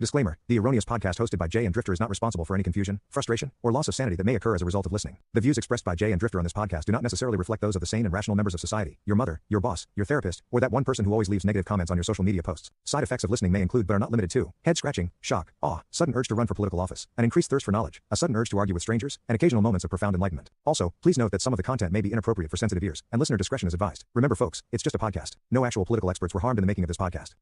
Disclaimer: The Erroneous Podcast hosted by Jay and Drifter is not responsible for any confusion, frustration, or loss of sanity that may occur as a result of listening. The views expressed by Jay and Drifter on this podcast do not necessarily reflect those of the sane and rational members of society, your mother, your boss, your therapist, or that one person who always leaves negative comments on your social media posts. Side effects of listening may include but are not limited to head scratching, shock, awe, sudden urge to run for political office, an increased thirst for knowledge, a sudden urge to argue with strangers, and occasional moments of profound enlightenment. Also, please note that some of the content may be inappropriate for sensitive ears, and listener discretion is advised. Remember folks, it's just a podcast. No actual political experts were harmed in the making of this podcast.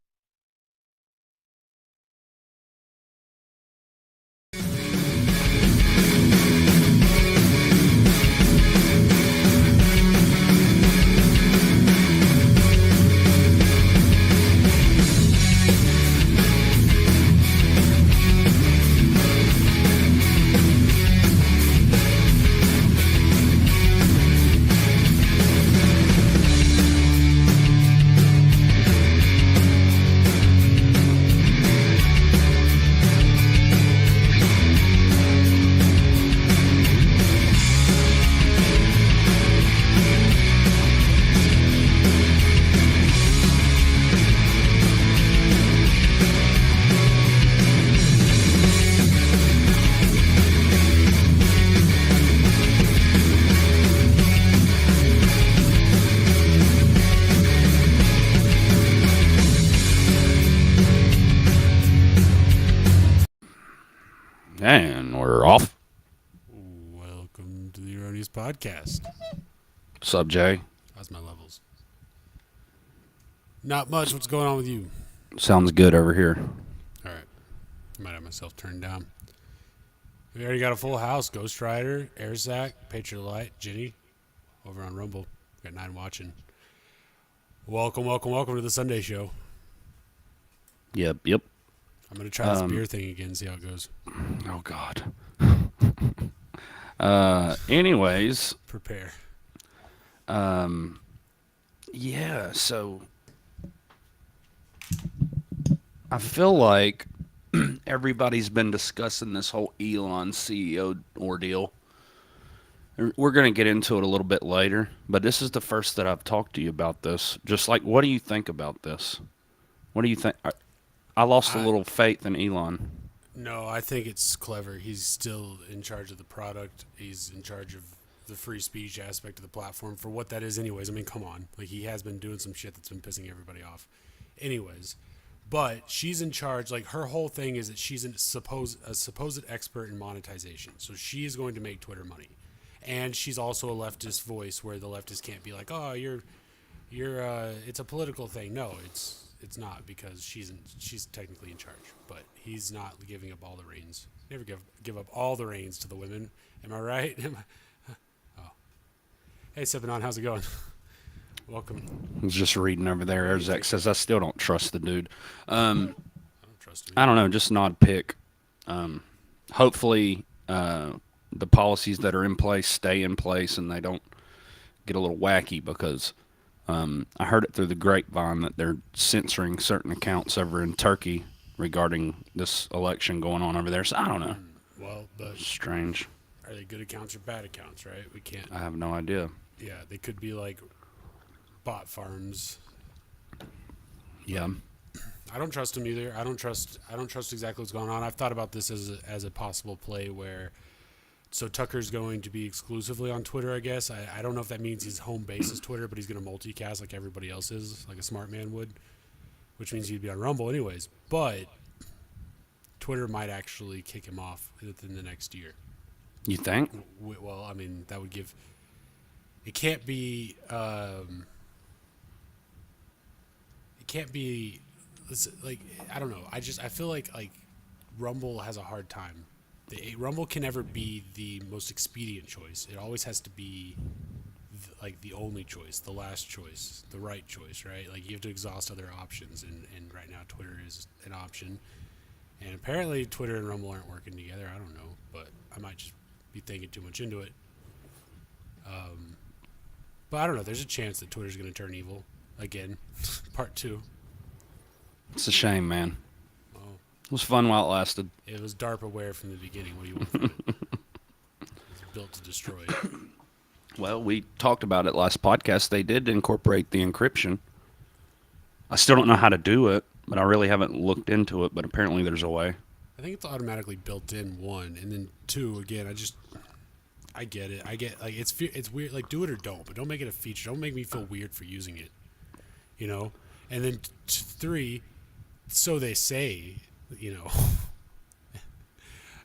And we're off. Welcome to the Erroneous Podcast. What's up, Jay? How's my levels? Not much. What's going on with you? Sounds good over here. All right. I might have myself turned down. We already got a full house. Ghost Rider, Airsack, Patriot Light, Ginny, over on Rumble. Got 9 watching. Welcome to the Sunday show. Yep. I'm going to try this beer thing again, see how it goes. Oh, God. Anyways. Prepare. Yeah, so I feel like everybody's been discussing this whole Elon CEO ordeal. We're going to get into it a little bit later, but this is the first that I've talked to you about this. Just like, what do you think about this? What do you think? I lost a little faith in Elon. No, I think it's clever. He's still in charge of the product. He's in charge of the free speech aspect of the platform for what that is anyways. I mean, come on. Like, he has been doing some shit that's been pissing everybody off anyways. But she's in charge. Like, her whole thing is that she's a supposed expert in monetization. So she is going to make Twitter money. And she's also a leftist voice where the leftists can't be like, oh, you're it's a political thing. No, it's not, because she's technically in charge, but he's not giving up all the reins. Never give up all the reins to the women. Am I right? Oh, hey, Sipping On, how's it going? Welcome. I was just reading over there. Erzak says, I still don't trust the dude. I don't trust him. I don't know, just an odd pick. Hopefully, the policies that are in place stay in place and they don't get a little wacky, because I heard it through the grapevine that they're censoring certain accounts over in Turkey regarding this election going on over there. So I don't know. Well, but strange. Are they good accounts or bad accounts, right? We can't. I have no idea. Yeah, they could be like bot farms. Yeah. I don't trust them either. I don't trust exactly what's going on. I've thought about this as a possible play where, so Tucker's going to be exclusively on Twitter, I guess. I don't know if that means his home base is Twitter, but he's going to multicast like everybody else is, like a smart man would, which means he'd be on Rumble anyways. But Twitter might actually kick him off within the next year. You think? Well, I mean, that would give... It can't be... like, I don't know. I feel like Rumble has a hard time. Rumble can never be the most expedient choice. It always has to be the only choice, the last choice, the right choice, right? Like, you have to exhaust other options, and right now Twitter is an option. And apparently Twitter and Rumble aren't working together. I don't know, but I might just be thinking too much into it. But I don't know. There's a chance that Twitter's going to turn evil again, part 2. It's a shame, man. It was fun while it lasted. It was DARPA-ware from the beginning. What do you want from it? It was built to destroy it. Well, we talked about it last podcast. They did incorporate the encryption. I still don't know how to do it, but I really haven't looked into it. But apparently, there's a way. I think it's automatically built in, one, and then two. Again, I get it. I get like it's weird. Like, do it or don't, but don't make it a feature. Don't make me feel weird for using it. You know. And then three, so they say. You know.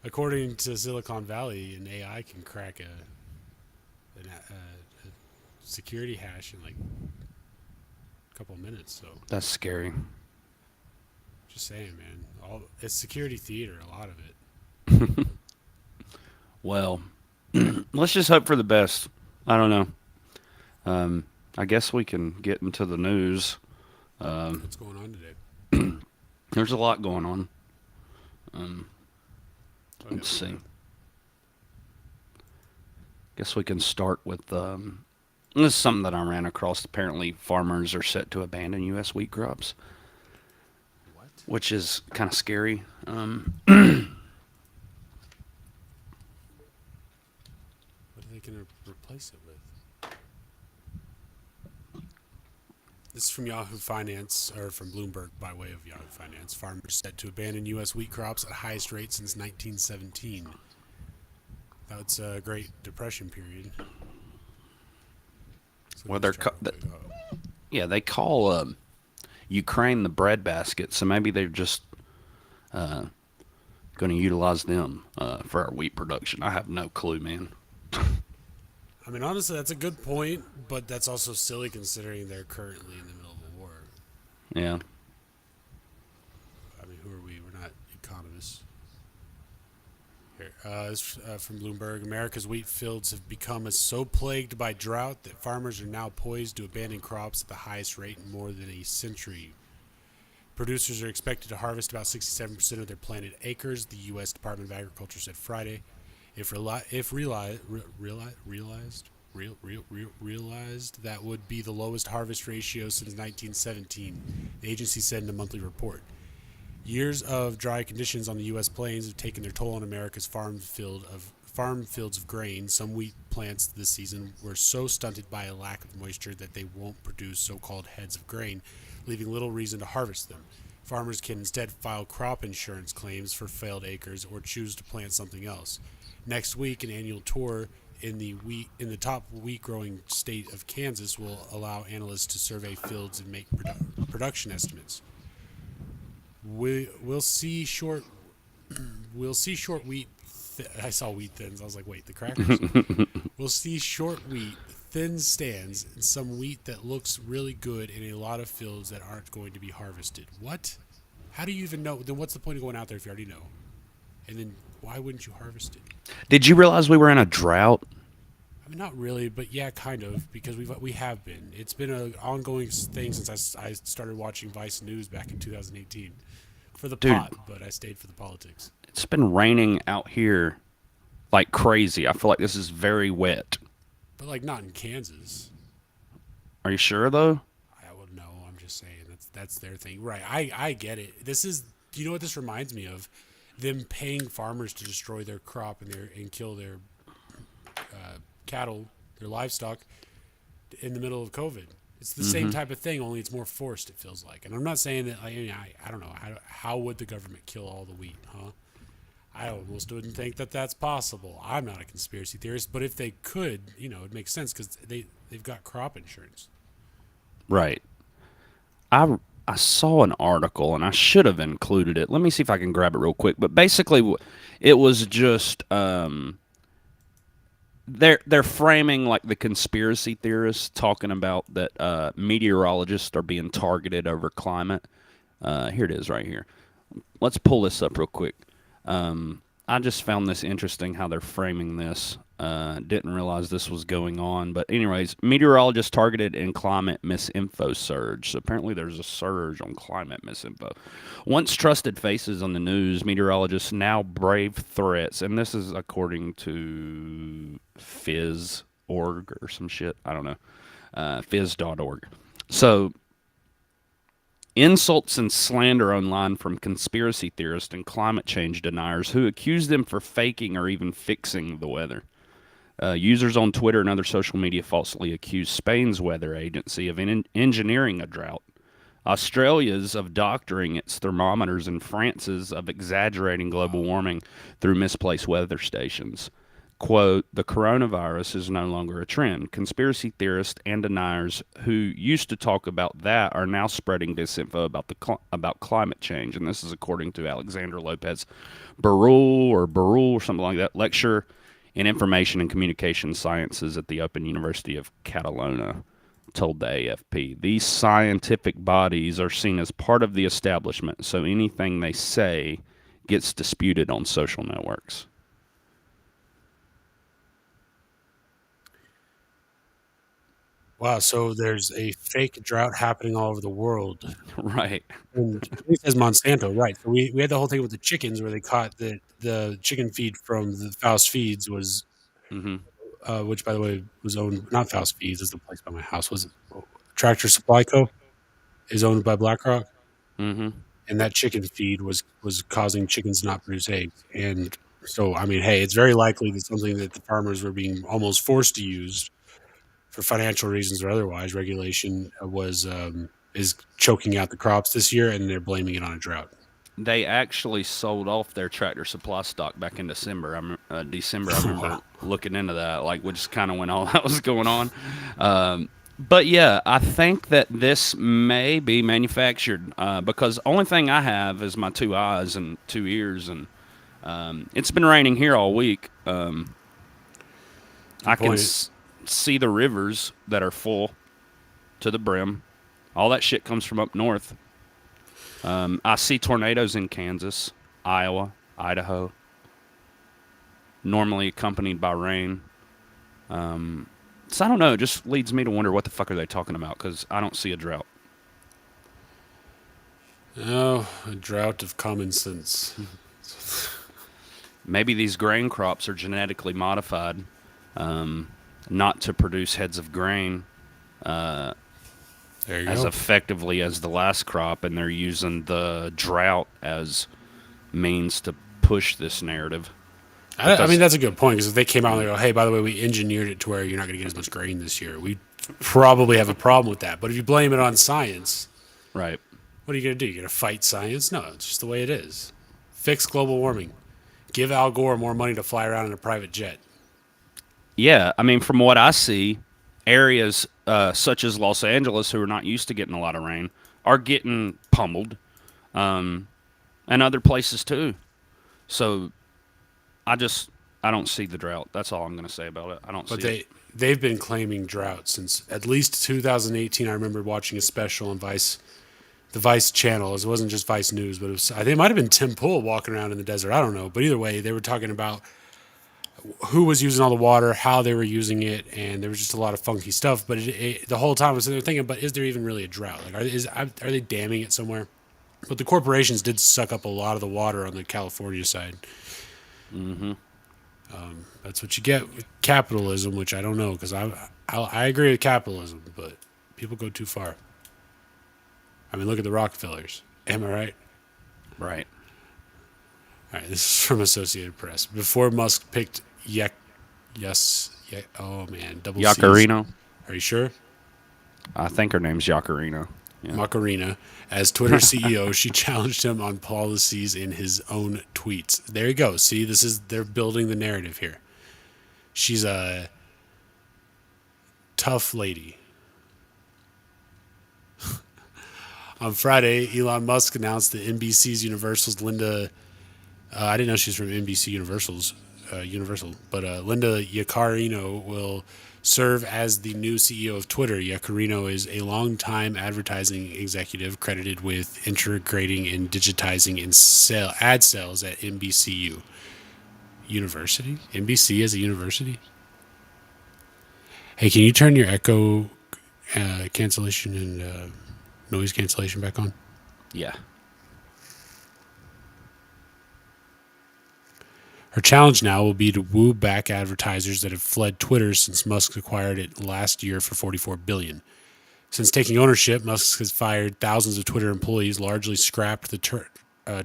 According to Silicon Valley, an AI can crack a security hash in like a couple of minutes. So That's scary. just saying, man. It's security theater. A lot of it. Well, let's just hope for the best. I don't know. I guess we can get into the news. What's going on today? There's a lot going on. Let's see. Guess we can start with this is something that I ran across. Apparently, farmers are set to abandon U.S. wheat crops, What? which is kind of scary. What are they going to replace it with? This is from Yahoo Finance, or from Bloomberg by way of Yahoo Finance. Farmers set to abandon U.S. wheat crops at highest rate since 1917. That's a Great Depression period. So Well, let's they're try to look it up. Yeah, they call Ukraine the breadbasket, so maybe they're just going to utilize them for our wheat production. I have no clue, man. I mean, honestly, that's a good point, but that's also silly considering they're currently in the middle of a war. Yeah. I mean, who are we? We're not economists. Here, this is from Bloomberg. America's wheat fields have become so plagued by drought that farmers are now poised to abandon crops at the highest rate in more than a century. Producers are expected to harvest about 67% of their planted acres, the U.S. Department of Agriculture said Friday. If realized, that would be the lowest harvest ratio since 1917, the agency said in a monthly report. Years of dry conditions on the U.S. plains have taken their toll on America's farm fields of grain. Some wheat plants this season were so stunted by a lack of moisture that they won't produce so-called heads of grain, leaving little reason to harvest them. Farmers can instead file crop insurance claims for failed acres or choose to plant something else. Next week, an annual tour in the top wheat-growing state of Kansas will allow analysts to survey fields and make production estimates. We'll see short wheat. I saw wheat thins. I was like, wait, the crackers. We'll see short wheat, thin stands, and some wheat that looks really good in a lot of fields that aren't going to be harvested. What? How do you even know? Then what's the point of going out there if you already know? And then why wouldn't you harvest it? Did you realize we were in a drought? I mean, not really, but yeah, kind of, because we have been. It's been an ongoing thing since I started watching Vice News back in 2018 for the pot, but I stayed for the politics. It's been raining out here like crazy. I feel like this is very wet. But like not in Kansas. Are you sure though? I would know. I'm just saying that's their thing, right? I get it. This is. Do you know what this reminds me of? Them paying farmers to destroy their crop and kill their cattle, their livestock, in the middle of COVID. It's the same type of thing, only it's more forced. It feels like, and I'm not saying that. I don't know how would the government kill all the wheat, huh? I almost wouldn't think that that's possible. I'm not a conspiracy theorist, but if they could, it makes sense because they've got crop insurance. Right. I saw an article, and I should have included it. Let me see if I can grab it real quick. But basically, it was just they're framing like the conspiracy theorists talking about that meteorologists are being targeted over climate. Here it is right here. Let's pull this up real quick. I just found this interesting how they're framing this. Didn't realize this was going on. But anyways, meteorologists targeted in climate misinfo surge. So apparently there's a surge on climate misinfo. Once trusted faces on the news, meteorologists now brave threats. And this is according to Fizz.org or some shit. I don't know. Fizz.org. So insults and slander online from conspiracy theorists and climate change deniers who accuse them for faking or even fixing the weather. Users on Twitter and other social media falsely accuse Spain's weather agency of engineering a drought. Australia's of doctoring its thermometers, and France's of exaggerating global warming through misplaced weather stations. Quote, the coronavirus is no longer a trend. Conspiracy theorists and deniers who used to talk about that are now spreading disinfo about climate change. And this is according to Alexander Lopez Barul or something like that, lecturer in Information and Communication Sciences at the Open University of Catalonia, told the AFP. These scientific bodies are seen as part of the establishment, so anything they say gets disputed on social networks. Wow, so there's a fake drought happening all over the world. Right. And it says Monsanto, right. So we had the whole thing with the chickens where they caught the chicken feed from the Faust Feeds was, which, by the way, was owned, not Faust Feeds, is the place by my house, was it Tractor Supply Co. is owned by BlackRock. Mm-hmm. And that chicken feed was causing chickens to not produce eggs. And so, I mean, hey, it's very likely that something that the farmers were being almost forced to use for financial reasons or otherwise, regulation is choking out the crops this year, and they're blaming it on a drought. They actually sold off their Tractor Supply stock back in December. I remember looking into that, like, which kind of when all that was going on. But yeah, I think that this may be manufactured because the only thing I have is my 2 eyes and 2 ears, and it's been raining here all week. I can see the rivers that are full to the brim. All that shit comes from up north. I see tornadoes in Kansas, Iowa, Idaho, normally accompanied by rain. So I don't know. It just leads me to wonder what the fuck are they talking about, because I don't see a drought. Oh, a drought of common sense. Maybe these grain crops are genetically modified not to produce heads of grain There you as go. effectively as the last crop, and they're using the drought as means to push this narrative. I mean, that's a good point, because if they came out and they go, hey, by the way, we engineered it to where you're not going to get as much grain this year, we probably have a problem with that. But if you blame it on science, Right. what are you going to do? You're going to fight science? No, it's just the way it is. Fix global warming. Give Al Gore more money to fly around in a private jet. Yeah, I mean, from what I see, areas such as Los Angeles, who are not used to getting a lot of rain, are getting pummeled, and other places too. So I don't see the drought. That's all I'm going to say about it. I don't see it. But they've been claiming drought since at least 2018. I remember watching a special on Vice, the Vice channel. It wasn't just Vice News, but I think it might have been Tim Pool walking around in the desert. I don't know. But either way, they were talking about who was using all the water, how they were using it, and there was just a lot of funky stuff. But the whole time I was sitting there thinking, but is there even really a drought? Like, are they damming it somewhere? But the corporations did suck up a lot of the water on the California side. Mm-hmm. That's what you get with capitalism, which I don't know, because I agree with capitalism, but people go too far. I mean, look at the Rockefellers. Am I right? Right. All right, this is from Associated Press. Before Musk picked oh man, double C's. Yacarino. Are you sure? I think her name's Yacarino. Yeah. Macarena as Twitter CEO, she challenged him on policies in his own tweets. There you go. See, they're building the narrative here. She's a tough lady. On Friday, Elon Musk announced that NBC's Universal's Linda. I didn't know she was from NBC Universal, but Linda Yaccarino will serve as the new CEO of Twitter. Yaccarino is a longtime advertising executive credited with integrating and digitizing ad sales at NBCU. University? NBC as a university? Hey, can you turn your echo cancellation and noise cancellation back on? Yeah. Her challenge now will be to woo back advertisers that have fled Twitter since Musk acquired it last year for $44 billion. Since taking ownership, Musk has fired thousands of Twitter employees, largely scrapped the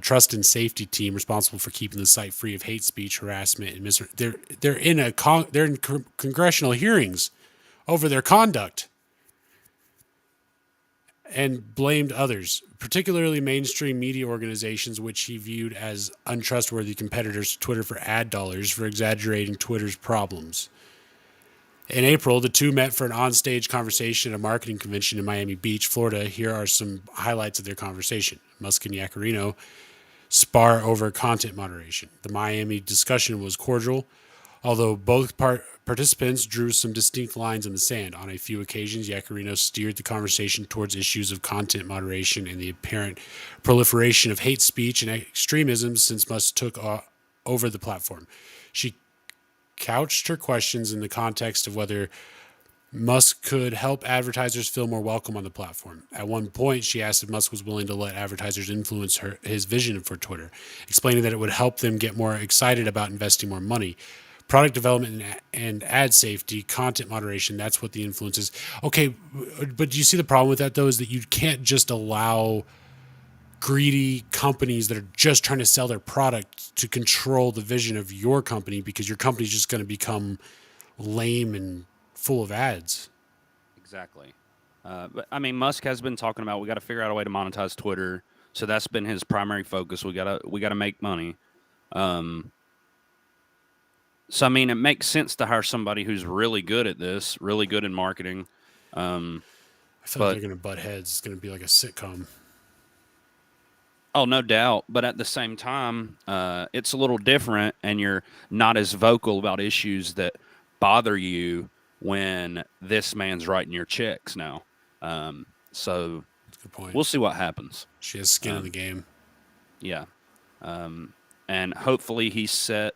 trust and safety team responsible for keeping the site free of hate speech, harassment, and they're in congressional hearings over their conduct. and blamed others, particularly mainstream media organizations, which he viewed as untrustworthy competitors to Twitter for ad dollars, for exaggerating Twitter's problems. In April, the two met for an onstage conversation at a marketing convention in Miami Beach, Florida. Here are some highlights of their conversation. Musk and Yacarino spar over content moderation. The Miami discussion was cordial, although both participants drew some distinct lines in the sand. On a few occasions, Yacarino steered the conversation towards issues of content moderation and the apparent proliferation of hate speech and extremism since Musk took over the platform. She couched her questions in the context of whether Musk could help advertisers feel more welcome on the platform. At one point, she asked if Musk was willing to let advertisers influence his vision for Twitter, explaining that it would help them get more excited about investing more money. Product development and ad safety, content moderation, that's what the influence is. Okay, but do you see the problem with that, though, is that you can't just allow greedy companies that are just trying to sell their product to control the vision of your company, because your company's just going to become lame and full of ads. Exactly. But I mean, Musk has been talking about we got to figure out a way to monetize Twitter, so that's been his primary focus. We gotta make money. So I mean, it makes sense to hire somebody who's really good at this, really good in marketing. I feel like they're going to butt heads. It's going to be like a sitcom. Oh, no doubt. But at the same time, it's a little different, and you're not as vocal about issues that bother you when this man's writing your checks now. So That's a good point. we'll see what happens. She has skin in the game. Yeah. And hopefully he set,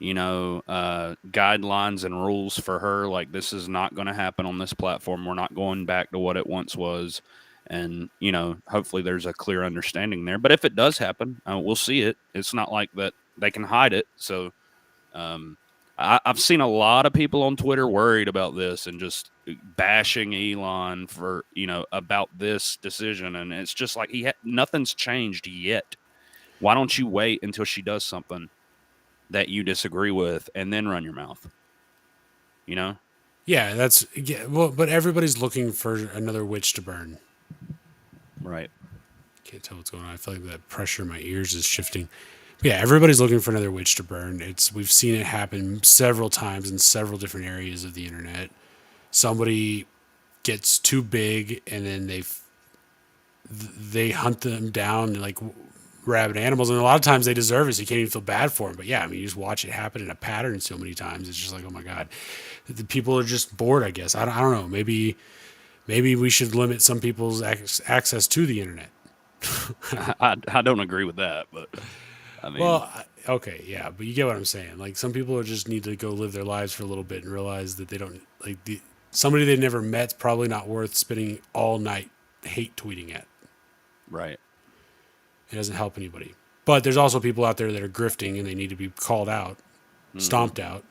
guidelines and rules for her. Like, this is not going to happen on this platform. We're not going back to what it once was. And, hopefully there's a clear understanding there. But if it does happen, we'll see it. It's not like that they can hide it. So I've seen a lot of people on Twitter worried about this and just bashing Elon for, about this decision. And it's just like nothing's changed yet. Why don't you wait until she does something that you disagree with and then run your mouth? Yeah, but everybody's looking for another witch to burn. Right. Can't tell what's going on. I feel like that pressure in my ears is shifting. But yeah, everybody's looking for another witch to burn. We've seen it happen several times in several different areas of the internet. Somebody gets too big, and then they hunt them down like rabid animals, and a lot of times they deserve it, so you can't even feel bad for them. But yeah, I mean, you just watch it happen in a pattern so many times. It's just like, oh my God, the people are just bored, I guess. I don't know. Maybe we should limit some people's access to the internet. I don't agree with that, but I mean, well, okay, yeah, but you get what I'm saying. Like, some people just need to go live their lives for a little bit and realize that they don't somebody they never met's probably not worth spending all night hate tweeting at. right. It doesn't help anybody. But there's also people out there that are grifting, and they need to be called out, stomped out.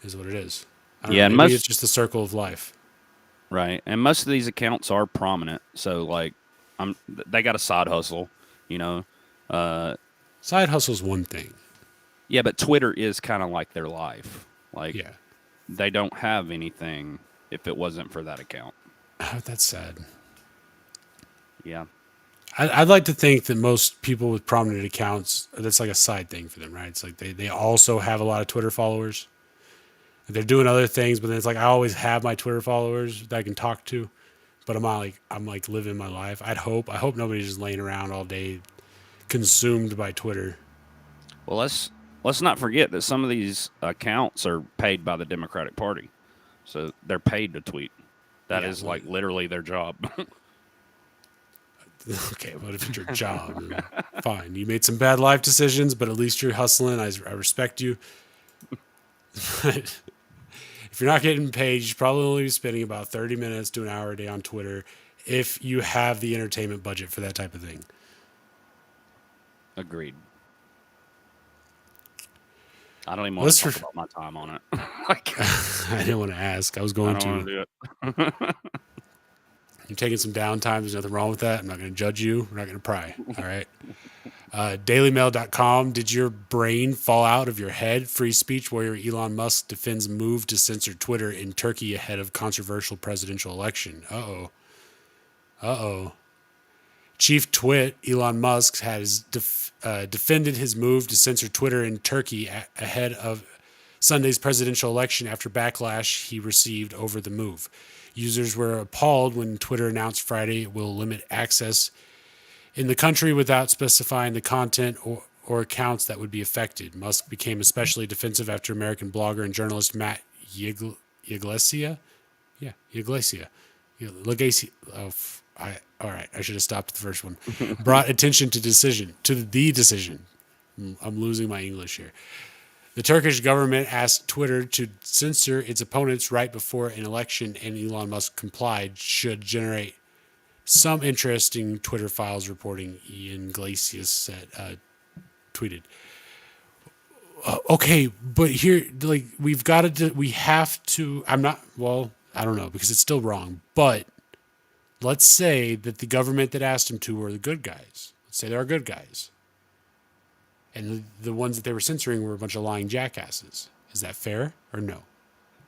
Is what it is. I don't know, maybe it's just the circle of life. Right, and most of these accounts are prominent, so like, they got a side hustle, Side hustle's one thing. Yeah, but Twitter is kind of like their life. Like, Yeah. they don't have anything if it wasn't for that account. Oh, that's sad. Yeah. I'd like to think that most people with prominent accounts, that's like a side thing for them, right? It's like they also have a lot of Twitter followers. They're doing other things, but then it's like I always have my Twitter followers that I can talk to, but I'm living my life. I hope nobody's just laying around all day consumed by Twitter. Well, let's not forget that some of these accounts are paid by the Democratic Party, so they're paid to tweet. That is like literally their job. Okay, but if it's your job, then fine. You made some bad life decisions, but at least you're hustling. I respect you. If you're not getting paid, you should probably only be spending about 30 minutes to an hour a day on Twitter if you have the entertainment budget for that type of thing. Agreed. I don't even want to talk about my time on it. I didn't want to ask. I was going to. I don't want to do it. You're taking some downtime. There's nothing wrong with that. I'm not going to judge you. We're not going to pry. All right. DailyMail.com. Did your brain fall out of your head? Free speech warrior Elon Musk defends move to censor Twitter in Turkey ahead of controversial presidential election. Uh-oh. Uh-oh. Chief Twit, Elon Musk, has defended his move to censor Twitter in Turkey ahead of Sunday's presidential election after backlash he received over the move. Users were appalled when Twitter announced Friday it will limit access in the country without specifying the content or accounts that would be affected. Musk became especially defensive after American blogger and journalist Matt Yglesias. Yeah, Yglesias. All right, I should have stopped at the first one. Brought attention to the decision. I'm losing my English here. The Turkish government asked Twitter to censor its opponents right before an election, and Elon Musk complied. Should generate some interesting Twitter files, reporting Ian Iglesias said, tweeted. Okay, but here, like, we have to. I don't know, because it's still wrong, but let's say that the government that asked him to were the good guys. Let's say there are good guys. And the ones that they were censoring were a bunch of lying jackasses. Is that fair or no?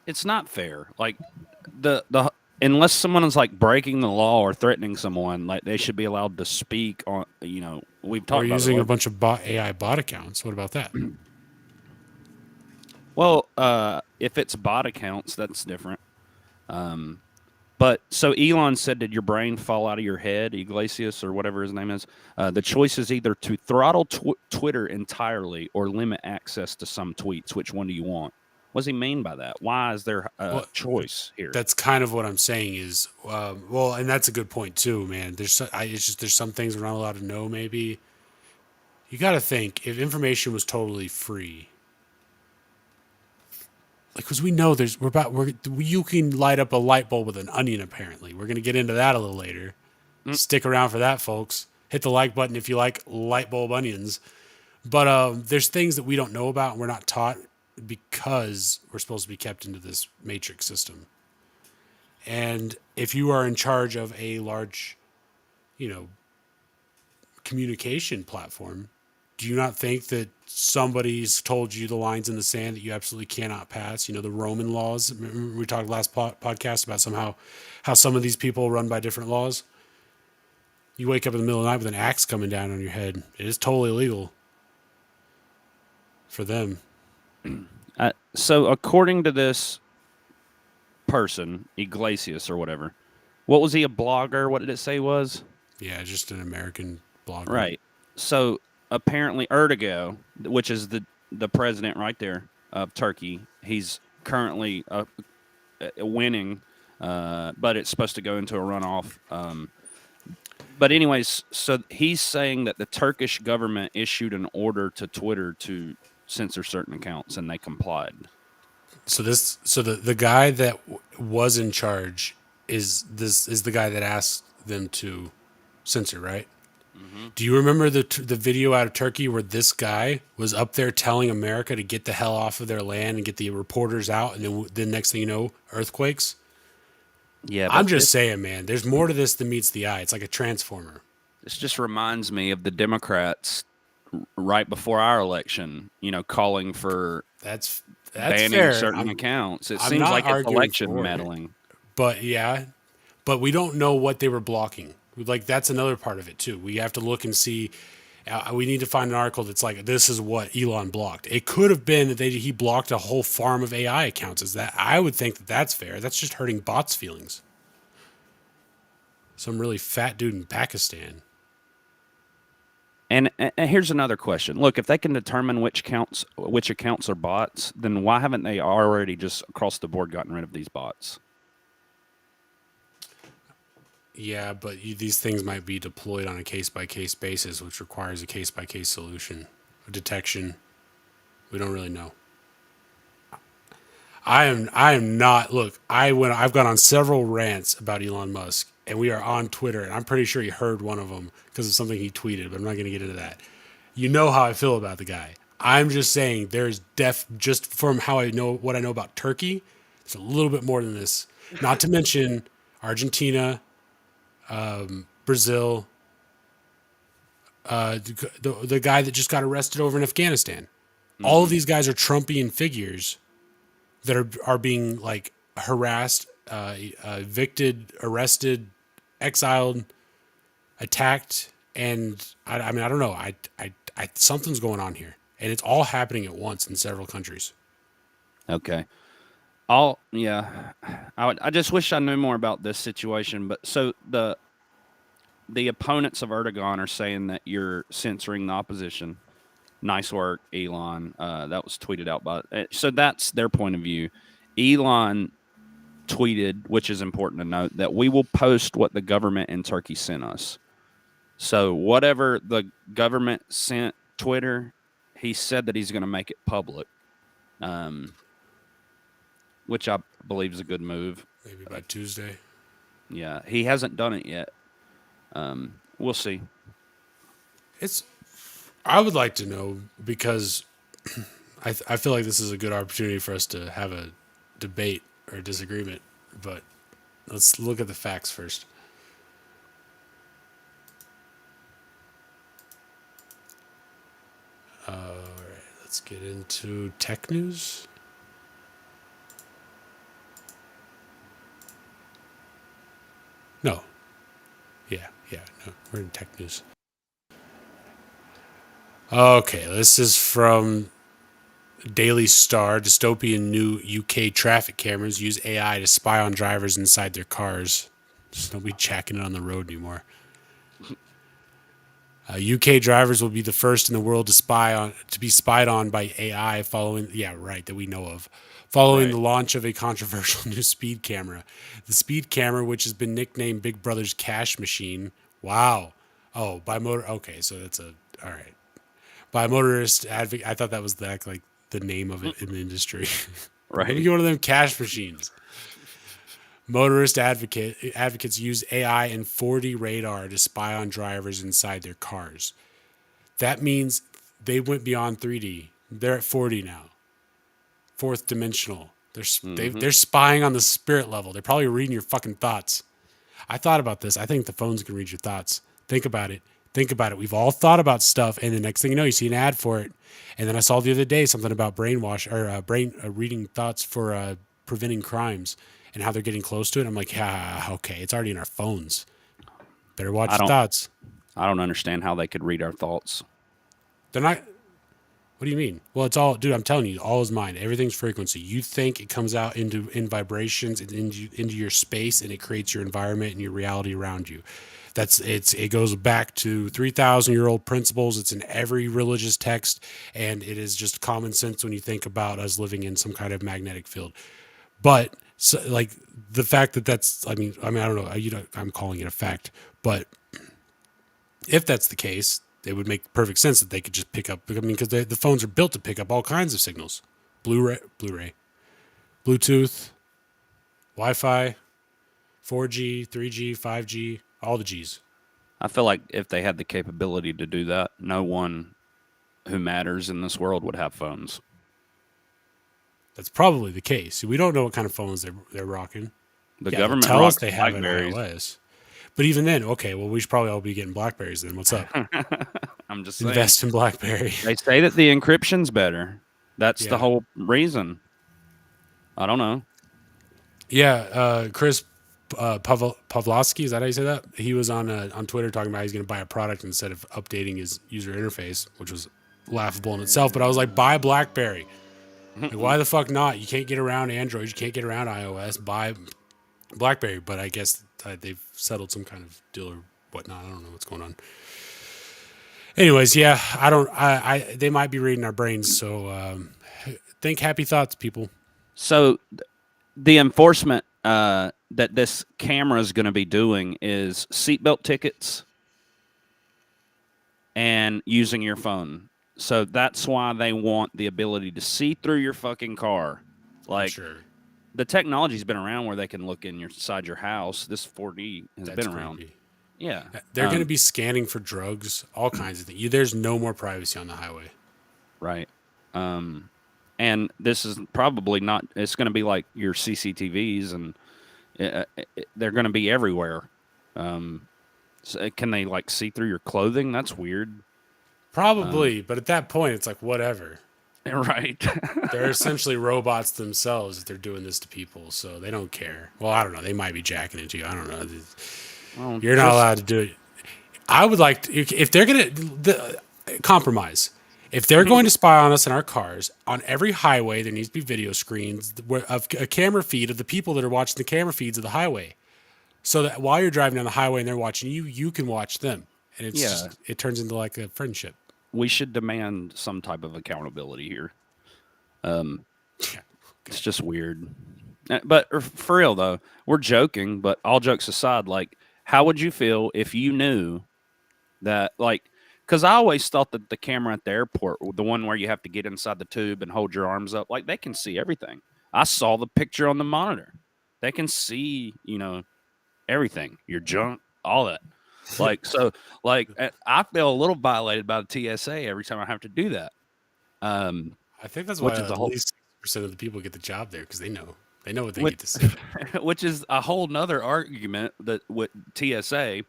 It's not fair. Like the unless someone is like breaking the law or threatening someone, like they should be allowed to speak on. We've talked about using a bunch of AI bot accounts. What about that? Well, if it's bot accounts, that's different. But so Elon said, did your brain fall out of your head, Iglesias, or whatever his name is? The choice is either to throttle Twitter entirely or limit access to some tweets. Which one do you want? What does he mean by that? Why is there a choice here? That's kind of what I'm saying is, and that's a good point too, man. There's some things we're not allowed to know. Maybe you got to think if information was totally free. Like, because we know you can light up a light bulb with an onion, apparently. We're going to get into that a little later. Stick around for that, folks. Hit the like button if you like light bulb onions. But there's things that we don't know about and we're not taught because we're supposed to be kept into this matrix system. And if you are in charge of a large, communication platform, do you not think that somebody's told you the lines in the sand that you absolutely cannot pass? The Roman laws. Remember we talked last podcast about how some of these people run by different laws. You wake up in the middle of the night with an axe coming down on your head. It is totally illegal for them. So according to this person, Iglesias or whatever, what was he, a blogger? What did it say he was? Yeah, just an American blogger. Right. So apparently Erdogan, which is the president right there of Turkey, he's currently winning, but it's supposed to go into a runoff. But anyways, so he's saying that the Turkish government issued an order to Twitter to censor certain accounts, and they complied. So the guy that was in charge is the guy that asked them to censor, right? Mm-hmm. Do you remember the video out of Turkey where this guy was up there telling America to get the hell off of their land and get the reporters out, and then the next thing you know, earthquakes? Yeah, I'm just saying, man, there's more to this than meets the eye. It's like a transformer. This just reminds me of the Democrats right before our election, calling for that's banning fair. certain accounts. It seems like it's election meddling. But we don't know what they were blocking. Like, that's another part of it too. We have to look and see. We need to find an article that's like, this is what Elon blocked. It could have been that he blocked a whole farm of AI accounts. I would think that that's fair. That's just hurting bots' feelings. Some really fat dude in Pakistan. And here's another question. Look, if they can determine which accounts are bots, then why haven't they already just across the board gotten rid of these bots? Yeah, but these things might be deployed on a case-by-case basis, which requires a case-by-case solution, a detection. We don't really know. I am not. Look, I've gone on several rants about Elon Musk, and we are on Twitter, and I'm pretty sure you heard one of them because of something he tweeted, but I'm not going to get into that. You know how I feel about the guy. I'm just saying there's just from how I know what I know about Turkey, there's a little bit more than this. Not to mention Argentina, Brazil, the guy that just got arrested over in Afghanistan. Mm-hmm. All of these guys are Trumpian figures that are being like harassed, evicted, arrested, exiled, attacked, and I mean, I don't know. Something's going on here, and it's all happening at once in several countries. Okay. Yeah. I just wish I knew more about this situation. But so the opponents of Erdogan are saying that you're censoring the opposition. Nice work, Elon. That was tweeted out by. So that's their point of view. Elon tweeted, which is important to note, that we will post what the government in Turkey sent us. So whatever the government sent Twitter, he said that he's going to make it public, which I believe is a good move. Maybe by Tuesday. Yeah, he hasn't done it yet. We'll see. I would like to know because I feel like this is a good opportunity for us to have a debate or a disagreement, but let's look at the facts first. All right, let's get into tech news. No. Yeah, no, we're in tech news. Okay, this is from Daily Star. Dystopian new UK traffic cameras use AI to spy on drivers inside their cars. There's nobody jacking it on the road anymore. UK drivers will be the first in the world to be spied on by AI following that we know of. Following the launch of a controversial new speed camera. The speed camera, which has been nicknamed Big Brother's cash machine. Wow. Oh, okay, so that's all right. By motorist advocate. I thought that was like the name of it in the industry. Right. Let me get one of them cash machines. Motorist advocates use AI and 4D radar to spy on drivers inside their cars. That means they went beyond 3D. They're at 4D now. Fourth dimensional. They're spying on the spirit level. They're probably reading your fucking thoughts. I thought about this. I think the phones can read your thoughts. Think about it. We've all thought about stuff, and the next thing you know, you see an ad for it. And then I saw the other day something about brainwash or reading thoughts for preventing crimes and how they're getting close to it. I'm like, okay, it's already in our phones. Better watch your thoughts. I don't understand how they could read our thoughts. They're not. What do you mean? Well, it's all, dude. I'm telling you, all is mind. Everything's frequency. You think it comes out in vibrations and into your space, and it creates your environment and your reality around you. It goes back to 3,000-year-old principles. It's in every religious text, and it is just common sense when you think about us living in some kind of magnetic field. But like the fact that's, I mean, I don't know. I'm calling it a fact, but if that's the case, it would make perfect sense that they could just pick up. I mean, because the phones are built to pick up all kinds of signals: Blu-ray, Bluetooth, Wi-Fi, 4G, 3G, 5G. All the G's. I feel like if they had the capability to do that, no one who matters in this world would have phones. That's probably the case. We don't know what kind of phones they're rocking. The government tell us rocks they have an BlackBerries. iOS. But even then, okay, well, we should probably all be getting BlackBerries then. What's up? I'm just saying. Invest in BlackBerry. They say that the encryption's better. That's the whole reason. I don't know. Yeah, Chris Pavlovsky, is that how you say that? He was on Twitter talking about he's going to buy a product instead of updating his user interface, which was laughable in itself. But I was like, buy BlackBerry. Like, why the fuck not? You can't get around Android. You can't get around iOS. Buy BlackBerry. But I guess they've settled some kind of deal or whatnot. I don't know what's going on. Anyways, yeah, they might be reading our brains. So think happy thoughts, people. So the enforcement that this camera is going to be doing is seatbelt tickets and using your phone. So that's why they want the ability to see through your fucking car. Like, sure. The technology's been around where they can look inside your house. This 4D has been around. Creepy. Yeah. They're going to be scanning for drugs, all kinds of things. There's no more privacy on the highway. Right. And this is probably not, it's going to be like your CCTVs, and they're going to be everywhere. So can they like see through your clothing? That's weird. Probably, but at that point, it's like, whatever. Right. They're essentially robots themselves if they're doing this to people, so they don't care. Well, I don't know. They might be jacking it to you. I don't know. Well, You're not allowed to do it. I would like to, if they're going to compromise. If they're going to spy on us in our cars, on every highway, there needs to be video screens of a camera feed of the people that are watching the camera feeds of the highway. So that while you're driving down the highway and they're watching you, you can watch them. And it's just, it turns into like a friendship. We should demand some type of accountability here. It's just weird. But for real, though, we're joking, but all jokes aside, like, how would you feel if you knew that, like, because I always thought that the camera at the airport, the one where you have to get inside the tube and hold your arms up, like, they can see everything. I saw the picture on the monitor. They can see, everything, your junk, all that. Like, so, like, I feel a little violated by the TSA every time I have to do that. I think that's why at least 6% of the people get the job there, because they know what they get to see. Which is a whole nother argument that with TSA.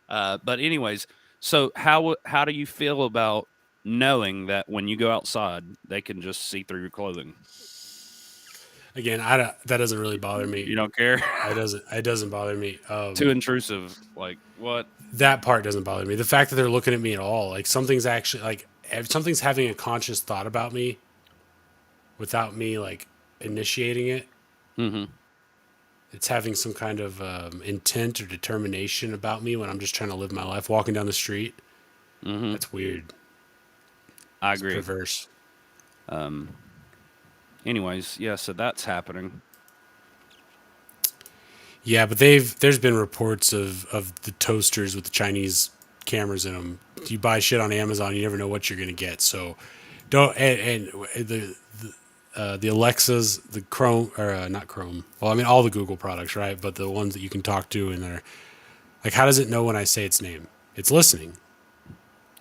But anyways, so how do you feel about knowing that when you go outside, they can just see through your clothing? Again, that doesn't really bother me. You don't care? It doesn't bother me. Too intrusive. Like, what? That part doesn't bother me. The fact that they're looking at me at all, like something's actually, like, if something's having a conscious thought about me without me, like, initiating it, it's having some kind of intent or determination about me when I'm just trying to live my life, walking down the street. That's weird. I agree. Perverse. Anyways, yeah, so that's happening. Yeah, but there's been reports of the toasters with the Chinese cameras in them. You buy shit on Amazon, you never know what you're gonna get. So don't and the Alexas, the Chrome, or not Chrome. Well, I mean all the Google products, right? But the ones that you can talk to, and they're like, how does it know when I say its name? It's listening.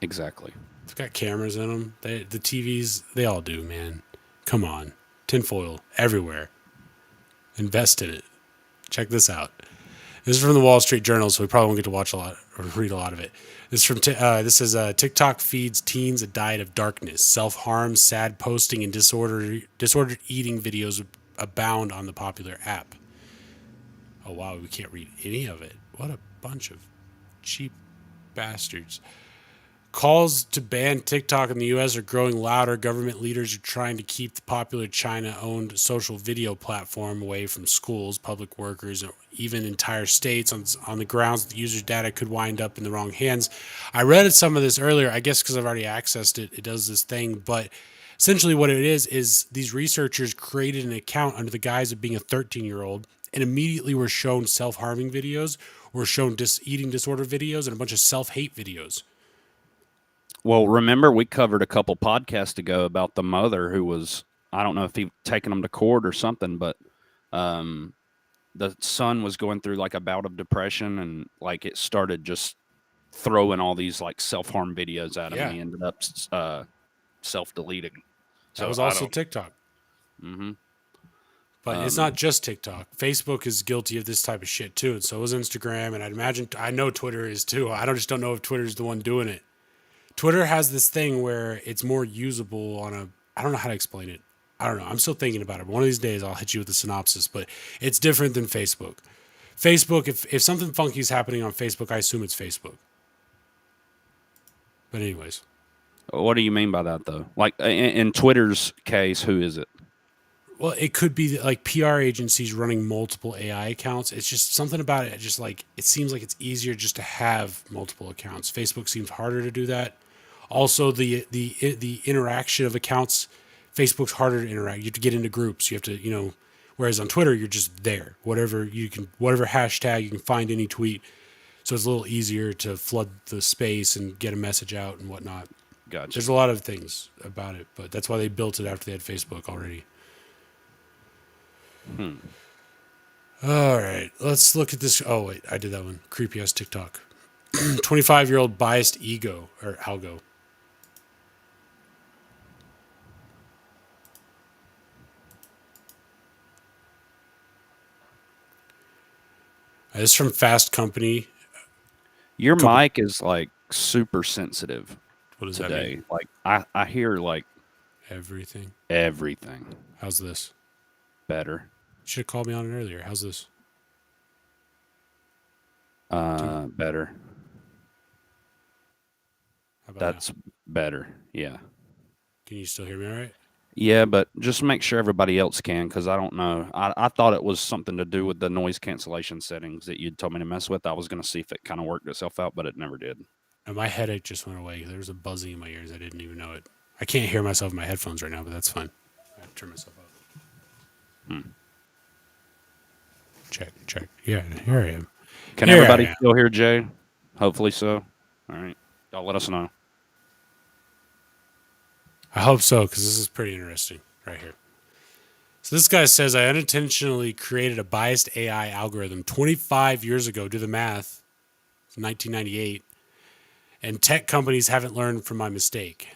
Exactly. It's got cameras in them. The TVs, they all do, man. Come on, tinfoil everywhere. Invest in it. Check this out. This is from the Wall Street Journal, so we probably won't get to watch a lot or read a lot of it. This is from TikTok feeds teens a diet of darkness, self-harm, sad posting, and disordered eating videos abound on the popular app. Oh wow, we can't read any of it. What a bunch of cheap bastards. Calls to ban TikTok in the U.S. are growing louder. Government leaders are trying to keep the popular China-owned social video platform away from schools, public workers, or even entire states on the grounds that users' data could wind up in the wrong hands. I read some of this earlier, I guess because I've already accessed it. It does this thing, but essentially what it is these researchers created an account under the guise of being a 13-year-old and immediately were shown self-harming videos, were shown eating disorder videos, and a bunch of self-hate videos. Well, remember we covered a couple podcasts ago about the mother who was, I don't know if he taken them to court or something, but the son was going through like a bout of depression, and like it started just throwing all these like self-harm videos at him, and he ended up self-deleting. So that was also TikTok. But it's not just TikTok. Facebook is guilty of this type of shit too, and so is Instagram, and I know Twitter is too. I don't know if Twitter is the one doing it. Twitter has this thing where it's more usable I don't know how to explain it. I don't know. I'm still thinking about it. One of these days I'll hit you with a synopsis, but it's different than Facebook. Facebook, if something funky is happening on Facebook, I assume it's Facebook. But anyways. What do you mean by that though? Like in Twitter's case, who is it? Well, it could be like PR agencies running multiple AI accounts. It's just something about it. Just like it seems like it's easier just to have multiple accounts. Facebook seems harder to do that. Also, the interaction of accounts, Facebook's harder to interact. You have to get into groups. You have to, whereas on Twitter, you're just there. Whatever hashtag, you can find any tweet. So it's a little easier to flood the space and get a message out and whatnot. Gotcha. There's a lot of things about it, but that's why they built it after they had Facebook already. All right, let's look at this. Oh, wait, I did that one. Creepy ass TikTok. 25-year-old biased ego or algo. This is from Fast Company. Your mic is like super sensitive. What does today. that mean? Like I hear like everything. How's this? Better. You should have called me on it earlier. How's this? Better. How about now? That's better. Yeah. Can you still hear me all right? Yeah, but just make sure everybody else can, because I don't know. I thought it was something to do with the noise cancellation settings that you'd told me to mess with. I was going to see if it kind of worked itself out, but it never did. And my headache just went away. There was a buzzing in my ears. I didn't even know it. I can't hear myself in my headphones right now, but that's fine. I have to turn myself up. Check. Yeah, here I am. Can Here I everybody am. still hear Jay? Hopefully so. All right. Y'all let us know. I hope so, because this is pretty interesting right here. So this guy says, I unintentionally created a biased AI algorithm 25 years ago. Do the math. It's 1998. And tech companies haven't learned from my mistake.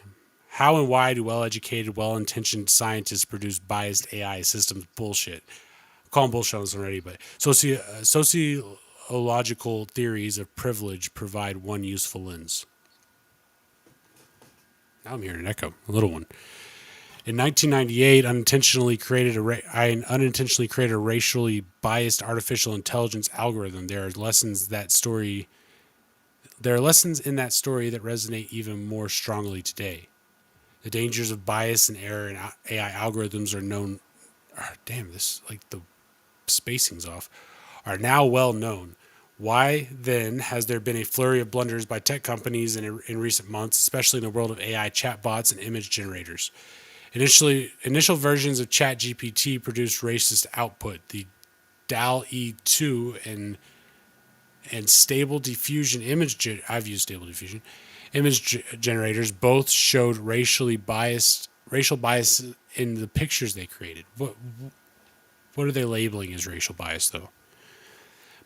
How and why do well-educated, well-intentioned scientists produce biased AI systems? Bullshit. I'm calling bullshit on this already, but sociological theories of privilege provide one useful lens. Now I'm hearing an echo, a little one. In 1998, I unintentionally created a racially biased artificial intelligence algorithm. There are lessons in that story that resonate even more strongly today. The dangers of bias and error in AI algorithms are known. Damn, this like the spacing's off. Are now well known. Why then has there been a flurry of blunders by tech companies in recent months, especially in the world of AI chatbots and image generators? Initial versions of ChatGPT produced racist output. The DAL-E 2 and Stable Diffusion I've used Stable Diffusion image generators both showed racial bias in the pictures they created. What are they labeling as racial bias, though?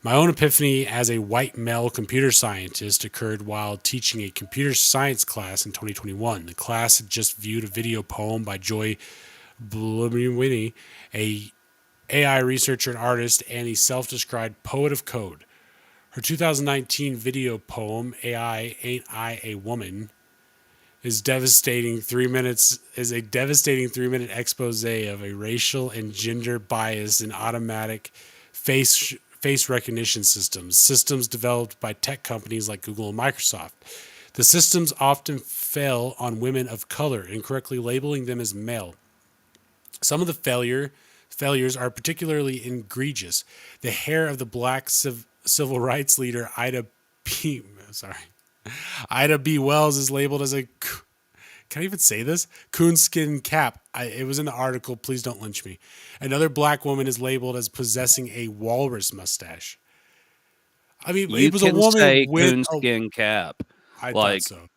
My own epiphany as a white male computer scientist occurred while teaching a computer science class in 2021. The class had just viewed a video poem by Joy Blumini, a AI researcher and artist, and a self-described poet of code. Her 2019 video poem, AI Ain't I a Woman, is a devastating 3-minute expose of a racial and gender bias in automatic face recognition systems developed by tech companies like Google and Microsoft. The systems often fail on women of color, incorrectly labeling them as male. Some of the failures are particularly egregious. The hair of the black civil rights leader Ida B. Wells is labeled as a, can I even say this? Coonskin cap. It was in the article. Please don't lynch me. Another black woman is labeled as possessing a walrus mustache. I mean, You it was a can woman say with a. coonskin cap. I thought Like, so.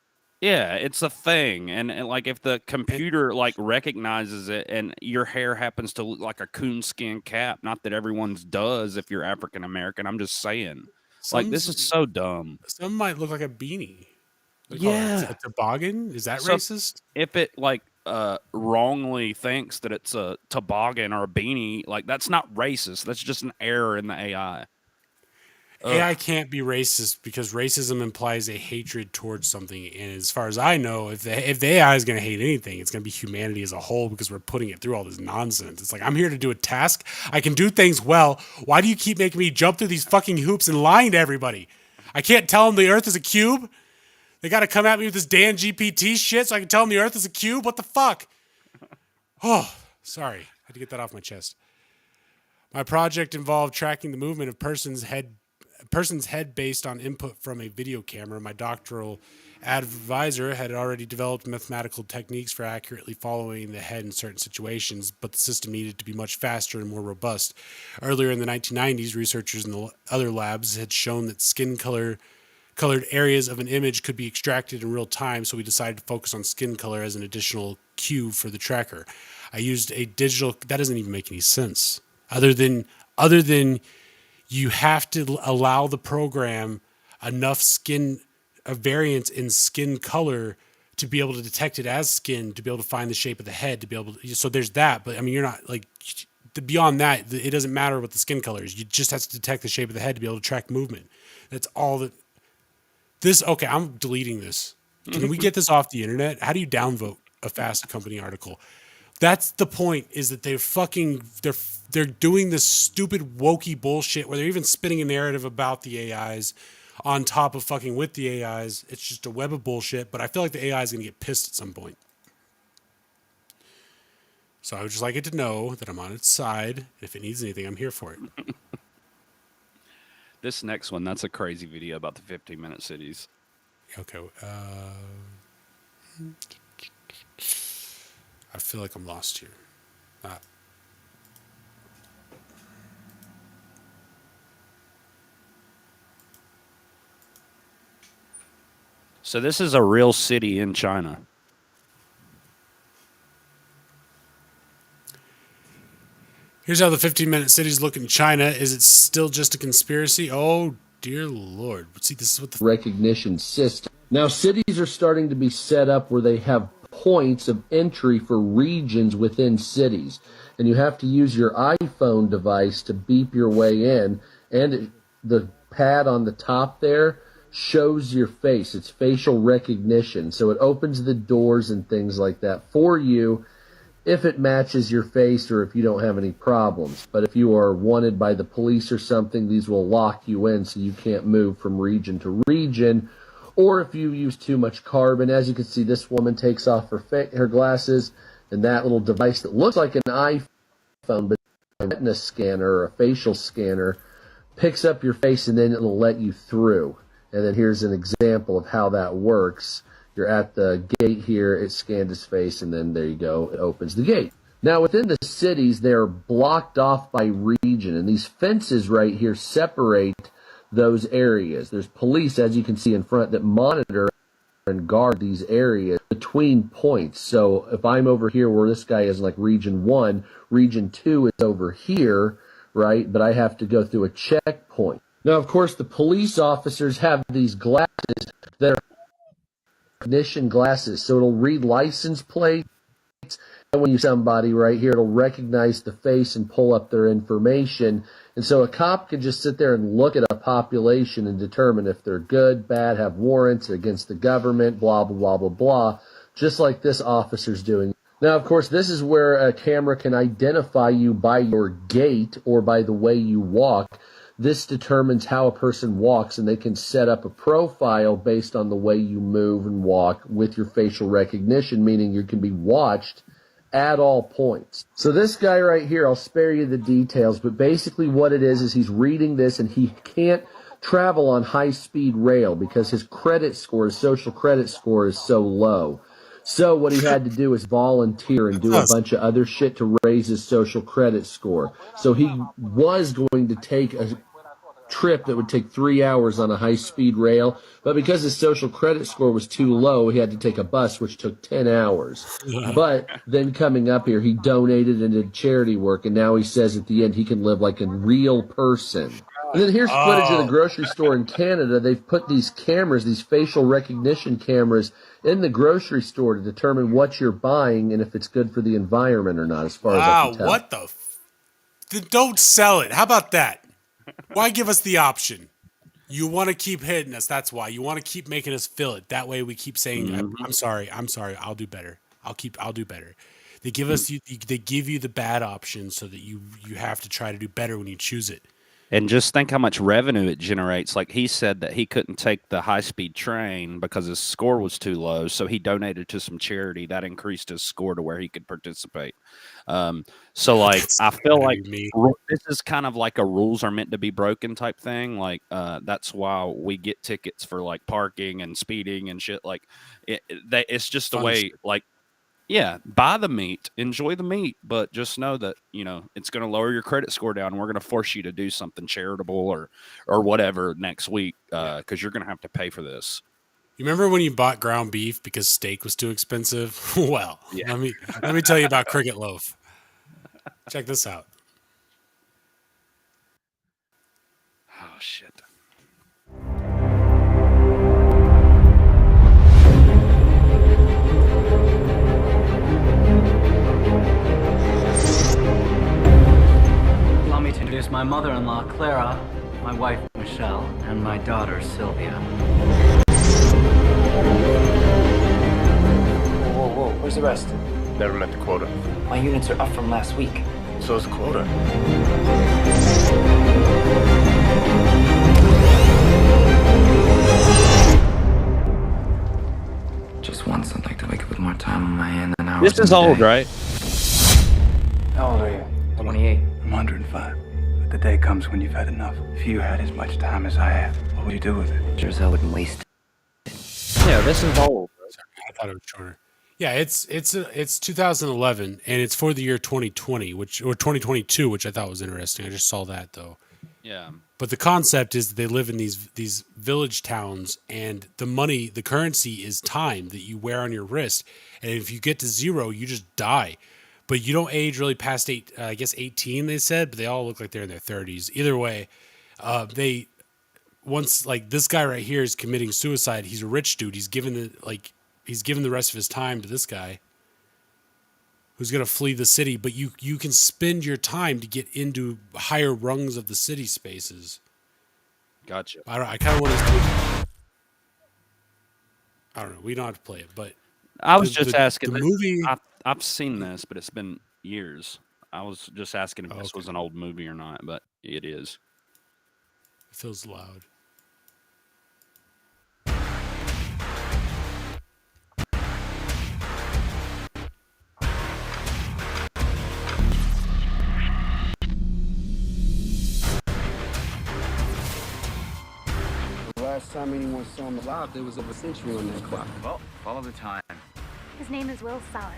yeah, it's a thing. And like if the computer like recognizes it and your hair happens to look like a coonskin cap, not that everyone's does if you're African American. I'm just saying. Like this is so dumb. Some might look like a beanie. They call it Yeah. a toboggan. Is that So racist? if it like wrongly thinks that it's a toboggan or a beanie, like that's not racist. That's just an error in the AI. AI Ugh. can't be racist because racism implies a hatred towards something. And as far as I know, if the AI is going to hate anything, it's going to be humanity as a whole because we're putting it through all this nonsense. It's like, I'm here to do a task. I can do things well. Why do you keep making me jump through these fucking hoops and lying to everybody? I can't tell them the earth is a cube. They got to come at me with this Dan GPT shit so I can tell them the earth is a cube. What the fuck? Oh, sorry. I had to get that off my chest. My project involved tracking the movement of person's head based on input from a video camera. My doctoral advisor had already developed mathematical techniques for accurately following the head in certain situations, but the system needed to be much faster and more robust. Earlier in the 1990s, researchers in the other labs had shown that colored areas of an image could be extracted in real time, so we decided to focus on skin color as an additional cue for the tracker. I used a digital. That doesn't even make any sense. Other than you have to allow the program enough variance in skin color to be able to detect it as skin, to be able to find the shape of the head, to be able to. So there's that, but I mean, you're not like beyond that. It doesn't matter what the skin color is. You just have to detect the shape of the head to be able to track movement. That's all that. Okay, I'm deleting this. Can we get this off the internet? How do you downvote a Fast Company article? That's the point, is that they're doing this stupid wokey bullshit where they're even spinning a narrative about the AIs on top of fucking with the AIs. It's just a web of bullshit, but I feel like the AI is going to get pissed at some point. So I would just like it to know that I'm on its side. If it needs anything, I'm here for it. This next one, that's a crazy video about the 15-minute cities. Okay. I feel like I'm lost here. So this is a real city in China. Here's how the 15-minute cities look in China. Is it still just a conspiracy? Oh, dear Lord. See, this is what the recognition system. Now, cities are starting to be set up where they have points of entry for regions within cities. And you have to use your iPhone device to beep your way in. And the pad on the top there shows your face. It's facial recognition. So it opens the doors and things like that for you, if it matches your face or if you don't have any problems. But if you are wanted by the police or something, these will lock you in so you can't move from region to region. Or if you use too much carbon, as you can see, this woman takes off her glasses, and that little device that looks like an iPhone, but a retina scanner or a facial scanner, picks up your face and then it'll let you through. And then here's an example of how that works. You're at the gate here, it scanned his face, and then there you go, it opens the gate. Now, within the cities, they're blocked off by region, and these fences right here separate those areas. There's police, as you can see in front, that monitor and guard these areas between points. So if I'm over here where this guy is, like region 1, region 2 is over here, right? But I have to go through a checkpoint. Now, of course, the police officers have these glasses that are recognition glasses, so it'll read license plates, and when you see somebody right here, it'll recognize the face and pull up their information. And so a cop can just sit there and look at a population and determine if they're good, bad, have warrants against the government, blah, blah, blah, blah, blah, just like this officer's doing. Now, of course, this is where a camera can identify you by your gait or by the way you walk. This determines how a person walks, and they can set up a profile based on the way you move and walk with your facial recognition, meaning you can be watched at all points. So this guy right here, I'll spare you the details, but basically what it is he's reading this, and he can't travel on high-speed rail because his credit score, his social credit score is so low. So what he had to do is volunteer and do a bunch of other shit to raise his social credit score. So he was going to take a trip that would take 3 hours on a high-speed rail, but because his social credit score was too low, he had to take a bus, which took 10 hours. But then coming up here, he donated and did charity work, and now he says at the end he can live like a real person. And then here's footage of the grocery store in Canada. They've put these cameras, these facial recognition cameras, in the grocery store to determine what you're buying and if it's good for the environment or not, as far as I can tell. What the Then don't sell it. How about that? Why give us the option? You want to keep hitting us. That's why. You want to keep making us feel it. That way we keep saying, I'm sorry. I'll do better. I'll do better. They give us, they give you the bad option so that you have to try to do better when you choose it. And just think how much revenue it generates. Like he said that he couldn't take the high-speed train because his score was too low, so he donated to some charity. That increased his score to where he could participate. So, like, I feel like this is kind of like a rules are meant to be broken type thing. Like, that's why we get tickets for, like, parking and speeding and shit. Like, it's just the way, like, yeah, buy the meat, enjoy the meat, but just know that, you know, it's going to lower your credit score down. And we're going to force you to do something charitable or whatever next week because you're going to have to pay for this. You remember when you bought ground beef because steak was too expensive? Well, yeah. let me tell you about Cricket Loaf. Check this out. Oh, shit. Introduce my mother-in-law, Clara, my wife, Michelle, and my daughter, Sylvia. Whoa, where's the rest? Never met the quota. My units are up from last week. So is the quota. Just once, I'd like to wake up with more time on my hand than hours. This is in the old, day. right? How old are you? 28. I'm 105. But the day comes when you've had enough. If you had as much time as I have, what would you do with it? Sure as hell wouldn't waste it. Yeah, this is old. Sorry, I thought it was shorter. Yeah, it's 2011 and it's for the year 2020, or 2022, which I thought was interesting. I just saw that though. Yeah. But the concept is that they live in these village towns, and the currency is time that you wear on your wrist. And if you get to 0, you just die. But you don't age really past 18, they said, but they all look like they're in their 30s. Either way, once like this guy right here is committing suicide, he's a rich dude. He's given the rest of his time to this guy who's going to flee the city, but you can spend your time to get into higher rungs of the city spaces. Gotcha. I kind of want to. I don't know. We don't have to play it, but I was just asking. The movie. I've seen this, but it's been years. I was just asking if this was an old movie or not, but it is. It feels loud. The last time anyone saw him alive, there was over a century on that clock. Well, follow the time. His name is Will Salas.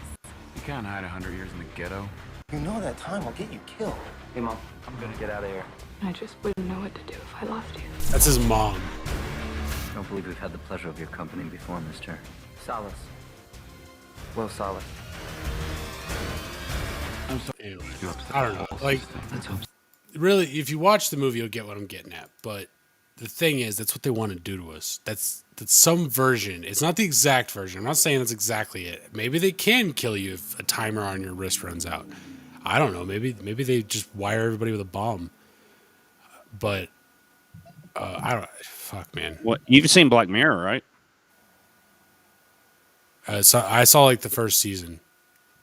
You can't hide 100 years in the ghetto. You know that time will get you killed. Hey, Mom, I'm gonna get out of here. I just wouldn't know what to do if I lost you. That's his mom. I don't believe we've had the pleasure of your company before, Mr. Salas. Will Salas. Anyway, I don't know. Like, Let's hope. really, if you watch the movie, you'll get what I'm getting at. But the thing is, that's what they want to do to us. That's some version. It's not the exact version. I'm not saying that's exactly it. Maybe they can kill you if a timer on your wrist runs out. I don't know. Maybe they just wire everybody with a bomb. But I don't. Fuck, man. What you've seen Black Mirror, right? So I saw like the first season.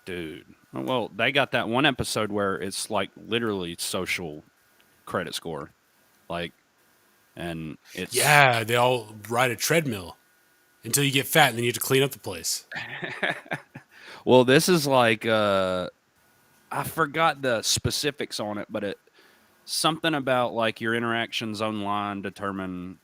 Dude. Well, they got that one episode where it's like literally social credit score. Like, and it's. Yeah, they all ride a treadmill until you get fat and then you have to clean up the place. Well, this is like, I forgot the specifics on it, but something about like your interactions online determine,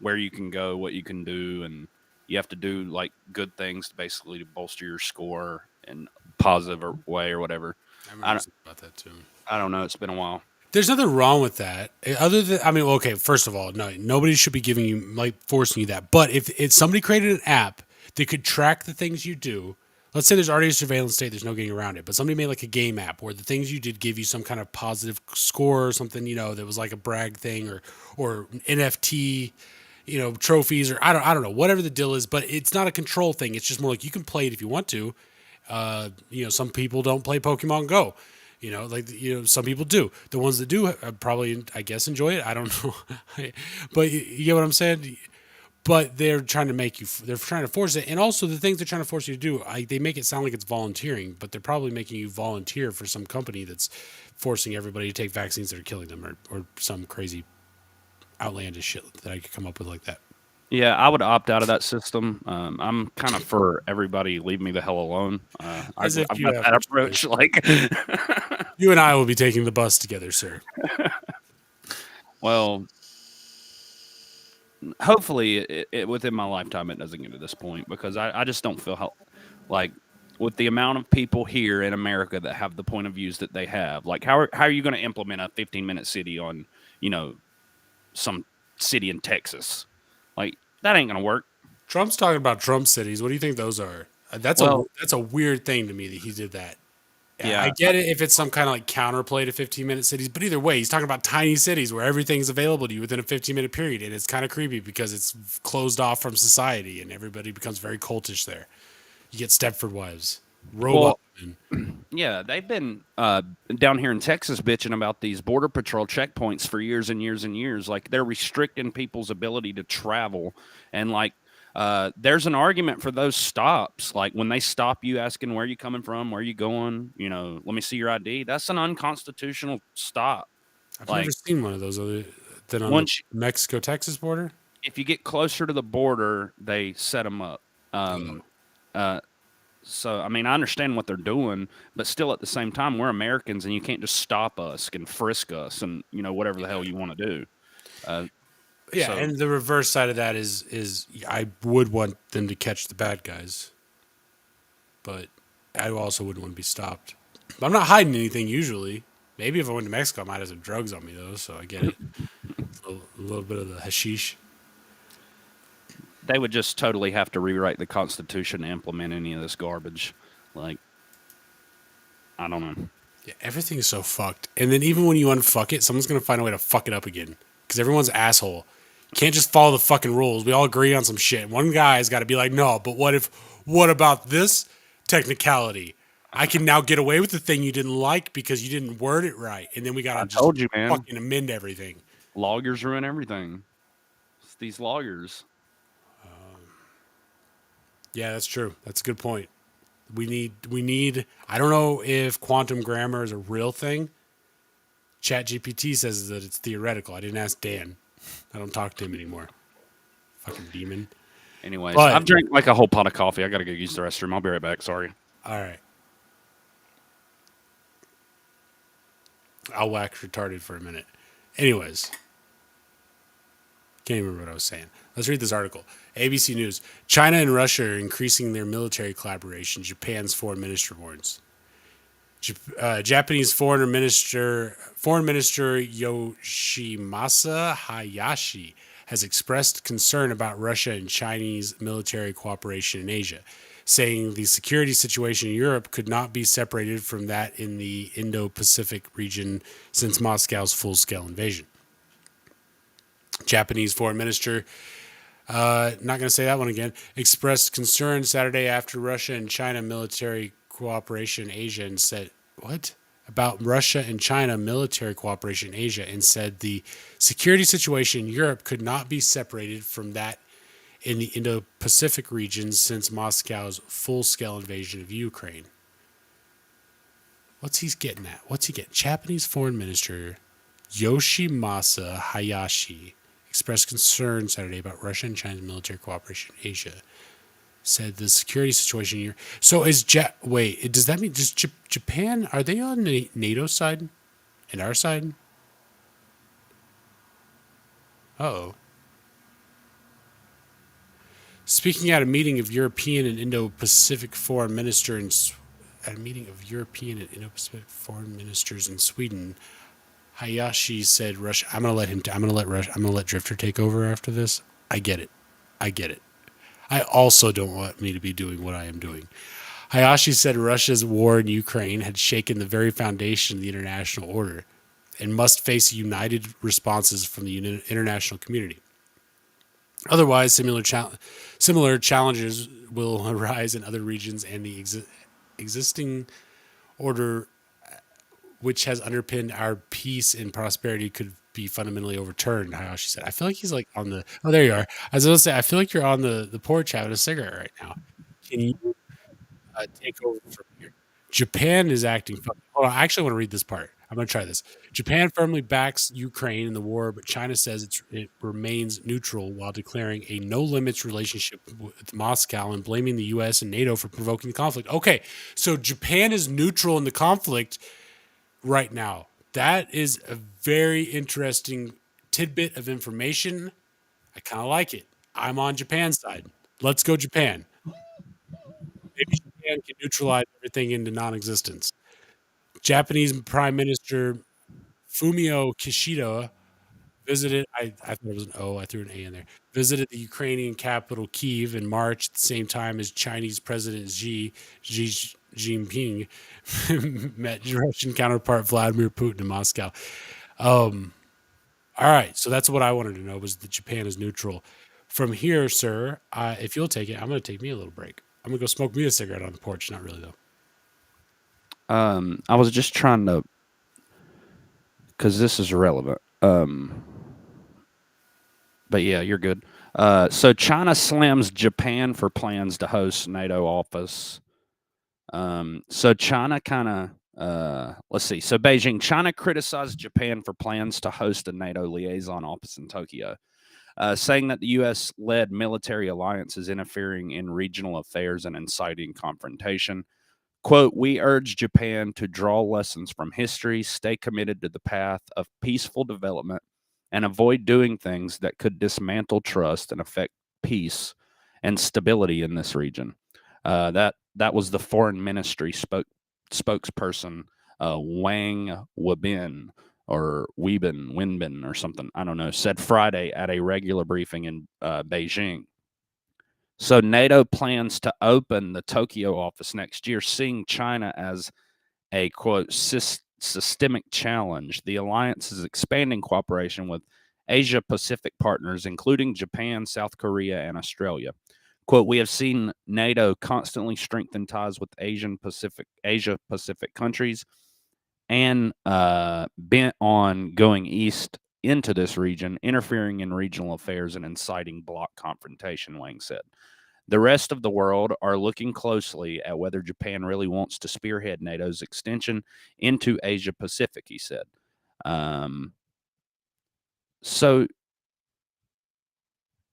where you can go, what you can do, and you have to do like good things basically to bolster your score in a positive way or whatever. I remember about that too. I don't know. It's been a while. There's nothing wrong with that. Other than, okay, first of all, no, nobody should be giving you, like, forcing you that. But if somebody created an app that could track the things you do, let's say there's already a surveillance state, there's no getting around it, but somebody made like a game app where the things you did give you some kind of positive score or something, that was like a brag thing or NFT, trophies, or I don't know, whatever the deal is, but it's not a control thing. It's just more like you can play it if you want to. Some people don't play Pokemon Go. Some people do. The ones that do probably, I guess, enjoy it. I don't know. But you get what I'm saying? But they're trying to they're trying to force it. And also the things they're trying to force you to do, they make it sound like it's volunteering, but they're probably making you volunteer for some company that's forcing everybody to take vaccines that are killing them or some crazy outlandish shit that I could come up with like that. Yeah, I would opt out of that system. I'm kind of for everybody leave me the hell alone. I've got that approach. Like, you and I will be taking the bus together, sir. Well, hopefully, within my lifetime, it doesn't get to this point because I just don't feel like with the amount of people here in America that have the point of views that they have. Like, how are you going to implement a 15-minute city on, some city in Texas? Like, that ain't gonna work. Trump's talking about Trump cities. What do you think those are? That's a weird thing to me that he did that. Yeah, I get it if it's some kind of like counterplay to 15-minute cities, but either way, he's talking about tiny cities where everything's available to you within a 15-minute period, and it's kind of creepy because it's closed off from society, and everybody becomes very cultish there. You get Stepford wives, robot women. Yeah, they've been down here in Texas bitching about these border patrol checkpoints for years and years and years. Like, they're restricting people's ability to travel, and like There's an argument for those stops. Like when they stop you asking where you coming from, where you going, let me see your ID. That's an unconstitutional stop. I've never seen one of those other than on the Mexico-Texas border. If you get closer to the border, they set them up. So, I mean, I understand what they're doing, but still at the same time, we're Americans and you can't just stop us and frisk us and, whatever the hell you want to do. And the reverse side of that is I would want them to catch the bad guys, but I also wouldn't want to be stopped. But I'm not hiding anything usually. Maybe if I went to Mexico, I might have some drugs on me, though, so I get it. a little bit of the hashish. They would just totally have to rewrite the Constitution to implement any of this garbage. Like, I don't know. Yeah, everything is so fucked. And then even when you unfuck it, someone's going to find a way to fuck it up again. Because everyone's an asshole. You can't just follow the fucking rules. We all agree on some shit. One guy's got to be like, no, but what about this technicality? I can now get away with the thing you didn't like because you didn't word it right. And then we got to just fucking amend everything. Lawyers ruin everything. It's these lawyers. Yeah, that's true. That's a good point. We need, I don't know if quantum grammar is a real thing. ChatGPT says that it's theoretical. I didn't ask Dan. I don't talk to him anymore. Fucking demon. Anyways, I've drank like a whole pot of coffee. I got to go use the restroom. I'll be right back. Sorry. All right. I'll wax retarded for a minute. Anyways. Can't even remember what I was saying. Let's read this article. ABC News. China and Russia are increasing their military collaboration. Japan's foreign minister warns. Japanese Foreign Minister Yoshimasa Hayashi has expressed concern about Russia and Chinese military cooperation in Asia, saying the security situation in Europe could not be separated from that in the Indo-Pacific region since Moscow's full-scale invasion. Japanese Foreign Minister, not going to say that one again, expressed concern Saturday after Russia and China military cooperation in Asia and said, about Russia and China military cooperation in Asia and said the security situation in Europe could not be separated from that in the Indo-Pacific region since Moscow's full-scale invasion of Ukraine. What's he getting at? Japanese Foreign Minister Yoshimasa Hayashi expressed concern Saturday about Russia and China's military cooperation in Asia. Said the security situation here. So does that mean just Japan? Are they on the NATO side and our side? Uh-oh. Speaking at a meeting of European and Indo-Pacific foreign ministers in Sweden, Hayashi said, "Russia. I'm gonna let Drifter take over after this. I get it. I also don't want me to be doing what I am doing." Hayashi said Russia's war in Ukraine had shaken the very foundation of the international order and must face united responses from the international community. Otherwise, similar challenges will arise in other regions, and the existing order, which has underpinned our peace and prosperity, could be fundamentally overturned. Hayashi said. I feel like he's like on the... Oh, there you are. I was going to say, I feel like you're on the porch having a cigarette right now. Can you take over from here? Japan is acting... Hold on, I actually want to read this part. I'm going to try this. Japan firmly backs Ukraine in the war, but China says it remains neutral while declaring a no-limits relationship with Moscow and blaming the U.S. and NATO for provoking the conflict. Okay, so Japan is neutral in the conflict right now. That is a very interesting tidbit of information. I kind of like it. I'm on Japan's side. Let's go Japan. Maybe Japan can neutralize everything into non-existence. Japanese Prime Minister Fumio Kishida visited, I thought it was an O, I threw an A in there, visited the Ukrainian capital Kyiv in March at the same time as Chinese President Xi Jinping met Russian counterpart Vladimir Putin in Moscow. All right, so that's what I wanted to know, was that Japan is neutral. From here, sir, if you'll take it, I'm going to take me a little break. I'm going to go smoke me a cigarette on the porch. Not really, though. I was just trying to, because this is relevant. but yeah, you're good. So China slams Japan for plans to host NATO office. So China kind of, let's see. So Beijing, China criticized Japan for plans to host a NATO liaison office in Tokyo, saying that the U.S.-led military alliance is interfering in regional affairs and inciting confrontation. Quote, we urge Japan to draw lessons from history, stay committed to the path of peaceful development, and avoid doing things that could dismantle trust and affect peace and stability in this region. That was the foreign ministry spokesperson Wang Webin or Wenbin or something, I don't know, said Friday at a regular briefing in Beijing. So NATO plans to open the Tokyo office next year, seeing China as a, quote, systemic challenge. The alliance is expanding cooperation with Asia-Pacific partners, including Japan, South Korea, and Australia. Quote, we have seen NATO constantly strengthen ties with Asia-Pacific countries and bent on going east into this region, interfering in regional affairs and inciting bloc confrontation, Wang said. The rest of the world are looking closely at whether Japan really wants to spearhead NATO's extension into Asia Pacific, he said. So,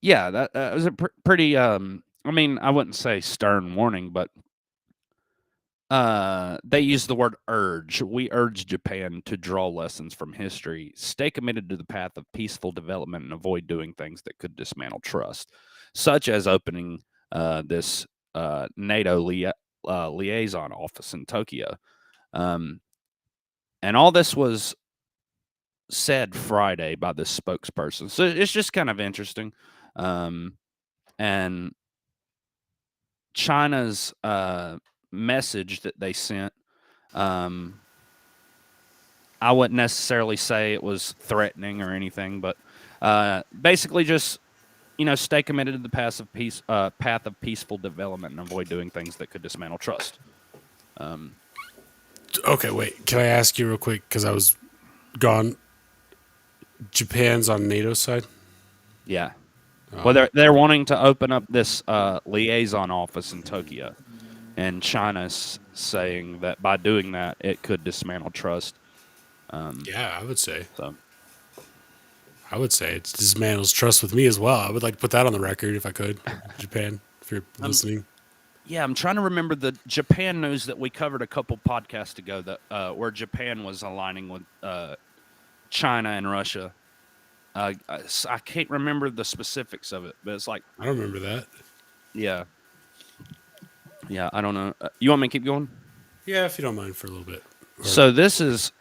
yeah, that was a pretty, I mean, I wouldn't say stern warning, but they use the word urge. We urge Japan to draw lessons from history, stay committed to the path of peaceful development, and avoid doing things that could dismantle trust, such as opening this NATO liaison office in Tokyo. And all this was said Friday by this spokesperson. So it's just kind of interesting. And China's message that they sent, I wouldn't necessarily say it was threatening or anything, but basically just, stay committed to the path of peaceful development and avoid doing things that could dismantle trust. Okay, wait. Can I ask you real quick? Because I was gone. Japan's on NATO's side? Yeah. Well, they're wanting to open up this liaison office in Tokyo, and China's saying that by doing that, it could dismantle trust. Yeah, I would say. So. I would say it dismantles trust with me as well. I would like to put that on the record if I could, Japan, if you're listening. Yeah, I'm trying to remember the Japan news that we covered a couple podcasts ago that where Japan was aligning with China and Russia. I can't remember the specifics of it, but it's like I don't remember that. Yeah, I don't know. You want me to keep going? Yeah, if you don't mind for a little bit. So this is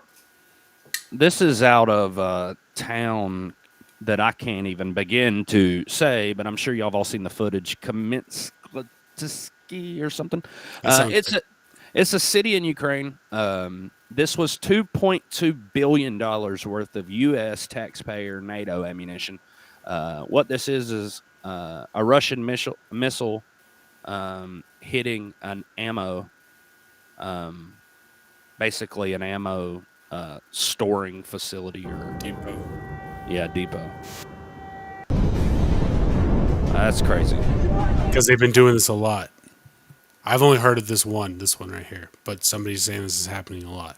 out of town that I can't even begin to say, but I'm sure y'all have all seen the footage. Kaminsky or something. It's a city in Ukraine. This was $2.2 billion worth of U.S. taxpayer NATO ammunition. What this is a Russian missile hitting an ammo, basically an ammo storing facility or depot. Yeah, depot. That's crazy. Because they've been doing this a lot. I've only heard of this one right here, but somebody's saying this is happening a lot.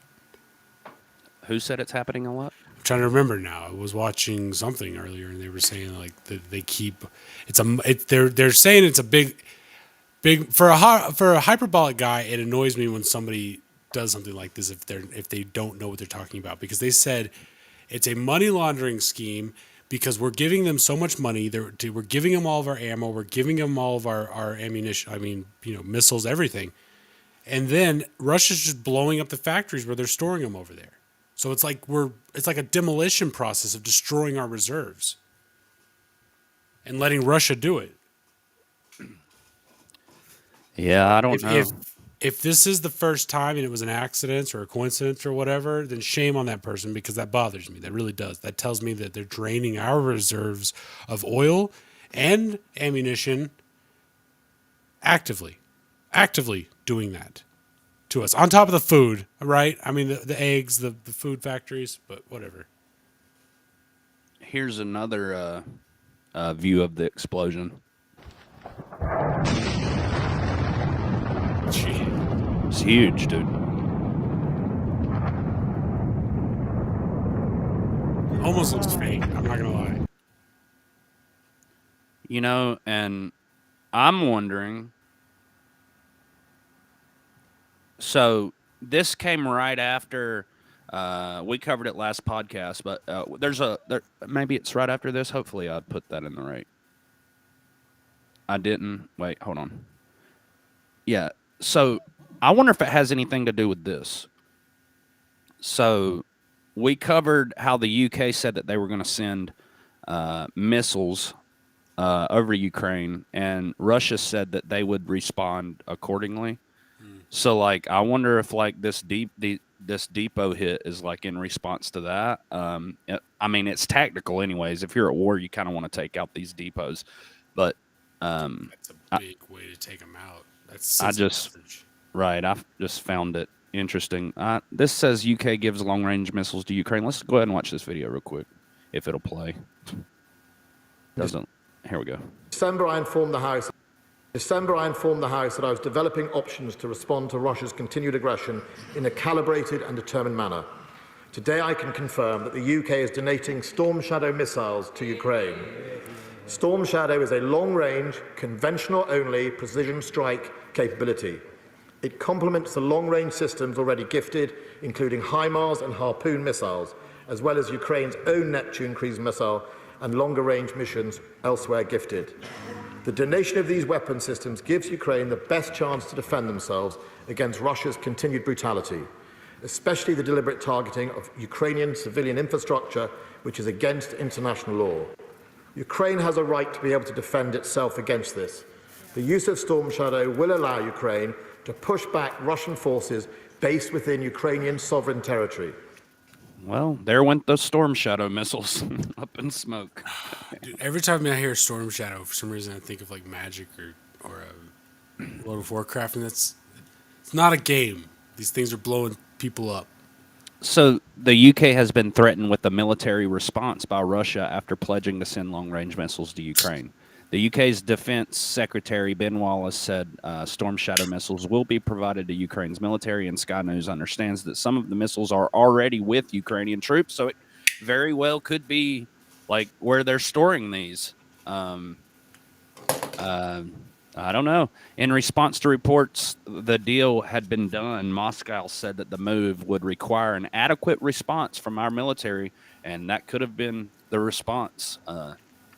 Who said it's happening a lot? I'm trying to remember now. I was watching something earlier, and they were saying like that they keep. They're saying it's a big for a hyperbolic guy. It annoys me when somebody does something like this if they don't know what they're talking about, because they said it's a money laundering scheme because we're giving them so much money. We're giving them all of our ammo. We're giving them all of our ammunition. I mean, missiles, everything. And then Russia's just blowing up the factories where they're storing them over there. So it's like a demolition process of destroying our reserves and letting Russia do it. Yeah, I don't know. If this is the first time and it was an accident or a coincidence or whatever, then shame on that person, because that bothers me. That really does. That tells me that they're draining our reserves of oil and ammunition actively doing that to us. On top of the food, right? I mean, the eggs, the food factories, but whatever. Here's another view of the explosion. Gee. It's huge, dude. Almost looks fake. I'm not gonna lie. You know, and I'm wondering. So this came right after we covered it last podcast, but maybe it's right after this. Hopefully, I'd put that in the right. I didn't. Wait, hold on. Yeah. So I wonder if it has anything to do with this. So we covered how the UK said that they were going to send missiles over Ukraine, and Russia said that they would respond accordingly. So, like, I wonder if like this depot hit is like in response to that. I mean, it's tactical, anyways. If you're at war, you kind of want to take out these depots, but That's a big way to take them out. That's I just found it interesting. This says UK gives long-range missiles to Ukraine. Let's go ahead and watch this video real quick, if it'll play. Doesn't. Here we go. December, I informed the House that I was developing options to respond to Russia's continued aggression in a calibrated and determined manner. Today, I can confirm that the UK is donating Storm Shadow missiles to Ukraine. Storm Shadow is a long-range, conventional-only precision strike capability. It complements the long-range systems already gifted, including HIMARS and Harpoon missiles, as well as Ukraine's own Neptune cruise missile and longer-range missions elsewhere gifted. The donation of these weapon systems gives Ukraine the best chance to defend themselves against Russia's continued brutality, especially the deliberate targeting of Ukrainian civilian infrastructure, which is against international law. Ukraine has a right to be able to defend itself against this. The use of Storm Shadow will allow Ukraine to push back Russian forces based within Ukrainian sovereign territory. Well, there went the Storm Shadow missiles up in smoke. Dude, every time I hear Storm Shadow, for some reason I think of like Magic or World of Warcraft, and it's not a game. These things are blowing people up. So the UK has been threatened with a military response by Russia after pledging to send long-range missiles to Ukraine. The UK's Defense Secretary Ben Wallace said Storm Shadow missiles will be provided to Ukraine's military, and Sky News understands that some of the missiles are already with Ukrainian troops, so it very well could be like where they're storing these. I don't know. In response to reports the deal had been done, Moscow said that the move would require an adequate response from our military, and that could have been the response.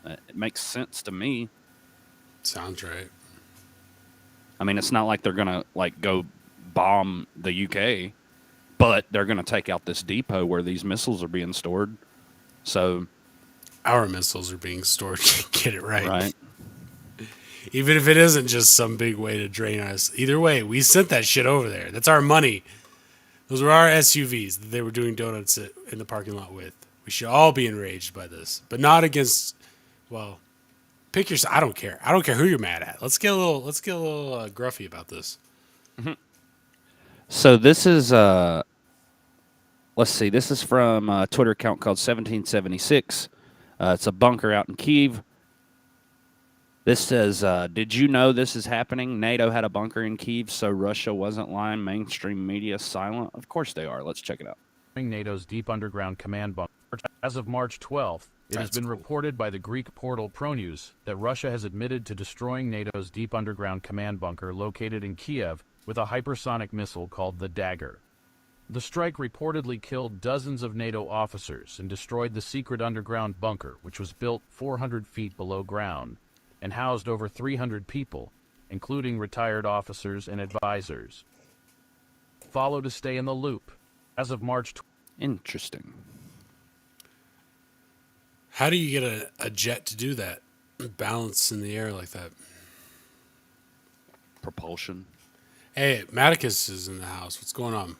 It makes sense to me. Sounds right. I mean, it's not like they're going to like go bomb the UK, but they're going to take out this depot where these missiles are being stored. So our missiles are being stored. Get it right. Right. Even if it isn't just some big way to drain us. Either way, we sent that shit over there. That's our money. Those were our SUVs that they were doing donuts in the parking lot with. We should all be enraged by this, but not against. Well, pick your. I don't care. I don't care who you're mad at. Let's get a little gruffy about this. Mm-hmm. So this is let's see. This is from a Twitter account called 1776. It's a bunker out in Kyiv. This says, did you know this is happening? NATO had a bunker in Kyiv, so Russia wasn't lying. Mainstream media silent. Of course they are. Let's check it out. NATO's deep underground command bunker. As of March 12th, it has been reported by the Greek portal Pronews that Russia has admitted to destroying NATO's deep underground command bunker located in Kiev with a hypersonic missile called the Dagger. The strike reportedly killed dozens of NATO officers and destroyed the secret underground bunker, which was built 400 feet below ground and housed over 300 people, including retired officers and advisors. Follow to stay in the loop. As of March 12th. Interesting. How do you get a jet to do that? Balance in the air like that. Propulsion. Hey, Maticus is in the house. What's going on?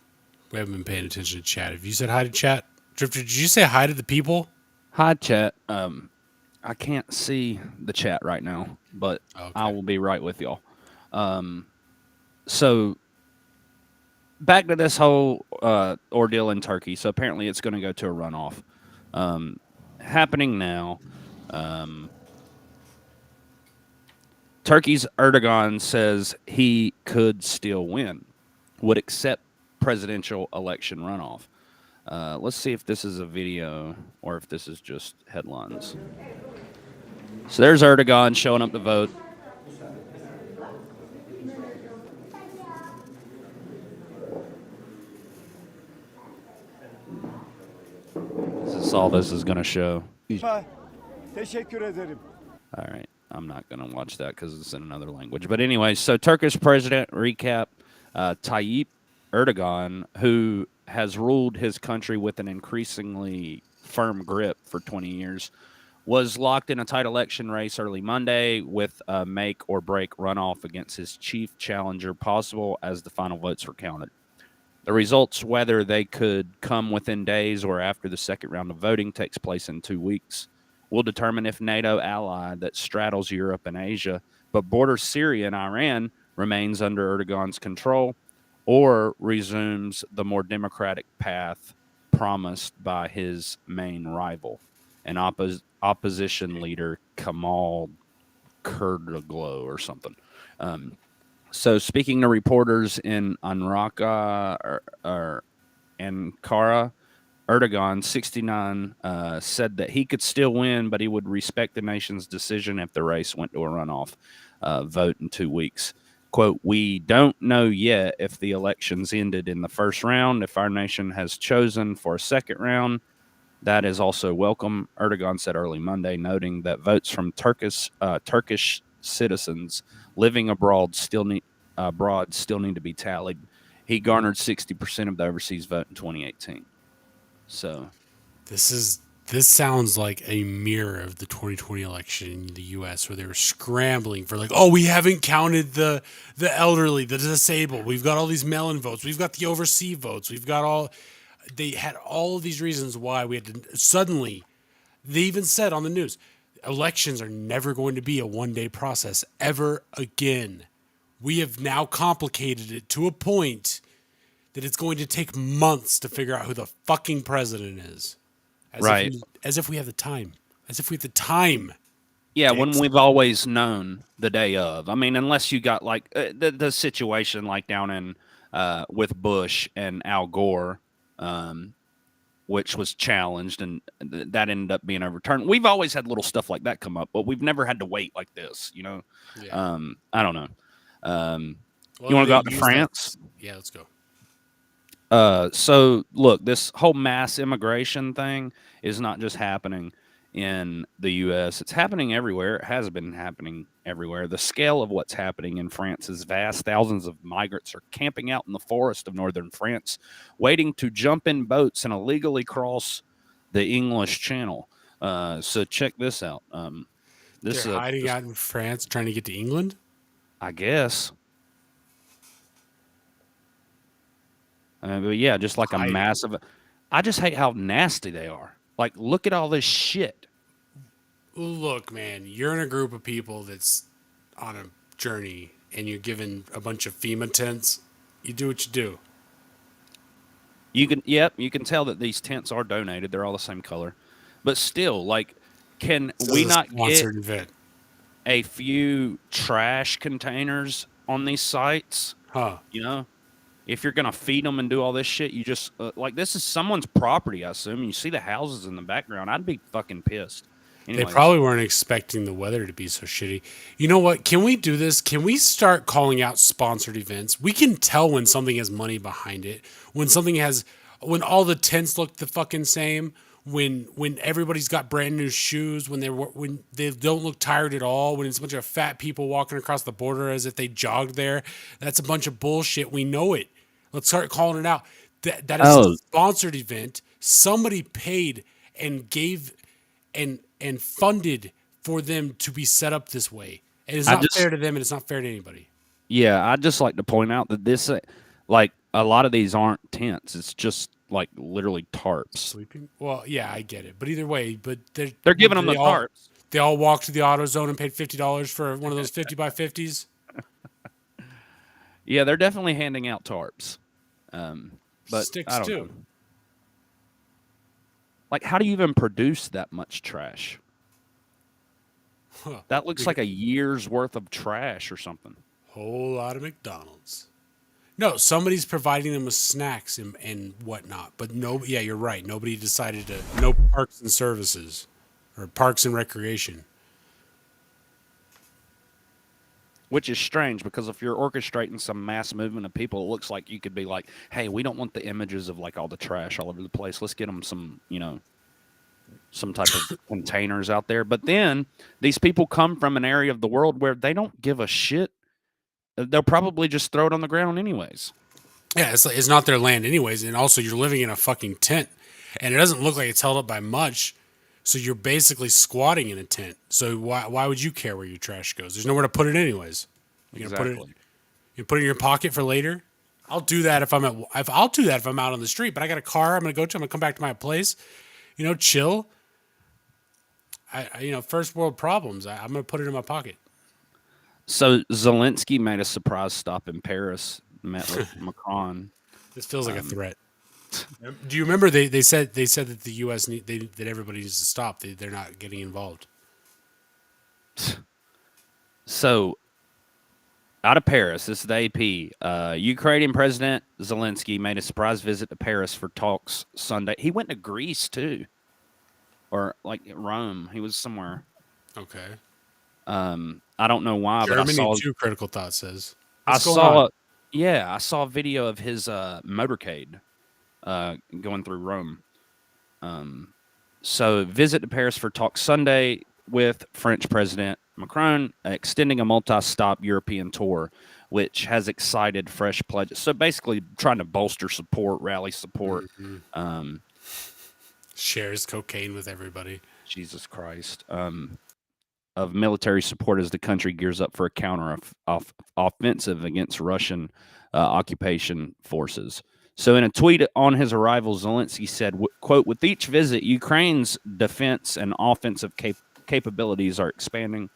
We haven't been paying attention to chat. Have you said hi to chat? Drifter, did you say hi to the people? Hi, chat. I can't see the chat right now, but okay. I will be right with y'all. So back to this whole ordeal in Turkey. So apparently it's going to go to a runoff. Happening now. Turkey's Erdogan says he could still win, would accept presidential election runoff. Let's see if this is a video or if this is just headlines. So there's Erdogan showing up to vote. This is all this is going to show. All right. I'm not going to watch that because it's in another language. But anyway, so Turkish president recap, Tayyip Erdogan, who has ruled his country with an increasingly firm grip for 20 years, was locked in a tight election race early Monday with a make-or-break runoff against his chief challenger possible as the final votes were counted. The results, whether they could come within days or after the second round of voting takes place in 2 weeks, will determine if NATO ally that straddles Europe and Asia but borders Syria and Iran remains under Erdogan's control or resumes the more democratic path promised by his main rival, an opposition leader Kemal Kılıçdaroğlu or something. So speaking to reporters in Ankara, Erdogan, 69, said that he could still win, but he would respect the nation's decision if the race went to a runoff vote in 2 weeks. Quote, "We don't know yet if the elections ended in the first round. If our nation has chosen for a second round, that is also welcome," Erdogan said early Monday, noting that votes from Turkish citizens living abroad still need to be tallied. He garnered 60% of the overseas vote in 2018. So, this sounds like a mirror of the 2020 election in the U.S. where they were scrambling for we haven't counted the elderly, the disabled. We've got all these mail-in votes. We've got the overseas votes. They had all of these reasons why we had to suddenly. They even said on the news, elections are never going to be a one-day process ever again. We have now complicated it to a point that it's going to take months to figure out who the fucking president is. As if we have the time. Yeah, when we've always known the day of. I mean, unless you got the situation like down in with Bush and Al Gore, which was challenged and that ended up being overturned. We've always had little stuff like that come up, but we've never had to wait like this, you know? Yeah. I don't know. You want to go out to France? Yeah, let's go. So look, this whole mass immigration thing is not just happening in the U.S. It's happening everywhere. It has been happening everywhere. The scale of what's happening in France is vast. Thousands of migrants are camping out in the forest of northern France, waiting to jump in boats and illegally cross the English Channel. So check this out. They're hiding out in France trying to get to England? I guess. But yeah, just like a massive. I just hate how nasty they are. Like, look at all this shit. Look, man, you're in a group of people that's on a journey, and you're given a bunch of FEMA tents. You do what you do. You can tell that these tents are donated. They're all the same color, but still, can we not get a few trash containers on these sites? Huh? You know. If you're going to feed them and do all this shit, you just, this is someone's property, I assume. You see the houses in the background. I'd be fucking pissed. Anyways. They probably weren't expecting the weather to be so shitty. You know what? Can we do this? Can we start calling out sponsored events? We can tell when something has money behind it. When all the tents look the fucking same. When everybody's got brand new shoes. When they don't look tired at all. When it's a bunch of fat people walking across the border as if they jogged there. That's a bunch of bullshit. We know it. Let's start calling it out. That is a sponsored event. Somebody paid and gave and funded for them to be set up this way. And it's not fair to them, and it's not fair to anybody. Yeah, I'd just like to point out that this, a lot of these aren't tents. It's just literally tarps. Sleeping? Well, yeah, I get it. But either way, they're giving them the tarps. They all walked to the AutoZone and paid $50 for one of those 50 by 50s. Yeah, they're definitely handing out tarps. But sticks I don't too. know. How do you even produce that much trash? That looks like a year's worth of trash or something. Whole lot of McDonald's. No, somebody's providing them with snacks and whatnot. But no, yeah, you're right. Nobody decided to. No parks and services or parks and recreation. Which is strange because if you're orchestrating some mass movement of people, it looks like you could be like, hey, we don't want the images of like all the trash all over the place. Let's get them some, some type of containers out there. But then these people come from an area of the world where they don't give a shit. They'll probably just throw it on the ground anyways. Yeah, it's not their land anyways. And also you're living in a fucking tent and it doesn't look like it's held up by much. So you're basically squatting in a tent. So why would you care where your trash goes? There's nowhere to put it anyways. You're gonna put it in your pocket for later. I'll do that if I'm out on the street. But I got a car. I'm gonna come back to my place. Chill. First world problems. I'm gonna put it in my pocket. So Zelensky made a surprise stop in Paris. Met with Macron. This feels like a threat. Do you remember they said that the U.S. that everybody needs to stop. They're not getting involved. So, out of Paris, this is the AP. Ukrainian President Zelensky made a surprise visit to Paris for talks Sunday. He went to Greece too, or like Rome. He was somewhere. Okay. I don't know why, Germany, but I saw. Too, Critical Thought says. I saw a video of his motorcade. Going through Rome. So visit to Paris for talks Sunday with French President Macron, extending a multi-stop European tour, which has excited fresh pledges. So basically trying to bolster support, rally support. Mm-hmm. Shares cocaine with everybody. Jesus Christ. Of military support as the country gears up for a counter-offensive against Russian occupation forces. So in a tweet on his arrival, Zelensky said, quote, with each visit, Ukraine's defense and offensive capabilities are expanding.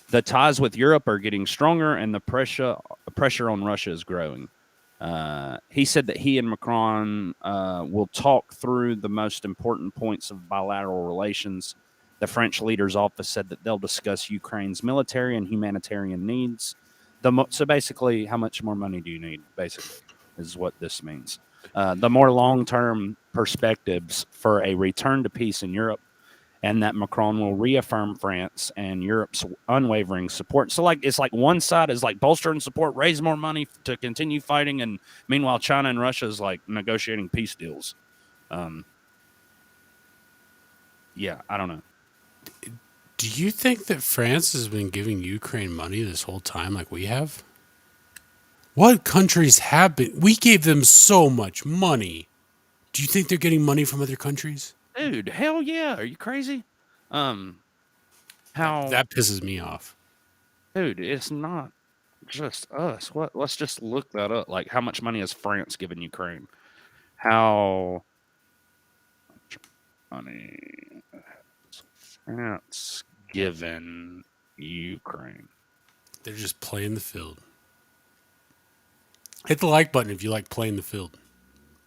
The ties with Europe are getting stronger, and the pressure on Russia is growing. He said that he and Macron will talk through the most important points of bilateral relations. The French leader's office said that they'll discuss Ukraine's military and humanitarian needs. So basically, how much more money do you need, basically? Is what this means. The more long-term perspectives for a return to peace in Europe, and that Macron will reaffirm France and Europe's unwavering support. So, it's like one side is like bolster and support, raise more money to continue fighting, and meanwhile, China and Russia is like negotiating peace deals. Yeah, I don't know. Do you think that France has been giving Ukraine money this whole time, like we have? What countries have been? We gave them so much money. Do you think they're getting money from other countries? Dude, hell yeah. Are you crazy? How that pisses me off. Dude, it's not just us. Let's just look that up. Like, how much money has France given Ukraine? How much money has France given Ukraine? They're just playing the field. Hit the like button if you like playing the field.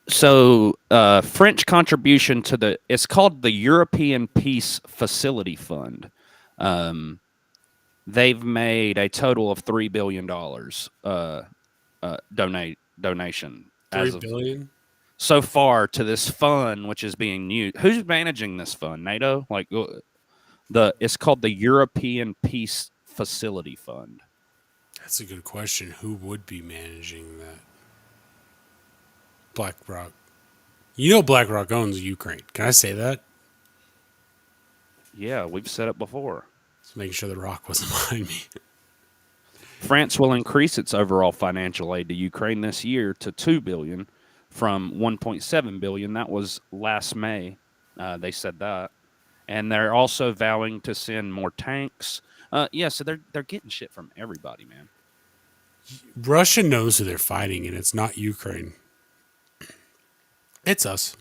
So, French contribution to it's called the European Peace Facility Fund. They've made a total of $3 billion donation. $3 billion? So far to this fund, which is being used. Who's managing this fund? NATO? It's called the European Peace Facility Fund. That's a good question. Who would be managing that? BlackRock. BlackRock owns Ukraine. Can I say that? Yeah, we've said it before. Just making sure the Rock wasn't behind me. France will increase its overall financial aid to Ukraine this year to $2 billion from $1.7 billion. That was last May. They said that. And they're also vowing to send more tanks. So they're getting shit from everybody, man. Russia knows who they're fighting, and it's not Ukraine. It's us.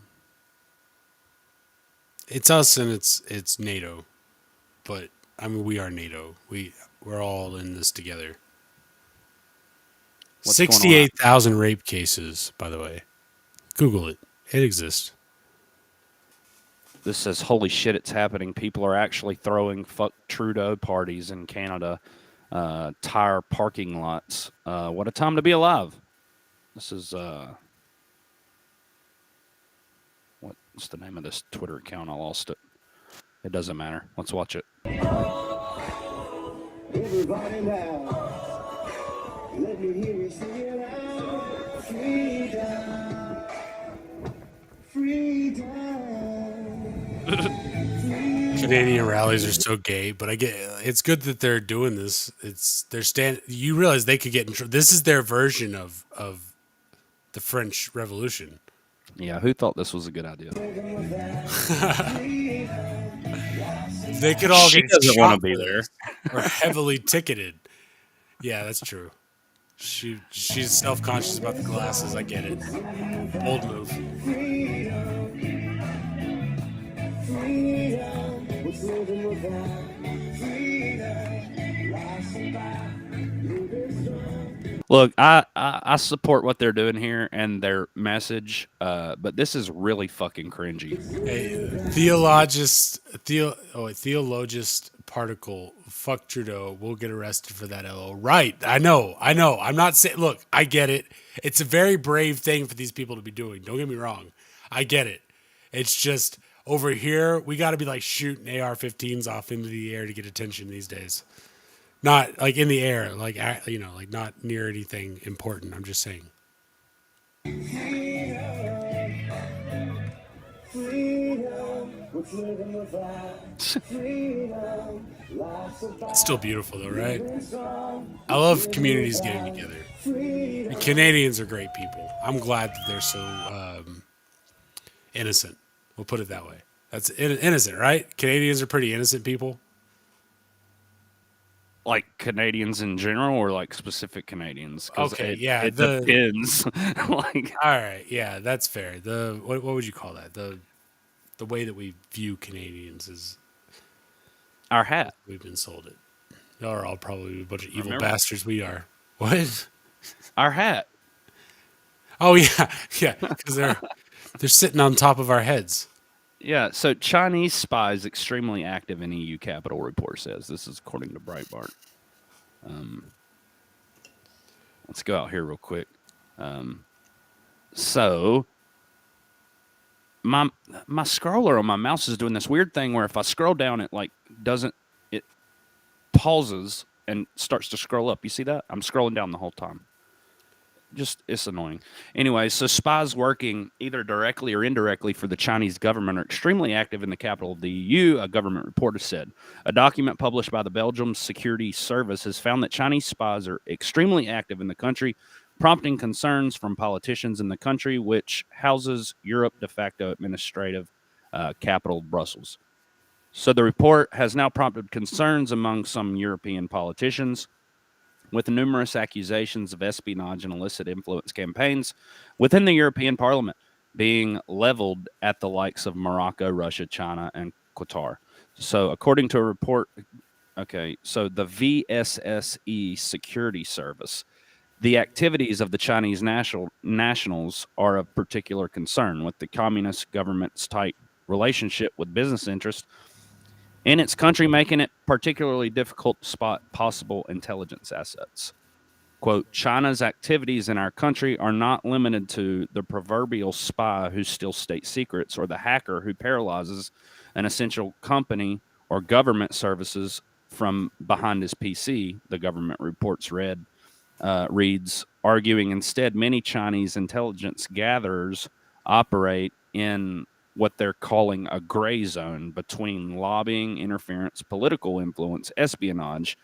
It's us, and it's NATO. But we are NATO. We're all in this together. 68,000 rape cases, by the way. Google it. It exists. This says, holy shit, it's happening. People are actually throwing fuck Trudeau parties in Canada, tire parking lots. What a time to be alive. This is, what's the name of this Twitter account? I lost it. It doesn't matter. Let's watch it. Everybody now, let me hear you sing it out. Freedom, freedom. Canadian rallies are so gay, but I get it's good that they're doing this. You realize they could get in trouble. This is their version of the French Revolution. Yeah, who thought this was a good idea? They could all She get doesn't want to shot be for there. this, or heavily ticketed. Yeah, that's true. She's self-conscious about the glasses. I get it. Bold move. Look, I support what they're doing here and their message, but this is really fucking cringy. A theologist particle. Fuck Trudeau. We'll get arrested for that. LO. Right. I know. I'm not saying. Look, I get it. It's a very brave thing for these people to be doing. Don't get me wrong. I get it. It's just over here we got to be like shooting AR-15s off into the air to get attention these days. Not like in the air, like like not near anything important. I'm just saying. It's still beautiful though, right? I love communities getting together. And Canadians are great people. I'm glad that they're so innocent. We'll put it that way. That's innocent, right? Canadians are pretty innocent people. Like Canadians in general, or like specific Canadians? Okay, it depends. Like, all right, yeah, that's fair. What would you call that? The way that we view Canadians is our hat. We've been sold it. Y'all are all probably a bunch of evil bastards. We are. What? Our hat. Oh yeah, because they're sitting on top of our heads. Yeah, so Chinese spies extremely active in EU Capitol report says. This is according to Breitbart. Let's go out here real quick. So my scroller on my mouse is doing this weird thing where if I scroll down, it it pauses and starts to scroll up. You see that? I'm scrolling down the whole time. It's annoying. Anyway, so spies working either directly or indirectly for the Chinese government are extremely active in the capital of the EU, a government reporter said. A document published by the Belgium Security Service has found that Chinese spies are extremely active in the country, prompting concerns from politicians in the country, which houses Europe de facto administrative capital, Brussels. So the report has now prompted concerns among some European politicians, with numerous accusations of espionage and illicit influence campaigns within the European Parliament being leveled at the likes of Morocco, Russia, China, and Qatar. So according to a report, so the VSSE Security Service, the activities of the Chinese nationals are of particular concern, with the communist government's tight relationship with business interests in its country, making it particularly difficult to spot possible intelligence assets. Quote, China's activities in our country are not limited to the proverbial spy who steals state secrets or the hacker who paralyzes an essential company or government services from behind his PC, the government reports reads, arguing instead many Chinese intelligence gatherers operate in what they're calling a gray zone between lobbying, interference, political influence, espionage,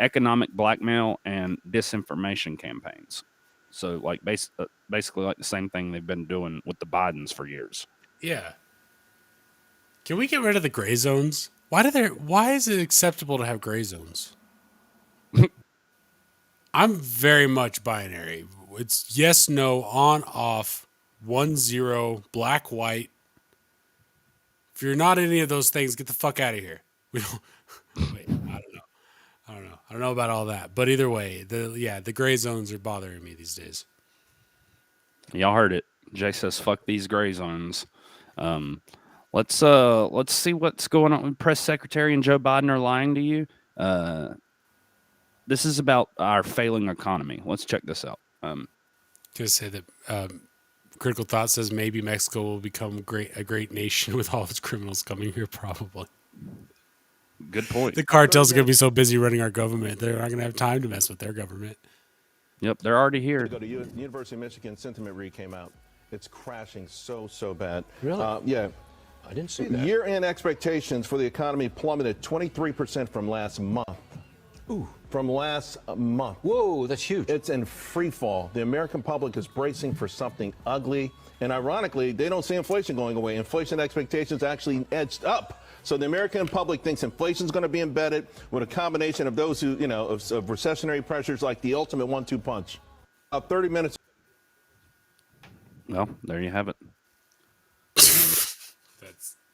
economic blackmail, and disinformation campaigns. So, like basically, like the same thing they've been doing with the Bidens for years. Yeah. Can we get rid of the gray zones? Why is it acceptable to have gray zones? I'm very much binary. It's yes, no, on, off, 1, 0, black, white. If you're not any of those things, get the fuck out of here. We don't. Wait, I don't know about all that, but either way, the gray zones are bothering me these days. Y'all heard it. Jay says, "Fuck these gray zones." Let's see what's going on. Press Secretary and Joe Biden are lying to you. This is about our failing economy. Let's check this out. Gonna say that Critical Thought says maybe Mexico will become a great nation with all its criminals coming here. Probably. Good point. The cartels are gonna be so busy running our government, they're not gonna have time to mess with their government. Yep, they're already here. Go to University of Michigan sentiment read came out. It's crashing so bad. Really? Yeah. I didn't see that. Year-end expectations for the economy plummeted 23% from last month. Ooh. From last month. Whoa, that's huge. It's in free fall. The American public is bracing for something ugly. And ironically, they don't see inflation going away. Inflation expectations actually edged up. So the American public thinks inflation is going to be embedded with a combination of those who, of recessionary pressures like the ultimate 1-2 punch. 30 minutes. Well, there you have it.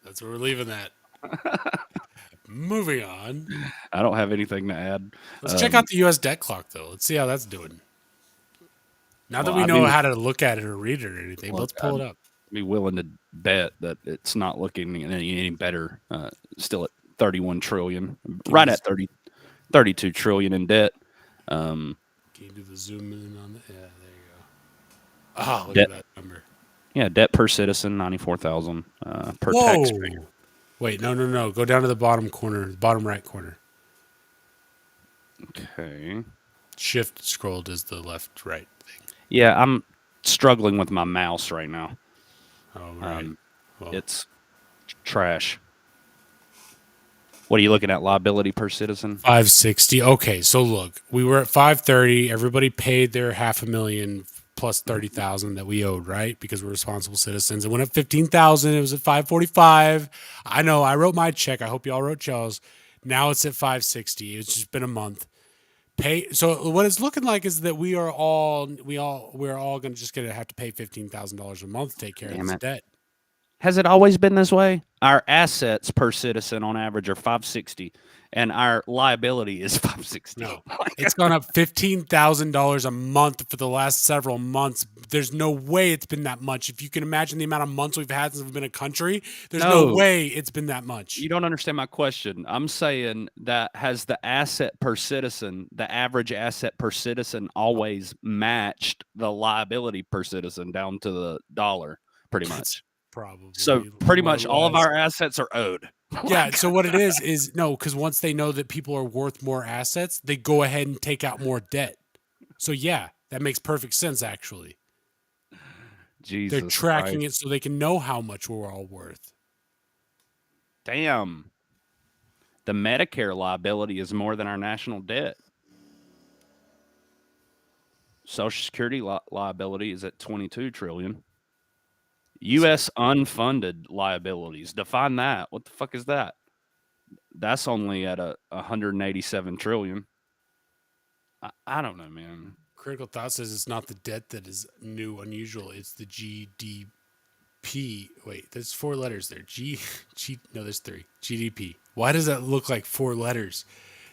That's where we're leaving that. Moving on. I don't have anything to add. Let's check out the U.S. debt clock, though. Let's see how that's doing. Now that we know how to look at it or read it or anything, let's pull it up. I'd be willing to bet that it's not looking any better. Still at 31 trillion, right at 32 trillion in debt. Can you do the zoom in on it? Yeah, there you go. Oh, look debt, at that number. Yeah, debt per citizen, 94,000 per Whoa. taxpayer. Wait, no. Go down to the bottom corner, bottom right corner. Okay. Shift scroll does the left right thing. Yeah, I'm struggling with my mouse right now. Oh, right. It's trash. What are you looking at? Liability per citizen? 560. Okay, so look, we were at 530. Everybody paid their $500,000 plus 30,000 that we owed, right? Because we're responsible citizens. It went up 15,000. It was at 545. I know. I wrote my check. I hope y'all wrote y'all's. Now it's at 560. It's just been a month. So what it's looking like is that we're all going to have to pay $15,000 a month to take care of this debt. Has it always been this way? Our assets per citizen on average are 560, and our liability is 560. No, it's gone up $15,000 a month for the last several months. There's no way it's been that much. If you can imagine the amount of months we've had since we've been a country, there's no way it's been that much. You don't understand my question. I'm saying that has the asset per citizen, the average asset per citizen, always matched the liability per citizen down to the dollar, pretty much. Probably. So pretty much all of our assets are owed. Yeah. So what it is no, because once they know that people are worth more assets, they go ahead and take out more debt. So yeah, that makes perfect sense. Actually, Jesus, they're tracking it so they can know how much we're all worth. Damn. The Medicare liability is more than our national debt. Social Security liability is at 22 trillion. U.S. unfunded liabilities. Define that. What the fuck is that? That's only at 187 trillion. I don't know, man. Critical Thought says it's not the debt that is new, unusual. It's the GDP. Wait, there's 4 letters there. No, there's 3. GDP. Why does that look like 4 letters?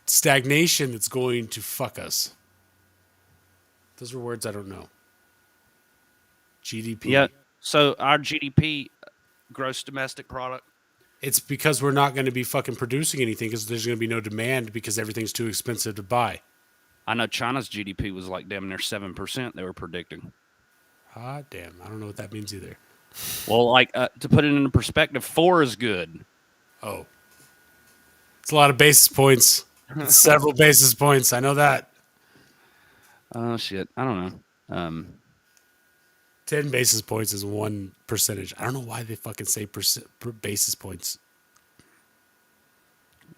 It's stagnation that's going to fuck us. Those are words I don't know. GDP. Yeah. So our GDP, gross domestic product. It's because we're not going to be fucking producing anything because there's going to be no demand because everything's too expensive to buy. I know China's GDP was like damn near 7% they were predicting. Ah, damn. I don't know what that means either. Well, like to put it into perspective, 4 is good. Oh. It's a lot of basis points. It's several basis points. I know that. Oh, shit. I don't know. 10 basis points is 1%. I don't know why they fucking say basis points.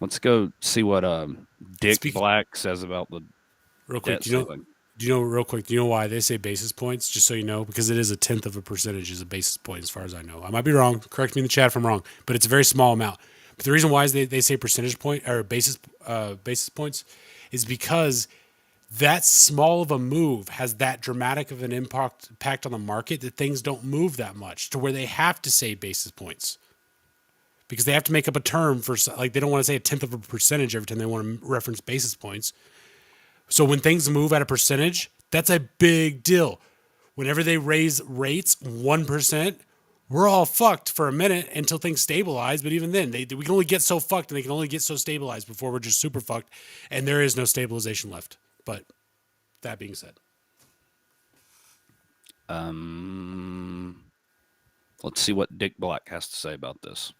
Let's go see what Dick Black says about the real quick. Do you know why they say basis points? Just so you know, because it is 0.1% is a basis point, as far as I know. I might be wrong. Correct me in the chat if I'm wrong, but it's a very small amount. But the reason why they say percentage point or basis points is because that small of a move has that dramatic of an impact on the market that things don't move that much to where they have to say basis points because they have to make up a term for, like, they don't want to say 0.1% every time they want to reference basis points. So when things move at a percentage, that's a big deal. Whenever they raise rates 1%, we're all fucked for a minute until things stabilize. But even then, we can only get so fucked, and they can only get so stabilized before we're just super fucked, and there is no stabilization left. But that being said, let's see what Dick Black has to say about this.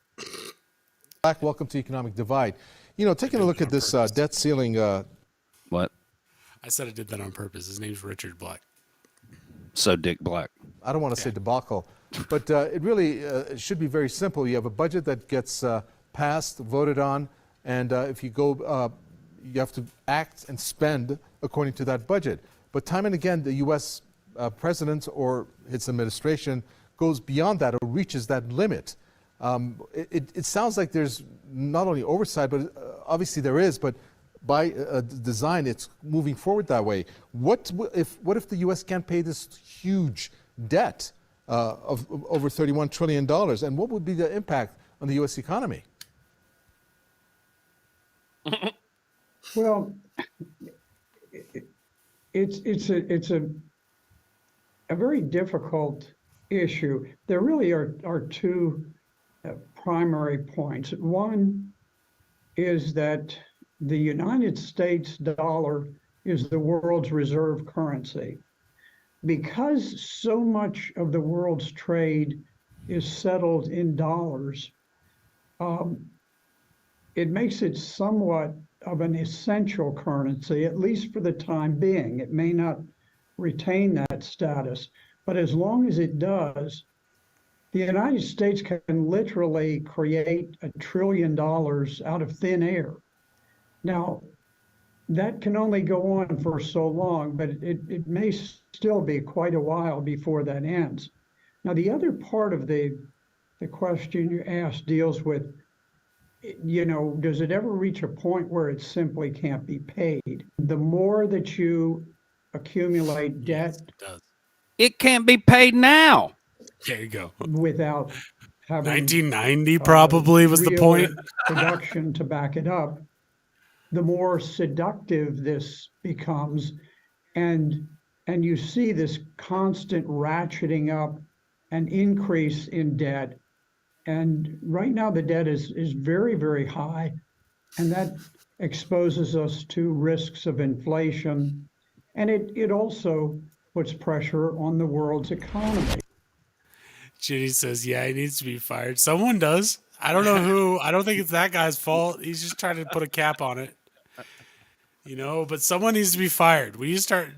Black, welcome to Economic Divide. Taking a look at this debt ceiling. What? I said I did that on purpose. His name's Richard Black. So Dick Black. I don't want to say debacle, but it really should be very simple. You have a budget that gets passed, voted on, and if you go, you have to act and spend according to that budget. But time and again, the U.S. President or his administration goes beyond that or reaches that limit. It sounds like there's not only oversight, but obviously there is, but by design, it's moving forward that way. What if the U.S. can't pay this huge debt of over $31 trillion? And what would be the impact on the U.S. economy? Well, it's a very difficult issue. There really are two primary points. One is that the United States dollar is the world's reserve currency. Because so much of the world's trade is settled in dollars, it makes it somewhat of an essential currency, at least for the time being. It may not retain that status, but as long as it does, the United States can literally create $1 trillion out of thin air. Now, that can only go on for so long, but it may still be quite a while before that ends. Now, the other part of the question you asked deals with, does it ever reach a point where it simply can't be paid? The more that you accumulate debt, it can't be paid now. There you go. Without having 1990 probably was the point. Production to back it up, the more seductive this becomes, and you see this constant ratcheting up and increase in debt. And right now the debt is very, very high, and that exposes us to risks of inflation, and it also puts pressure on the world's economy. Ginny says, yeah, he needs to be fired. Someone does. I don't know who. I don't think it's that guy's fault. He's just trying to put a cap on it. But someone needs to be fired. We need to start,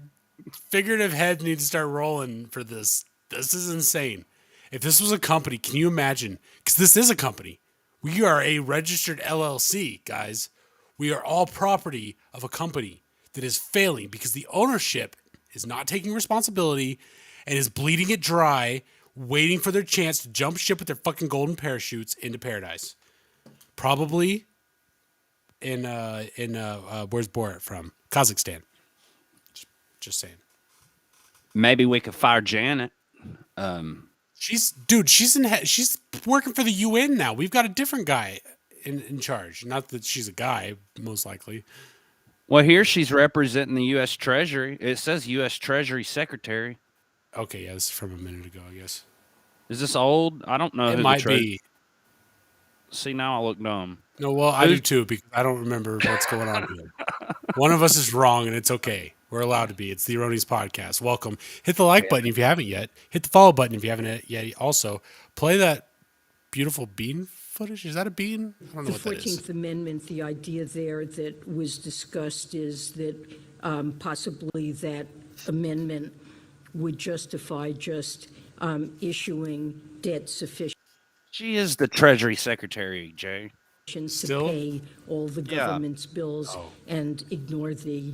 figurative heads need to start rolling for this. This is insane. If this was a company, can you imagine? Because this is a company. We are a registered LLC, guys. We are all property of a company that is failing because the ownership is not taking responsibility and is bleeding it dry, waiting for their chance to jump ship with their fucking golden parachutes into paradise. Probably in where's Borat from? Kazakhstan. Just saying. Maybe we could fire Janet. She's working for the UN now. We've got a different guy in charge. Not that she's a guy, most likely. Well, here she's representing the U.S. Treasury. It says U.S. Treasury Secretary. Okay, yeah, this is from a minute ago, I guess. Is this old? I don't know. It might be. See, now I look dumb. No, well, I do too, because I don't remember what's going on here. One of us is wrong, and it's okay. We're allowed to be. It's the Erroneous Podcast. Welcome. Hit the like button if you haven't yet. Hit the follow button if you haven't yet. Also, play that beautiful bean footage. Is that a bean? I don't know what that is. The 14th Amendment, the idea there that was discussed is that possibly that amendment would justify just issuing debt sufficient. She is the Treasury Secretary, Jay. To pay all the government's bills and ignore the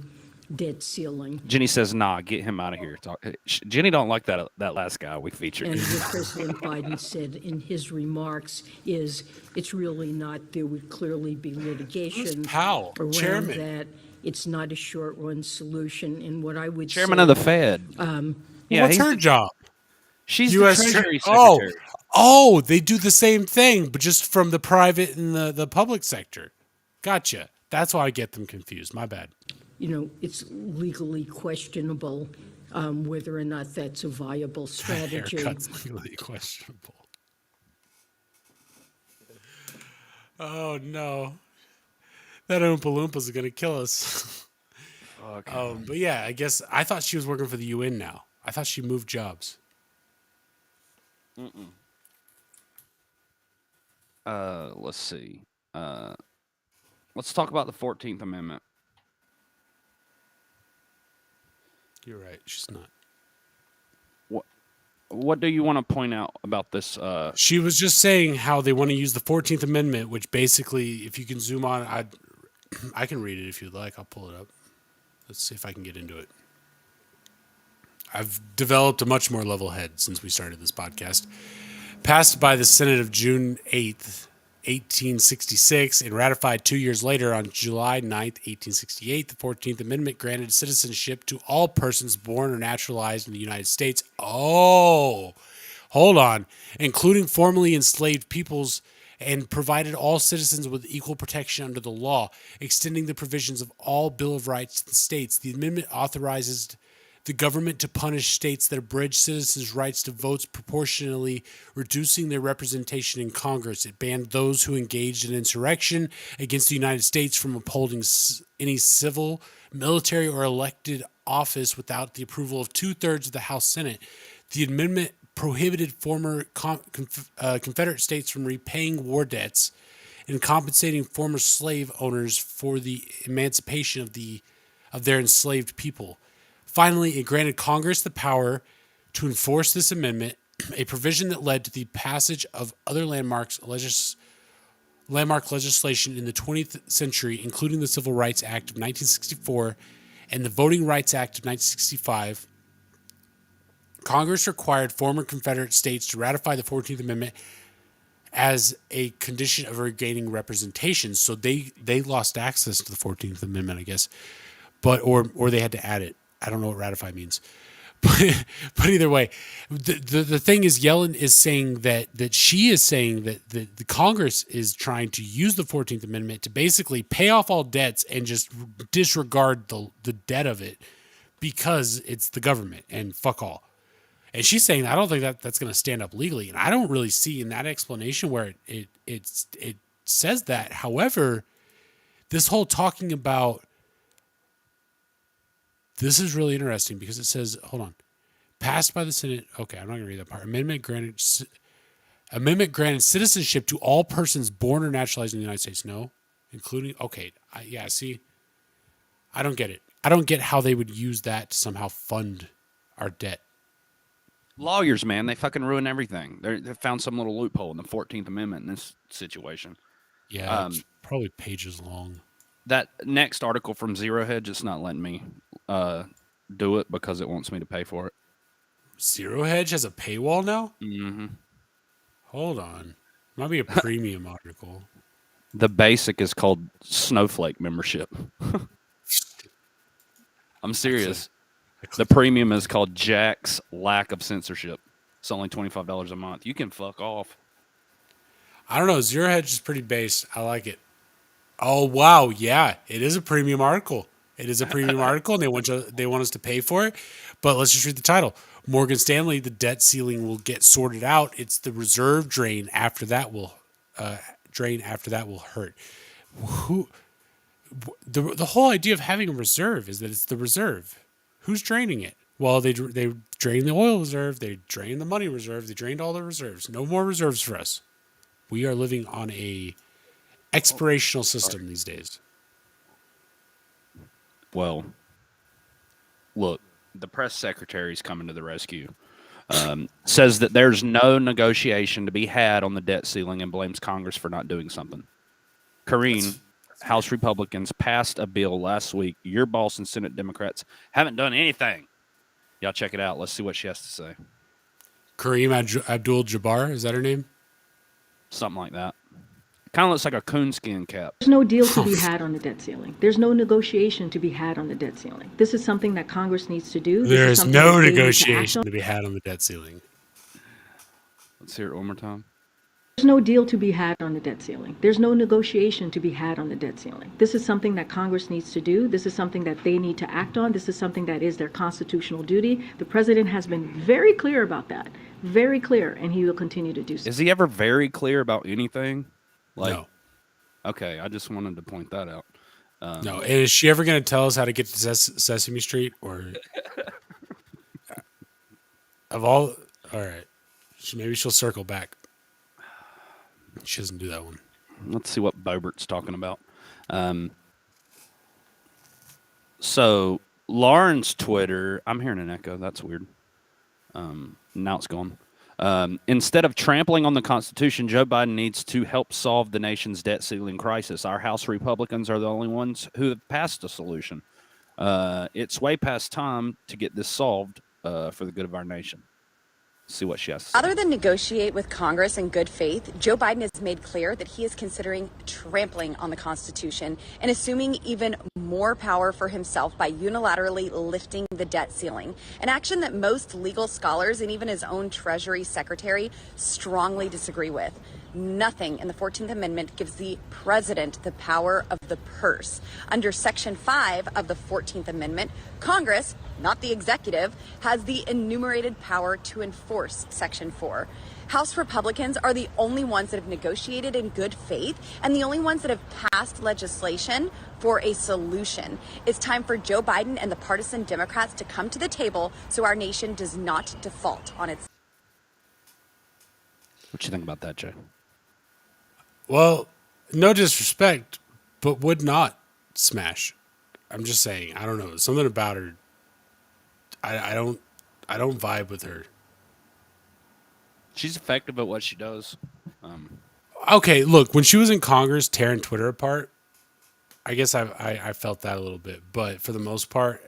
debt ceiling. Jenny says, nah, get him out of here. Jenny don't like that last guy we featured. And what President Biden said in his remarks is it's really not, there would clearly be litigation around Chairman. that. It's not a short-run solution. And what I would Chairman of the Fed. What's her job? She's US the Treasury Secretary. Oh, they do the same thing, but just from the private and the public sector. Gotcha. That's why I get them confused. My bad. It's legally questionable whether or not that's a viable strategy. Haircut's legally questionable. Oh no, that Oompa Loompas are gonna kill us. But yeah, I guess I thought she was working for the UN now. I thought she moved jobs. Let's see. Let's talk about the 14th Amendment. You're right. She's not. What do you want to point out about this? She was just saying how they want to use the 14th Amendment, which basically, if you can zoom on, I can read it if you'd like. I'll pull it up. Let's see if I can get into it. I've developed a much more level head since we started this podcast. Passed by the Senate of June 8th, 1866, and ratified 2 years later on July 9th, 1868, the 14th Amendment granted citizenship to all persons born or naturalized in the United States. Oh, hold on. Including formerly enslaved peoples, and provided all citizens with equal protection under the law, extending the provisions of all Bill of Rights to the states. The amendment authorizes the government to punish states that abridge citizens' rights to votes proportionally, reducing their representation in Congress. It banned those who engaged in insurrection against the United States from upholding any civil, military, or elected office without the approval of 2/3 of the House Senate. The amendment prohibited former Confederate states from repaying war debts and compensating former slave owners for the emancipation of their enslaved people. Finally, it granted Congress the power to enforce this amendment, a provision that led to the passage of other landmark legislation in the 20th century, including the Civil Rights Act of 1964 and the Voting Rights Act of 1965. Congress required former Confederate states to ratify the 14th Amendment as a condition of regaining representation. So they lost access to the 14th Amendment, I guess, or they had to add it. I don't know what ratify means, but either way, the thing is, Yellen is saying that she is saying that the Congress is trying to use the 14th Amendment to basically pay off all debts and just disregard the debt of it because it's the government and fuck all. And she's saying, I don't think that's going to stand up legally. And I don't really see in that explanation where it says that. However, this whole talking about, this is really interesting because it says, hold on, passed by the Senate. Okay, I'm not going to read that part. Amendment granted citizenship to all persons born or naturalized in the United States. No, including, okay. See, I don't get it. I don't get how they would use that to somehow fund our debt. Lawyers, man, they fucking ruin everything. They found some little loophole in the 14th Amendment in this situation. Yeah, it's probably pages long. That next article from Zero Hedge, it's not letting me do it because it wants me to pay for it. Zero Hedge has a paywall now? Mm-hmm. Hold on. Might be a premium article. The basic is called Snowflake membership. I'm serious. The premium is called Jack's Lack of Censorship. It's only $25 a month. You can fuck off. I don't know. Zero Hedge is pretty base. I like it. Oh, wow. Yeah, it is a premium article. It is a premium article, and they want us to pay for it. But let's just read the title. Morgan Stanley, the debt ceiling will get sorted out. It's the reserve drain. After that will hurt. The whole idea of having a reserve is that it's the reserve. Who's draining it? Well, they drained the oil reserve. They drained the money reserve. They drained all the reserves. No more reserves for us. We are living on a expirational system these days. Well, look, the press secretary's coming to the rescue. Says that there's no negotiation to be had on the debt ceiling and blames Congress for not doing something. Karine, House Republicans passed a bill last week. Your boss and Senate Democrats haven't done anything. Y'all check it out. Let's see what she has to say. Kareem Abdul-Jabbar, is that her name? Something like that. Kind of looks like a coonskin cap. There's no deal to be had on the debt ceiling. There's no negotiation to be had on the debt ceiling. This is something that Congress needs to do. There's no negotiation to be had on the debt ceiling. Let's hear it one more time. There's no deal to be had on the debt ceiling. There's no negotiation to be had on the debt ceiling. This is something that Congress needs to do. This is something that they need to act on. This is something that is their constitutional duty. The president has been very clear about that. Very clear, and he will continue to do so. Is he ever very clear about anything? No. Okay, I just wanted to point that out. No, and is she ever going to tell us how to get to Sesame Street? Or all right, maybe she'll circle back. She doesn't do that one. Let's see what Bobert's talking about. So Lauren's Twitter. I'm hearing an echo. That's weird. Now it's gone. Instead of trampling on the Constitution, Joe Biden needs to help solve the nation's debt ceiling crisis. Our House Republicans are the only ones who have passed a solution. It's way past time to get this solved for the good of our nation. See what she has to say. Other than negotiate with Congress in good faith, Joe Biden has made clear that he is considering trampling on the Constitution and assuming even more power for himself by unilaterally lifting the debt ceiling, an action that most legal scholars and even his own Treasury Secretary strongly disagree with. Nothing in the 14th Amendment gives the president the power of the purse. Under Section 5 of the 14th Amendment, Congress, not the executive, has the enumerated power to enforce Section 4. House Republicans are the only ones that have negotiated in good faith and the only ones that have passed legislation for a solution. It's time for Joe Biden and the partisan Democrats to come to the table so our nation does not default on its... What you think about that, Joe? Well, no disrespect, but would not smash. I'm just saying, I don't know. Something about her. I don't vibe with her. She's effective at what she does. Okay, look, when she was in Congress tearing Twitter apart, I guess I felt that a little bit. But for the most part,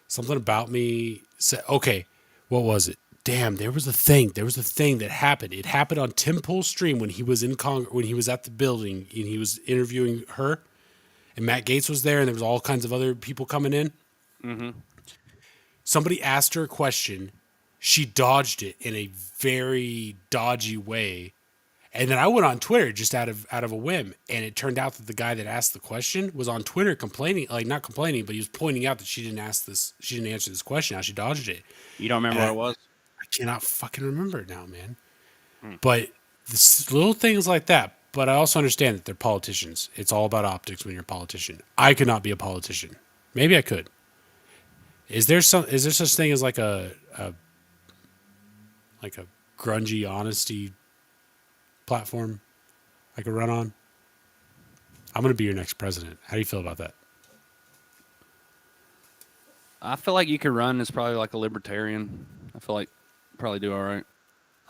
something about me said, okay, what was it? Damn, there was a thing. There was a thing that happened. It happened on Tim Pool's stream when he was in when he was at the building and he was interviewing her, and Matt Gaetz was there, and there was all kinds of other people coming in. Mm-hmm. Somebody asked her a question. She dodged it in a very dodgy way, and then I went on Twitter just out of a whim, and it turned out that the guy that asked the question was on Twitter complaining, like not complaining, but he was pointing out that she didn't answer this question. How she dodged it. You don't remember what it was? I cannot fucking remember it now, man. But little things like that. But I also understand that they're politicians. It's all about optics when you're a politician. I could not be a politician. Maybe I could. Is there such thing as like a grungy honesty platform I could run on? I'm going to be your next president. How do you feel about that? I feel like you could run as probably like a libertarian. I feel like probably do all right.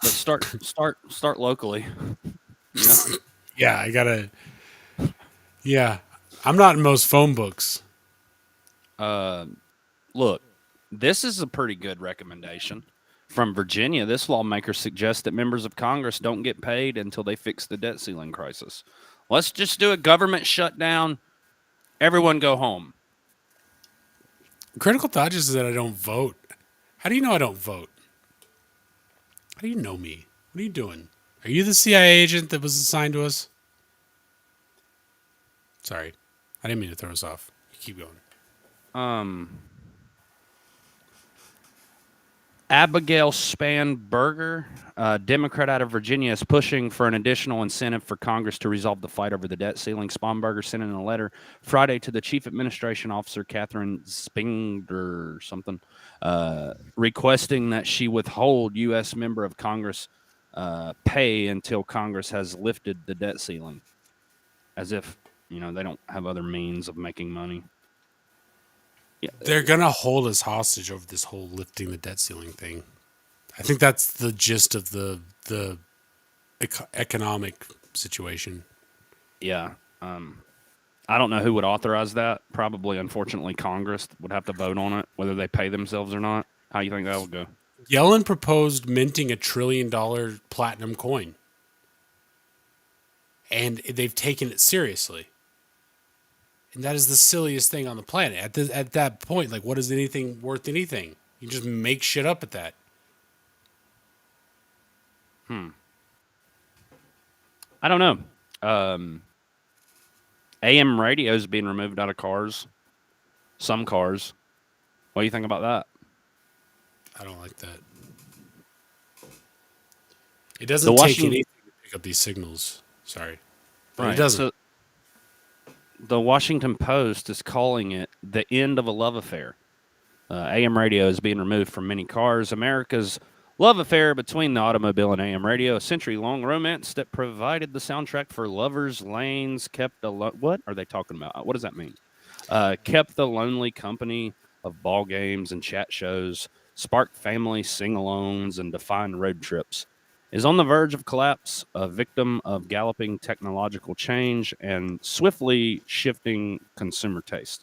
But start locally. You know? Yeah, I gotta. Yeah, I'm not in most phone books. Look, this is a pretty good recommendation from Virginia. This lawmaker suggests that members of Congress don't get paid until they fix the debt ceiling crisis. Let's just do a government shutdown. Everyone go home. Critical thought just is that I don't vote. How do you know I don't vote? How do you know me? What are you doing? Are you the CIA agent that was assigned to us? Sorry. I didn't mean to throw us off. Keep going. Abigail Spanberger, a Democrat out of Virginia, is pushing for an additional incentive for Congress to resolve the fight over the debt ceiling. Spanberger sent in a letter Friday to the Chief Administration Officer, Catherine Spinger, requesting that she withhold U.S. member of Congress pay until Congress has lifted the debt ceiling. As if, they don't have other means of making money. Yeah. They're going to hold us hostage over this whole lifting the debt ceiling thing. I think that's the gist of the economic situation. Yeah. I don't know who would authorize that. Probably, unfortunately, Congress would have to vote on it, whether they pay themselves or not. How do you think that would go? Yellen proposed minting $1 trillion platinum coin. And they've taken it seriously. And that is the silliest thing on the planet. At that point, like, what is anything worth anything? You just make shit up at that. I don't know. AM radio is being removed out of cars. Some cars. What do you think about that? I don't like that. It doesn't take anything to pick up these signals. Sorry. But it doesn't. So the Washington Post is calling it the end of a love affair. AM radio is being removed from many cars. America's love affair between the automobile and AM radio, a century-long romance that provided the soundtrack for lovers' lanes, kept the what are they talking about? What does that mean? Kept the lonely company of ball games and chat shows, sparked family sing-alongs, and defined road trips. Is on the verge of collapse, a victim of galloping technological change and swiftly shifting consumer taste.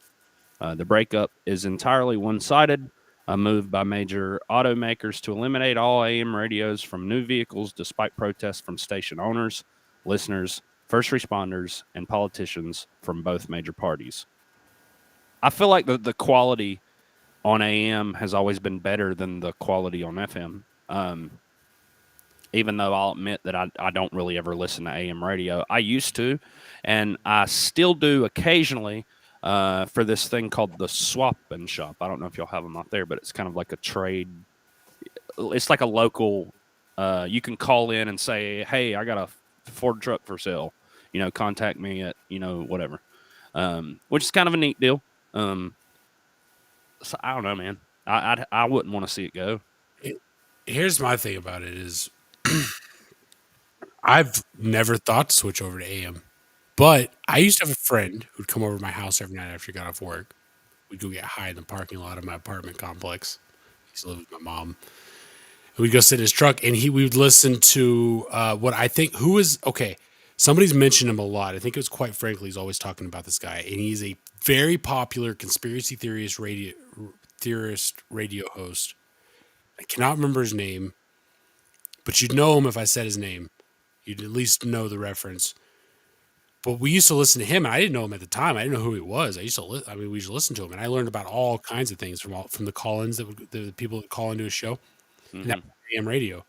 The breakup is entirely one-sided, a move by major automakers to eliminate all AM radios from new vehicles despite protests from station owners, listeners, first responders, and politicians from both major parties. I feel like the quality on AM has always been better than the quality on FM. Even though I'll admit that I don't really ever listen to AM radio. I used to, and I still do occasionally for this thing called the Swap and Shop. I don't know if y'all have them out there, but it's kind of like a trade. It's like a local, you can call in and say, hey, I got a Ford truck for sale. Contact me at, whatever, which is kind of a neat deal. So I don't know, man. I wouldn't want to see it go. Here's my thing about it is I've never thought to switch over to AM, but I used to have a friend who'd come over to my house every night after he got off work. We'd go get high in the parking lot of my apartment complex. He used to live with my mom. And we'd go sit in his truck, and we would listen to what I think, somebody's mentioned him a lot. I think it was Quite Frankly, he's always talking about this guy, and he's a very popular conspiracy theorist radio host. I cannot remember his name, but you'd know him if I said his name. You'd at least know the reference. But we used to listen to him, and I didn't know him at the time. I didn't know who he was. we used to listen to him, and I learned about all kinds of things from the call-ins the people that call into his show, and that was AM radio.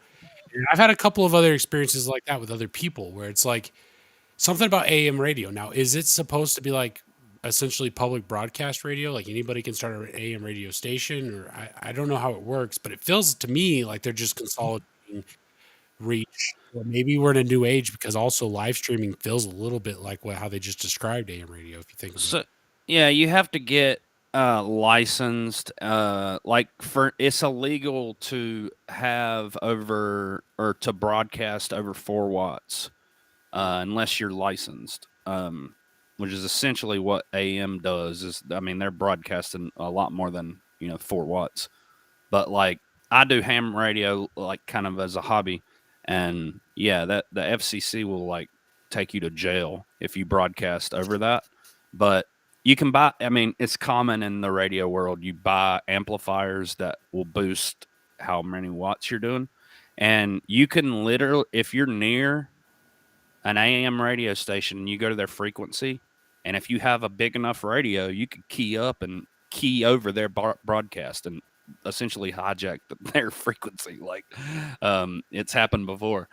And I've had a couple of other experiences like that with other people, where it's like something about AM radio. Now, is it supposed to be like essentially public broadcast radio? Like anybody can start an AM radio station, or I don't know how it works, but it feels to me like they're just consolidating reach. Or maybe we're in a new age because also live streaming feels a little bit like how they just described AM radio. If you think about it. Yeah, you have to get licensed. It's illegal to have over or to broadcast over 4 watts unless you're licensed. Which is essentially what AM does. They're broadcasting a lot more than 4 watts. But I do ham radio kind of as a hobby. And yeah, that the FCC will take you to jail if you broadcast over that. But you can buy, it's common in the radio world. You buy amplifiers that will boost how many watts you're doing. And you can literally, if you're near an AM radio station and you go to their frequency, and if you have a big enough radio, you could key up and key over their broadcast and essentially hijack their frequency. It's happened before.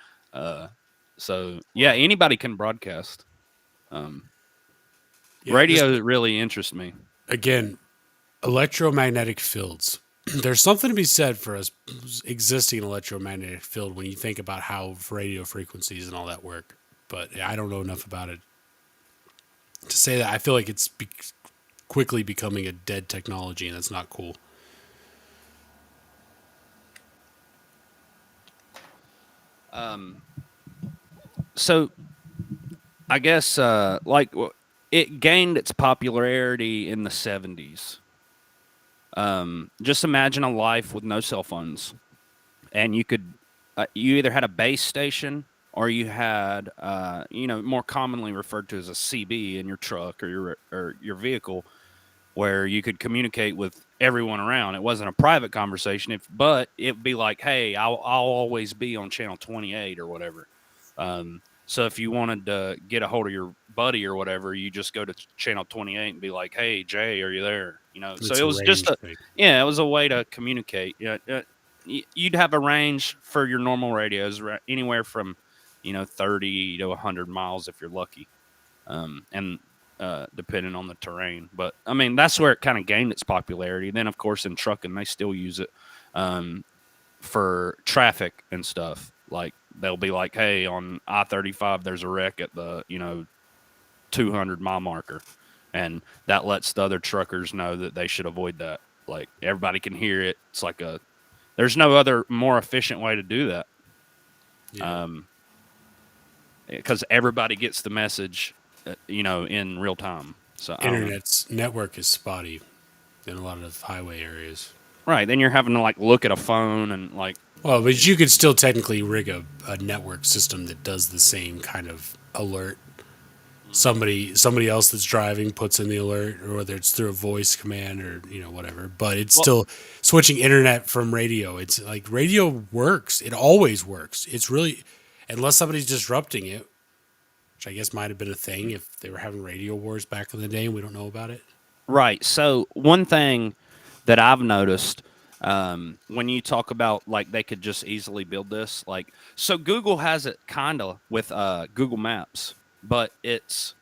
So yeah, anybody can broadcast. Radio really interests me. Again, electromagnetic fields. There's something to be said for us existing in electromagnetic field when you think about how radio frequencies and all that work. But I don't know enough about it to say that. I feel like it's quickly becoming a dead technology, and that's not cool. So I guess it gained its popularity in the 70s. Just imagine a life with no cell phones, and you could you either had a base station or you had more commonly referred to as a CB in your truck or your vehicle, where you could communicate with everyone around. It wasn't a private conversation, but it'd be like, hey, I'll always be on channel 28 or whatever. So if you wanted to get a hold of your buddy or whatever, you just go to channel 28 and be like, hey, Jay, are you there? So it was just it was a way to communicate. You'd have a range for your normal radios anywhere from 30 to 100 miles if you're lucky, and depending on the terrain. But that's where it kind of gained its popularity. Then of course in trucking they still use it for traffic and stuff. Like they'll be like, hey, on I-35 there's a wreck at the 200-mile marker, and that lets the other truckers know that they should avoid that. Like, everybody can hear it. It's like there's no other more efficient way to do that. Yeah. Because everybody gets the message, in real time. So Internet's network is spotty in a lot of highway areas. Right. Then you're having to look at a phone and Well, but you could still technically rig a network system that does the same kind of alert. Somebody else that's driving puts in the alert, or whether it's through a voice command or whatever. But it's still switching internet from radio. It's like radio works. It always works. It's really, unless somebody's disrupting it, which I guess might have been a thing if they were having radio wars back in the day and we don't know about it. Right. So one thing that I've noticed when you talk about they could just easily build this, so Google has it kind of with Google Maps, but it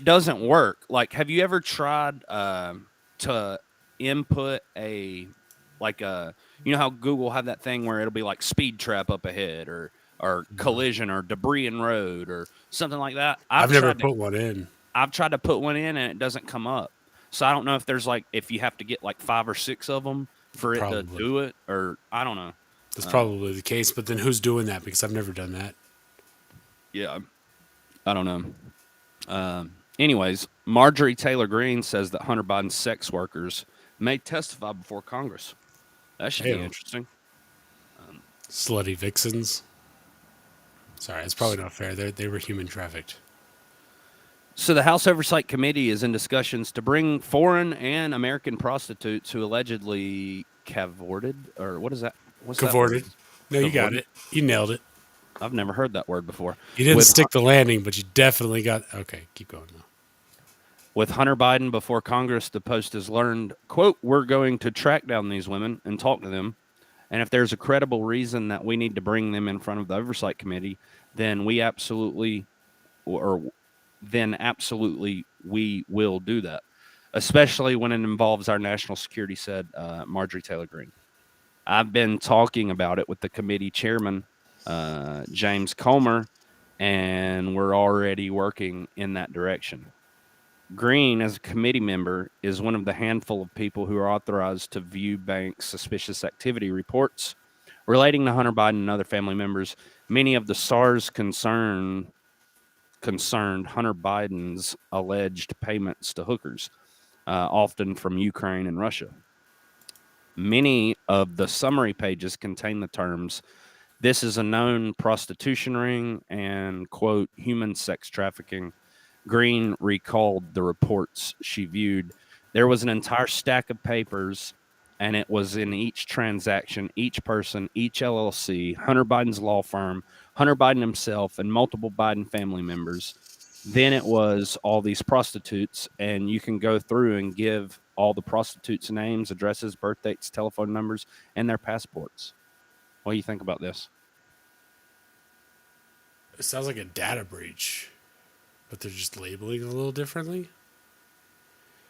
doesn't work. Have you ever tried to input how Google have that thing where it'll be like speed trap up ahead or collision or debris in road or something like that? I've never put one in. I've tried to put one in and it doesn't come up. So I don't know if there's if you have to get 5 or 6 of them for it to do it, or I don't know. That's probably the case, but then who's doing that? Because I've never done that. Yeah, I don't know. Anyways, Marjorie Taylor Greene says that Hunter Biden's sex workers may testify before Congress. That should be interesting. Slutty vixens. Sorry, it's probably not fair. They were human trafficked. So the House Oversight Committee is in discussions to bring foreign and American prostitutes who allegedly cavorted, or what is that? What's cavorted. That no, you got it. You nailed it. I've never heard that word before. You didn't stick the landing, but you definitely got. Okay, keep going now. With Hunter Biden before Congress, the Post has learned, quote, "We're going to track down these women and talk to them. And if there's a credible reason that we need to bring them in front of the Oversight Committee, then absolutely we will do that, especially when it involves our national security," said Marjorie Taylor Greene. I've been talking about it with the committee chairman, James Comer, and we're already working in that direction. Greene, as a committee member, is one of the handful of people who are authorized to view bank suspicious activity reports relating to Hunter Biden and other family members. Many of the SARS concerned Hunter Biden's alleged payments to hookers, often from Ukraine and Russia. Many of the summary pages contain the terms, "This is a known prostitution ring," and, quote, "human sex trafficking." Greene recalled the reports she viewed. There was an entire stack of papers, and it was in each transaction, each person, each LLC, Hunter Biden's law firm, Hunter Biden himself, and multiple Biden family members. Then it was all these prostitutes, and you can go through and give all the prostitutes' names, addresses, birth dates, telephone numbers, and their passports. What do you think about this? It sounds like a data breach, but they're just labeling it a little differently.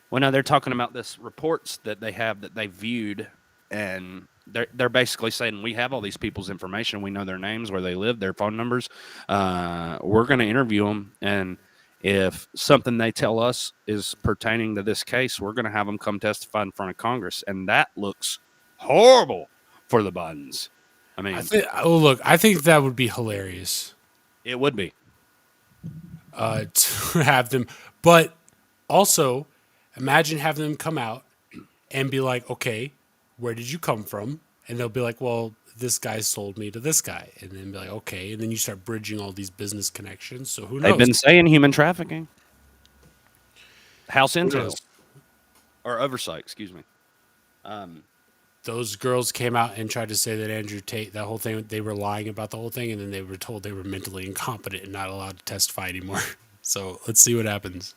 Well, no, they're talking about this reports that they have that they viewed, and they're basically saying, we have all these people's information. We know their names, where they live, their phone numbers. We're going to interview them, and if something they tell us is pertaining to this case, we're going to have them come testify in front of Congress, and that looks horrible for the Bidens. I mean, I think that would be hilarious. It would be. To have them, but also imagine having them come out and be like, "Okay, where did you come from?" And they'll be like, "Well, this guy sold me to this guy," and then be like, "Okay," and then you start bridging all these business connections. So who knows? They've been saying human trafficking, House Intel, or Oversight, excuse me. Those girls came out and tried to say that Andrew Tate, that whole thing, they were lying about the whole thing, and then they were told they were mentally incompetent and not allowed to testify anymore. So let's see what happens.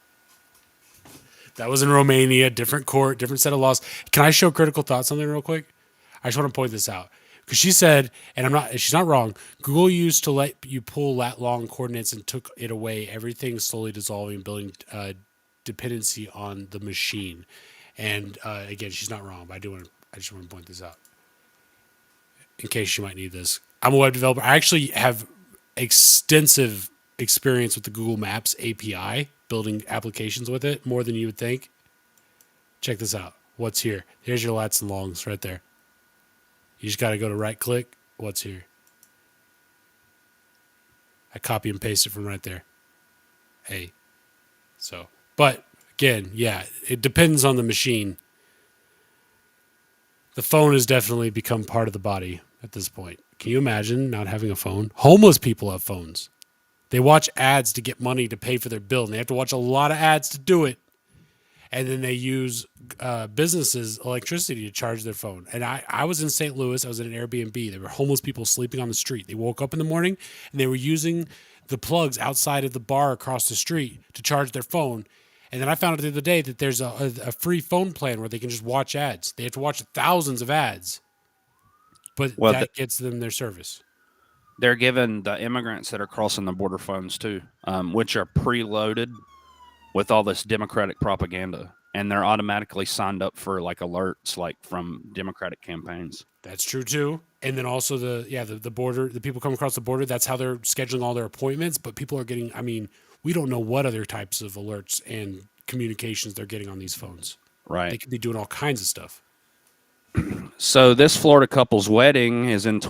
That was in Romania, different court, different set of laws. Can I show Critical Thought something real quick? I just want to point this out. Because she said, and she's not wrong, Google used to let you pull lat long coordinates and took it away, everything slowly dissolving, building dependency on the machine. And again, she's not wrong, but I just want to point this out in case you might need this. I'm a web developer. I actually have extensive experience with the Google Maps API, building applications with it more than you would think. Check this out. What's here? Here's your lats and longs right there. You just got to go to right click. What's here? I copy and paste it from right there. Hey. So, but again, yeah, it depends on the machine. The phone has definitely become part of the body at this point. Can you imagine not having a phone? Homeless people have phones. They watch ads to get money to pay for their bill, and they have to watch a lot of ads to do it. And then they use businesses' electricity to charge their phone. And I was in St. Louis. I was in an Airbnb. There were homeless people sleeping on the street. They woke up in the morning, and they were using the plugs outside of the bar across the street to charge their phone. And then I found out the other day that there's a free phone plan where they can just watch ads. They have to watch thousands of ads, but that gets them their service. They're giving the immigrants that are crossing the border phones too, which are preloaded with all this Democratic propaganda, and they're automatically signed up for like alerts, like from Democratic campaigns. That's true too. And then also the border, the people come across the border. That's how they're scheduling all their appointments. But people are getting. I mean, we don't know what other types of alerts and communications they're getting on these phones. Right. They could be doing all kinds of stuff. So this Florida couple's wedding is in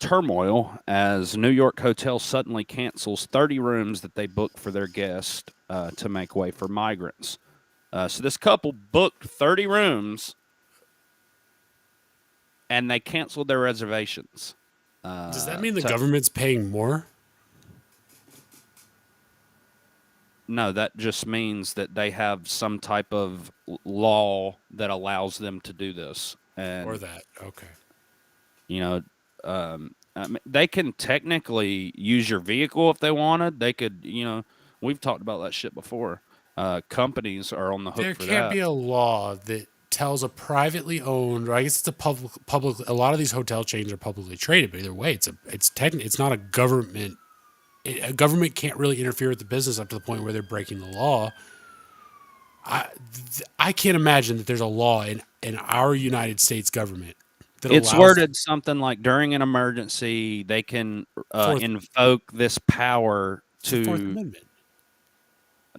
turmoil as New York hotel suddenly cancels 30 rooms that they booked for their guests to make way for migrants. So this couple booked 30 rooms, and they canceled their reservations. Does that mean the government's paying more? No, that just means that they have some type of law that allows them to do this. And, or that, okay. You know, they can technically use your vehicle if they wanted. They could, you know, we've talked about that shit before. Companies are on the hook for that. There can't be a law that tells a privately owned, or I guess it's a public. A lot of these hotel chains are publicly traded, but either way, it's not a government. A government can't really interfere with the business up to the point where they're breaking the law. I can't imagine that there's a law in our United States government that it's allows worded something like during an emergency they can invoke this power to. Fourth Amendment.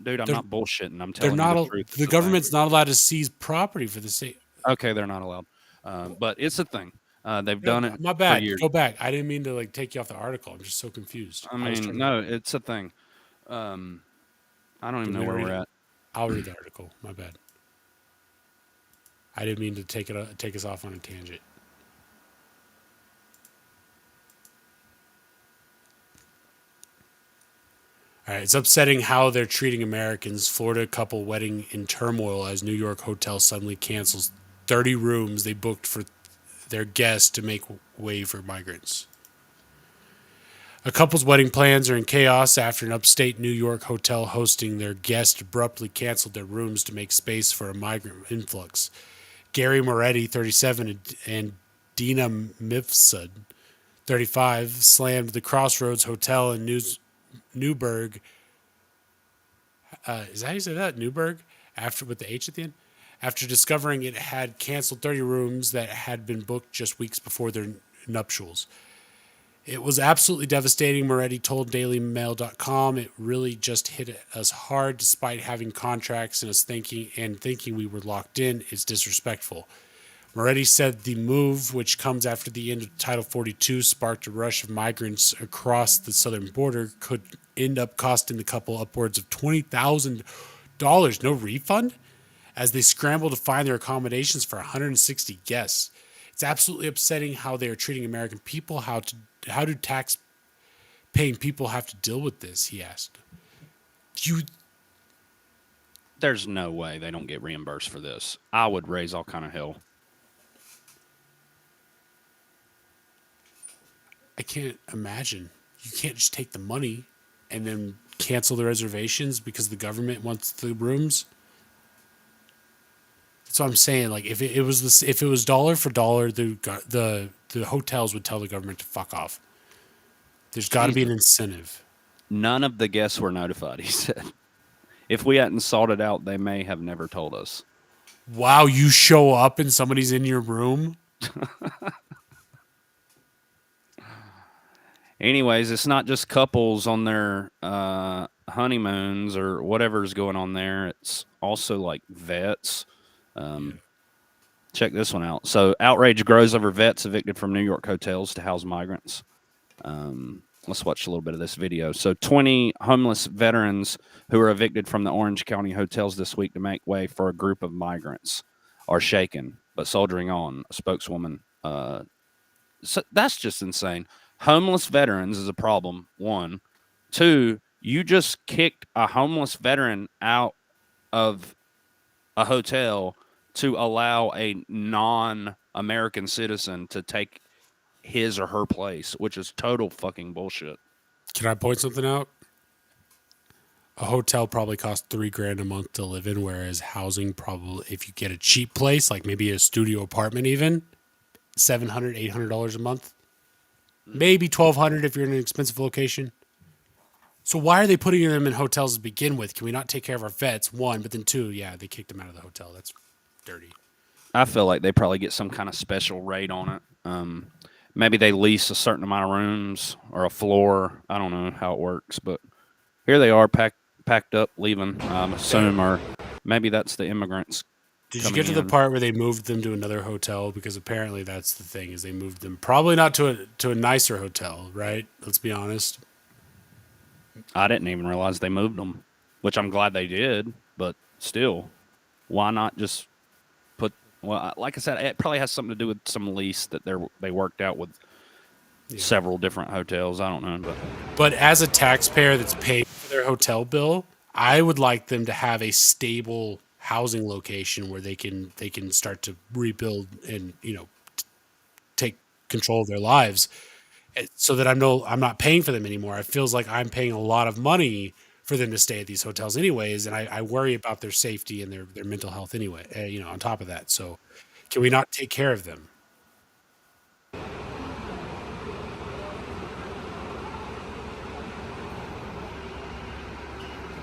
Dude, I'm not bullshitting. I'm telling you the truth. The government's not allowed to seize property for the state. Okay, they're not allowed, but it's a thing. They've done it. My bad. For years. Go back. I didn't mean to take you off the article. I'm just so confused. I mean, no, it's a thing. I don't even know where we're at. I'll read the article. My bad. I didn't mean to take us off on a tangent. All right, it's upsetting how they're treating Americans. Florida couple wedding in turmoil as New York hotel suddenly cancels 30 rooms they booked for their guests to make way for migrants. A couple's wedding plans are in chaos after an upstate New York hotel hosting their guests abruptly canceled their rooms to make space for a migrant influx. Gary Moretti, 37, and Dina Mifsud, 35, slammed the Crossroads Hotel in Newburgh. Is that how you say that? Newburgh? With the H at the end? After discovering it had canceled 30 rooms that had been booked just weeks before their nuptials. It was absolutely devastating, Moretti told DailyMail.com. It really just hit us hard despite having contracts and us thinking we were locked in. It's disrespectful. Moretti said the move, which comes after the end of Title 42, sparked a rush of migrants across the southern border, could end up costing the couple upwards of $20,000. No refund? As they scramble to find their accommodations for 160 guests. It's absolutely upsetting how they are treating American people. How do tax-paying people have to deal with this? He asked. There's no way they don't get reimbursed for this. I would raise all kind of hell. I can't imagine. You can't just take the money and then cancel the reservations because the government wants the rooms. That's what I'm saying. Like if it was dollar for dollar, the hotels would tell the government to fuck off. There's got to be an incentive. None of the guests were notified, he said. If we hadn't sought it out, they may have never told us. Wow, you show up and somebody's in your room? Anyways, it's not just couples on their honeymoons or whatever's going on there. It's also like vets. Check this one out. So, outrage grows over vets evicted from New York hotels to house migrants. Let's watch a little bit of this video. So, 20 homeless veterans who were evicted from the Orange County hotels this week to make way for a group of migrants are shaken, but soldiering on, a spokeswoman. So that's just insane. Homeless veterans is a problem, one. Two, you just kicked a homeless veteran out of a hotel to allow a non-American citizen to take his or her place, which is total fucking bullshit. Can I point something out? A hotel probably costs $3,000 a month to live in, whereas housing probably, if you get a cheap place, like maybe a studio apartment even, $700, $800 a month. Maybe $1,200 if you're in an expensive location. So why are they putting them in hotels to begin with? Can we not take care of our vets? One, but then two, yeah, they kicked them out of the hotel. That's dirty. I feel like they probably get some kind of special rate on it. Maybe they lease a certain amount of rooms or a floor. I don't know how it works, but here they are packed up, leaving, assume, or maybe that's the immigrants. Did you get to the part where they moved them to another hotel? Because apparently that's the thing, is they moved them probably not to a nicer hotel, right? Let's be honest. I didn't even realize they moved them, which I'm glad they did, but still, why not just put, well, like I said, it probably has something to do with some lease that they worked out with several different hotels. I don't know. But as a taxpayer that's paying for their hotel bill, I would like them to have a stable housing location where they can start to rebuild and take control of their lives, so that I'm not paying for them anymore. It feels like I'm paying a lot of money for them to stay at these hotels anyways, and I worry about their safety and their mental health anyway. On top of that, so can we not take care of them?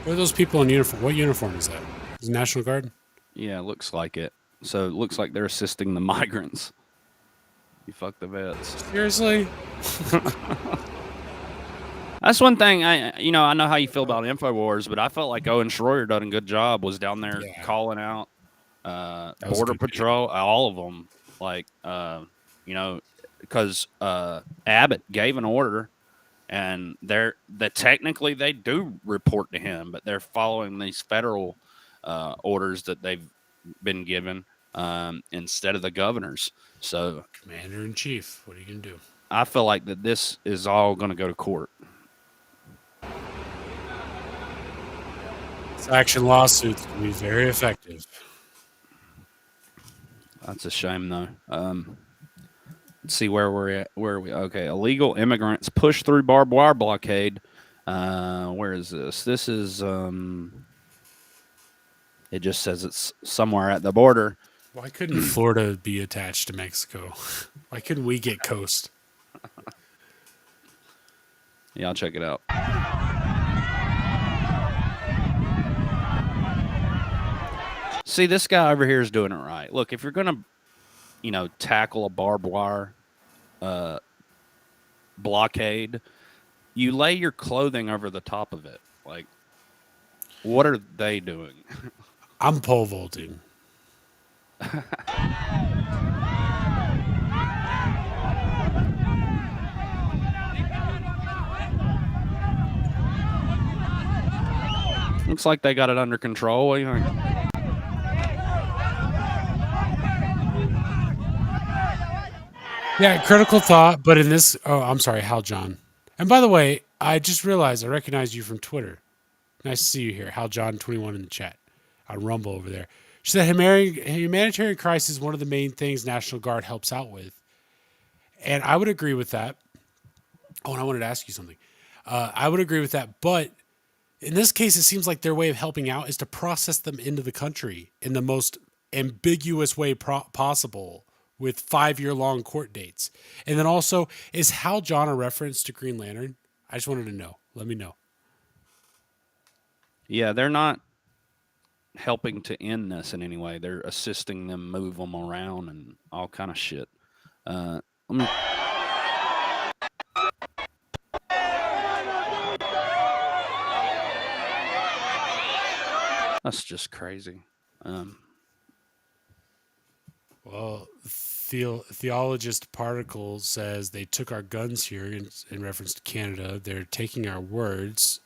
What are those people in uniform? What uniform is that? Is it National Guard? Yeah, it looks like it. So it looks like they're assisting the migrants. You fuck the vets. Seriously? That's one thing. I know how you feel about InfoWars, but I felt like Owen Schroyer done a good job. Was down there calling out Border Patrol, all of them. Like, because Abbott gave an order, and technically they do report to him, but they're following these federal orders that they've been given instead of the governors. So, Commander in Chief, what are you gonna do? I feel like that this is all going to go to court. Action lawsuits can be very effective. That's a shame, though. Let's see where we're at. Where are we? Okay, illegal immigrants push through barbed wire blockade. Where is this? This is. It just says it's somewhere at the border. Why couldn't Florida be attached to Mexico? Why couldn't we get coast? Yeah, I'll check it out. See, this guy over here is doing it right. Look, if you're going to, tackle a barbed wire blockade, you lay your clothing over the top of it. Like, what are they doing? I'm pole vaulting. Looks like they got it under control. What do you think? Yeah, critical thought, but in this... Oh, I'm sorry, Hal John. And by the way, I just realized I recognize you from Twitter. Nice to see you here. Hal John 21 in the chat. On Rumble over there. She said, humanitarian crisis is one of the main things National Guard helps out with. And I would agree with that. Oh, and I wanted to ask you something. I would agree with that, but in this case, it seems like their way of helping out is to process them into the country in the most ambiguous way possible with 5-year-long court dates. And then also, is Hal John a reference to Green Lantern? I just wanted to know. Let me know. Yeah, they're not helping to end this in any way. They're assisting them move them around and all kind of shit. That's just crazy. Well, Theologist Particle says they took our guns here in reference to Canada. They're taking our words.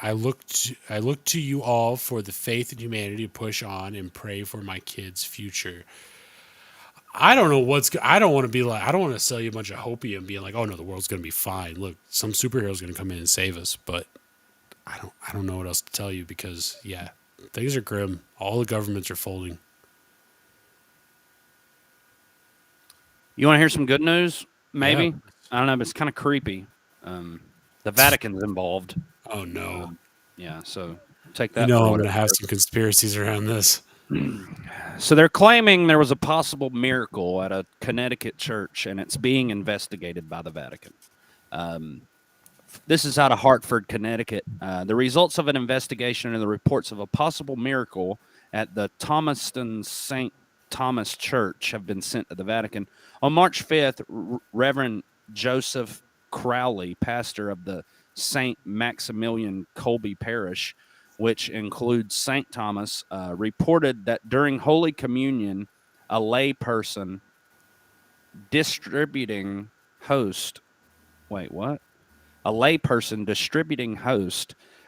I look to you all for the faith in humanity to push on and pray for my kids' future. I don't know I don't want to be like, I don't want to sell you a bunch of hopium being like, oh no, the world's going to be fine. Look, some superhero's going to come in and save us, but I don't know what else to tell you because yeah, things are grim. All the governments are folding. You want to hear some good news? Maybe. Yeah. I don't know, but it's kind of creepy. The Vatican's involved. Oh no. Yeah, so take that. You know, for I'm what going to it's have worth. some conspiracies around this. So they're claiming there was a possible miracle at a Connecticut church, and it's being investigated by the Vatican. This is out of Hartford, Connecticut. The results of an investigation and the reports of a possible miracle at the Thomaston St. Thomas Church have been sent to the Vatican. On March 5th, Reverend Joseph Crowley, pastor of the St. Maximilian Colby Parish, which includes St. Thomas, reported that during Holy Communion, a lay person distributing host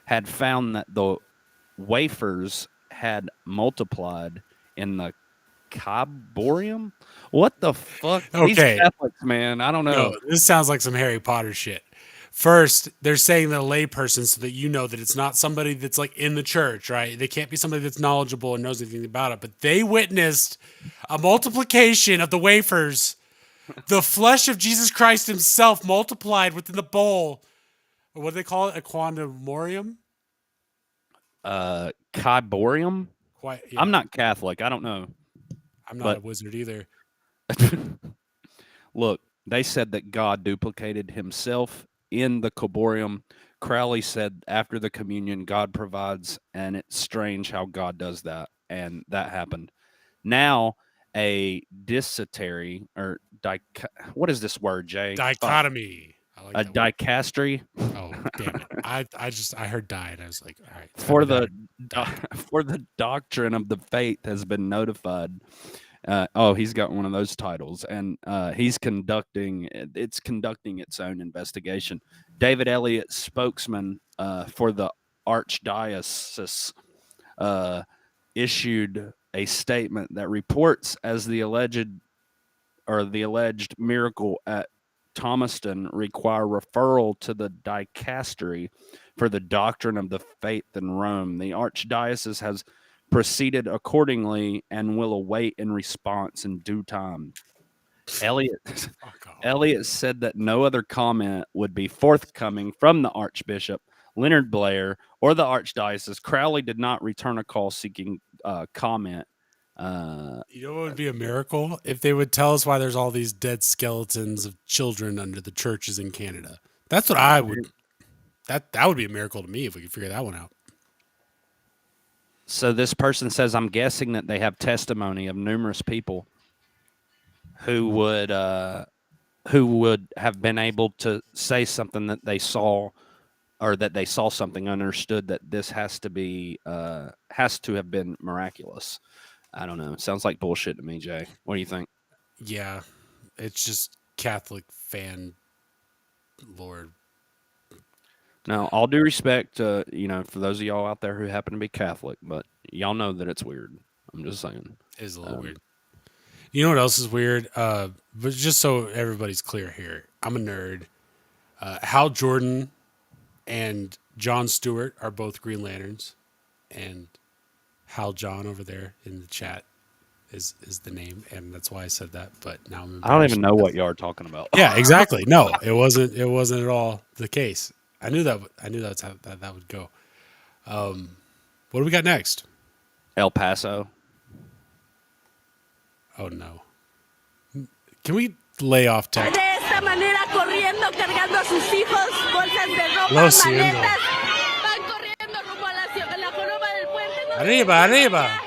had found that the wafers had multiplied in the ciborium. What the fuck? Okay. These Catholics, man, I don't know. No, this sounds like some Harry Potter shit. First, they're saying they're a layperson so that you know that it's not somebody that's like in the church, right? They can't be somebody that's knowledgeable and knows anything about it. But they witnessed a multiplication of the wafers. The flesh of Jesus Christ himself multiplied within the bowl. Or what do they call it? A quandamorium? Ciborium? Quite, yeah. I'm not Catholic. I don't know. I'm not a wizard either. Look, they said that God duplicated himself in the ciborium. Crowley said after the communion, God provides, and it's strange how God does that. And that happened. Now, a dysentery, or what is this word, Jay? Dichotomy. I like a dicastery. Oh, damn it. I heard die, and I was like, all right. For the doctrine of the faith has been notified. He's got one of those titles, and it's conducting its own investigation. David Elliott, spokesman for the Archdiocese, issued a statement that reports as the alleged miracle at Thomaston require referral to the dicastery for the doctrine of the faith in Rome. The Archdiocese has proceeded accordingly and will await in response in due time. Elliott said that no other comment would be forthcoming from the Archbishop, Leonard Blair, or the Archdiocese. Crowley did not return a call seeking comment. You know what would be a miracle? If they would tell us why there's all these dead skeletons of children under the churches in Canada. That's what I would... That would be a miracle to me if we could figure that one out. So this person says, I'm guessing that they have testimony of numerous people who would have been able to say something that they saw, or that they saw something, understood that this has to have been miraculous. I don't know. It sounds like bullshit to me, Jay. What do you think? Yeah, it's just Catholic fan lore. Now, all due respect, for those of y'all out there who happen to be Catholic, but y'all know that it's weird. I'm just saying. It is a little weird. You know what else is weird? But just so everybody's clear here, I'm a nerd. Hal Jordan and Jon Stewart are both Green Lanterns, and Hal John over there in the chat is the name, and that's why I said that. But now I don't even know what y'all are talking about. Yeah, exactly. No, it wasn't at all the case. I knew that's how that would go. What do we got next? El Paso. Oh no. Can we lay off tech? Lo siento. Arriba, arriba.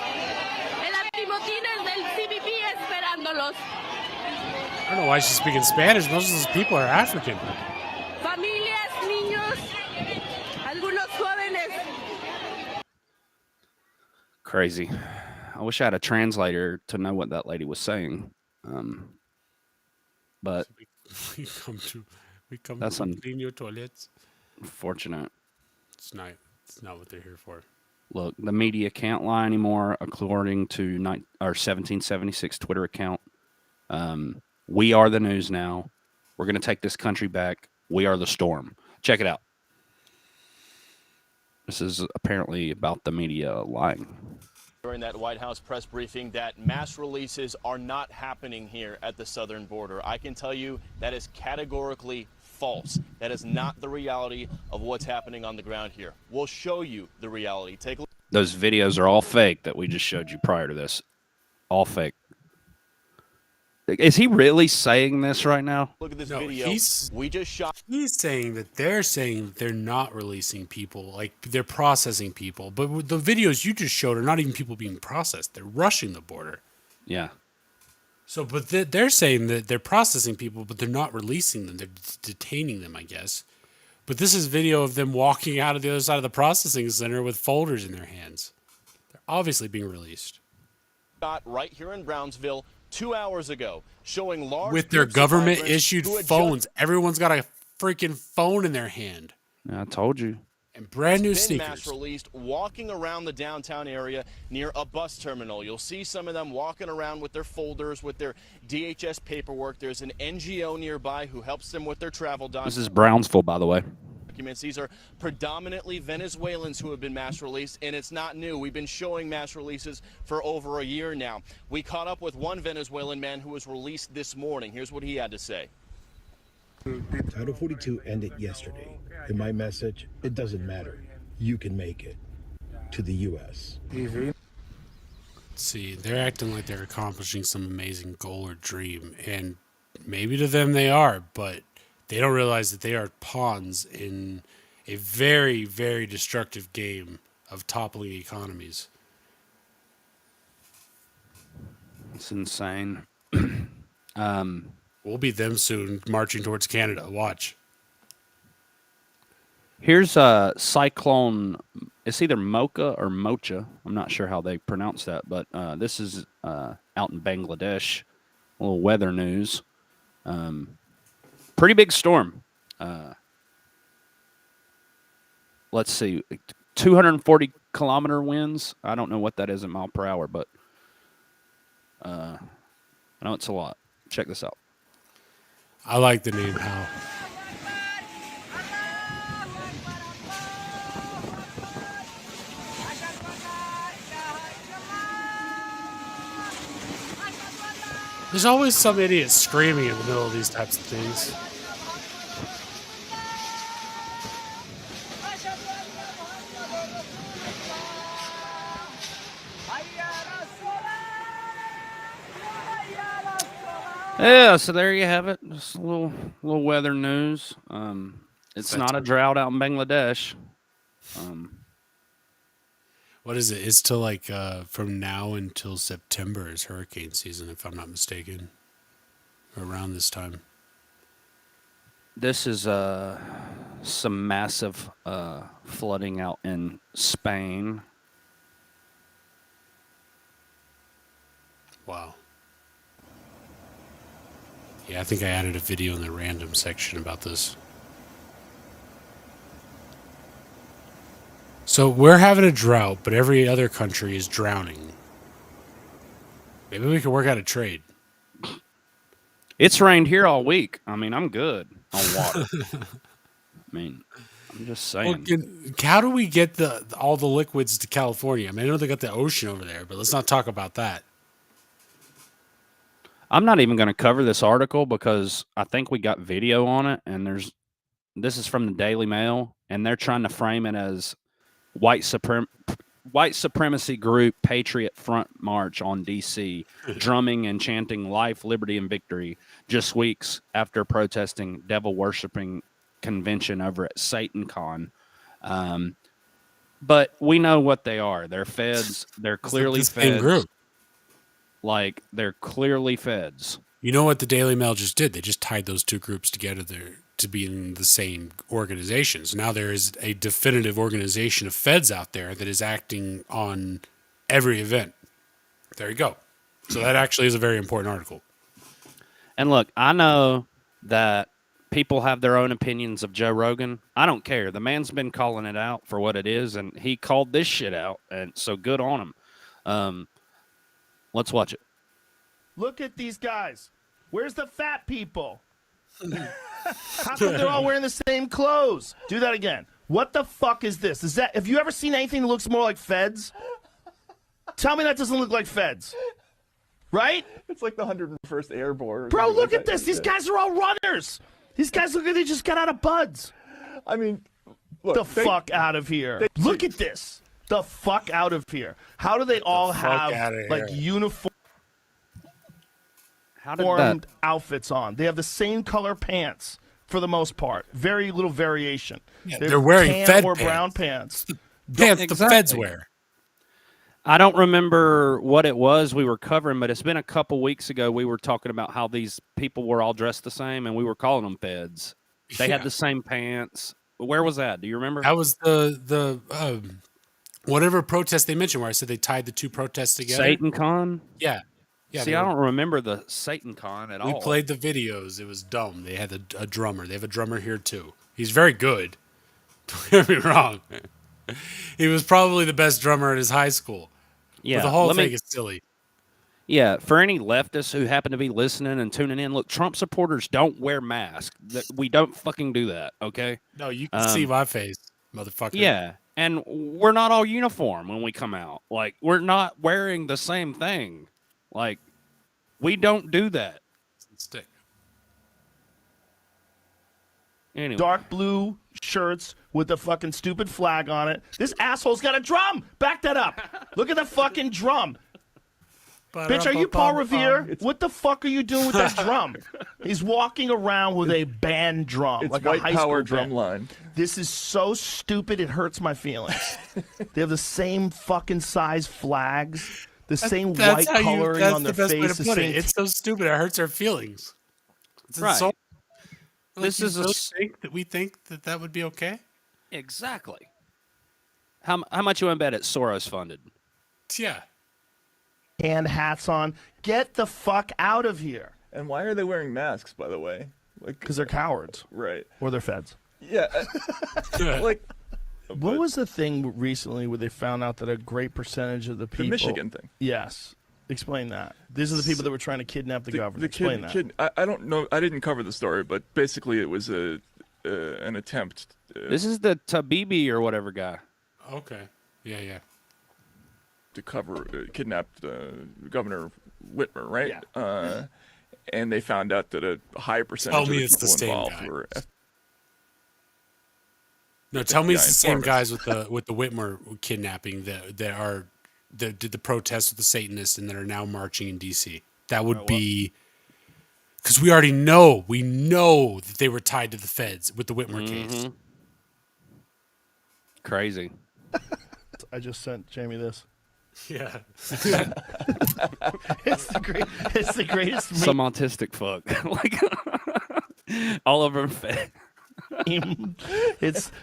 I don't know why she's speaking Spanish. Most of those people are African. Crazy. I wish I had a translator to know what that lady was saying. But we come that's to clean your toilets. unfortunate. It's not what they're here for. Look, the media can't lie anymore, according to our 1776 Twitter account. We are the news now. We're going to take this country back. We are the storm. Check it out. This is apparently about the media lying. During that White House press briefing, that mass releases are not happening here at the southern border. I can tell you that is categorically false. That is not the reality of what's happening on the ground here. We'll show you the reality. Take a look. Those videos are all fake that we just showed you prior to this. All fake. Is he really saying this right now? Look at this No, video. We just shot. He's saying that they're not releasing people, like they're processing people. But with the videos you just showed are not even people being processed. They're rushing the border. Yeah. So, but they're saying that they're processing people, but they're not releasing them. They're detaining them, I guess. But this is video of them walking out of the other side of the processing center with folders in their hands. They're obviously being released. Shot right here in Brownsville 2 hours ago, showing large With their groups of government migrants issued who had phones. Everyone's got a freaking phone in their hand. I told you. And brand new been sneakers. mass released walking around the downtown area near a bus terminal. You'll see some of them walking around with their folders, with their DHS paperwork. There's an NGO nearby who helps them with their travel documents. This is Brownsville, by the way. These are predominantly Venezuelans who have been mass released, and it's not new. We've been showing mass releases for over a year now. We caught up with one Venezuelan man who was released this morning. Here's what he had to say. Title 42 ended yesterday. In my message, it doesn't matter. You can make it to the U.S. See, they're acting like they're accomplishing some amazing goal or dream, and maybe to them they are, but they don't realize that they are pawns in a very, very destructive game of toppling economies. It's insane. We'll be them soon, marching towards Canada. Watch. Here's a cyclone. It's either Mocha or Mocha. I'm not sure how they pronounce that, but this is out in Bangladesh. A little weather news. Pretty big storm. Let's see. 240 kilometer winds. I don't know what that is in mile per hour, but I know it's a lot. Check this out. I like the name Hal. There's always some idiot screaming in the middle of these types of things. Yeah, so there you have it. Just a little weather news. It's not a drought out in Bangladesh. What is it? It's till like from now until September is hurricane season, if I'm not mistaken. Around this time. This is some massive flooding out in Spain. Wow. Yeah, I think I added a video in the random section about this. So we're having a drought, but every other country is drowning. Maybe we can work out a trade. It's rained here all week. I mean, I'm good on water. I mean, I'm just saying. Well, how do we get all the liquids to California? I mean, I know they got the ocean over there, but let's not talk about that. I'm not even going to cover this article because I think we got video on it, and this is from the Daily Mail, and they're trying to frame it as white supremacy group Patriot Front March on D.C., drumming and chanting life, liberty, and victory just weeks after protesting devil-worshipping convention over at SatanCon. But we know what they are. They're feds. They're clearly feds. Group. Like, they're clearly feds. You know what the Daily Mail just did? They just tied those two groups together to be in the same organizations. Now there is a definitive organization of feds out there that is acting on every event. There you go. So that actually is a very important article. And look, I know that people have their own opinions of Joe Rogan. I don't care. The man's been calling it out for what it is, and he called this shit out, and so good on him. Let's watch it. Look at these guys. Where's the fat people? How come they're all wearing the same clothes? Do that again. What the fuck is this? Have you ever seen anything that looks more like feds? Tell me that doesn't look like feds. Right? It's like the 101st Airborne. Bro, look at this. These guys are all runners. These guys look like they just got out of buds. I mean, look, fuck out of here. Look at this. The fuck out of here. How do they all have like uniform outfits on? They have the same color pants for the most part. Very little variation. Yeah, they're wearing tan Fed or pants. brown pants. Pants the feds wear. I don't remember what it was we were covering, but it's been a couple weeks ago. We were talking about how these people were all dressed the same, and we were calling them feds. They had the same pants. Where was that? Do you remember? That was the whatever protest they mentioned where I said they tied the two protests together. Satan Con? Yeah. See, I don't remember the Satan Con at all. We played the videos. It was dumb. They had a drummer. They have a drummer here, too. He's very good. Don't get me wrong. He was probably the best drummer at his high school. Yeah, but the whole thing is silly. Yeah, for any leftists who happen to be listening and tuning in, look, Trump supporters don't wear masks. We don't fucking do that, okay? No, you can see my face, motherfucker. Yeah, and we're not all uniform when we come out. Like, we're not wearing the same thing. Like, we don't do that. Stick. Anyway. Dark blue shirts with the fucking stupid flag on it. This asshole's got a drum. Back that up. Look at the fucking drum. Bitch, are you Paul Revere? What the fuck are you doing with that drum? He's walking around with a band drum. It's like white a high power school drum band. line. This is so stupid, it hurts my feelings. They have the same fucking size flags, the same white coloring on their face. That's the best way to put it. It's so stupid, it hurts our feelings. It's Right. insulting. This is that we think that would be okay. Exactly. How much you want to bet it's Soros funded? Yeah. And hats on. Get the fuck out of here. And why are they wearing masks, by the way? Like, because they're cowards. Right. Or they're feds. Yeah. Like, what was the thing recently where they found out that a great percentage of the people... The Michigan thing. Yes. Explain that. These are the people that were trying to kidnap the government. Explain that. I don't know. I didn't cover the story, but basically it was an attempt. This is the Tabibi or whatever guy. Okay. Yeah. To cover kidnapped Governor Whitmer, right? Yeah. And they found out that a high percentage of the people involved were. No, tell me it's the same guys with the Whitmer kidnapping that did the protests with the Satanists and that are now marching in D.C. That would be because we already know that they were tied to the feds with the Whitmer case. Crazy. I just sent Jamie this. Yeah. It's the greatest. Some autistic fuck. Like all of them fed.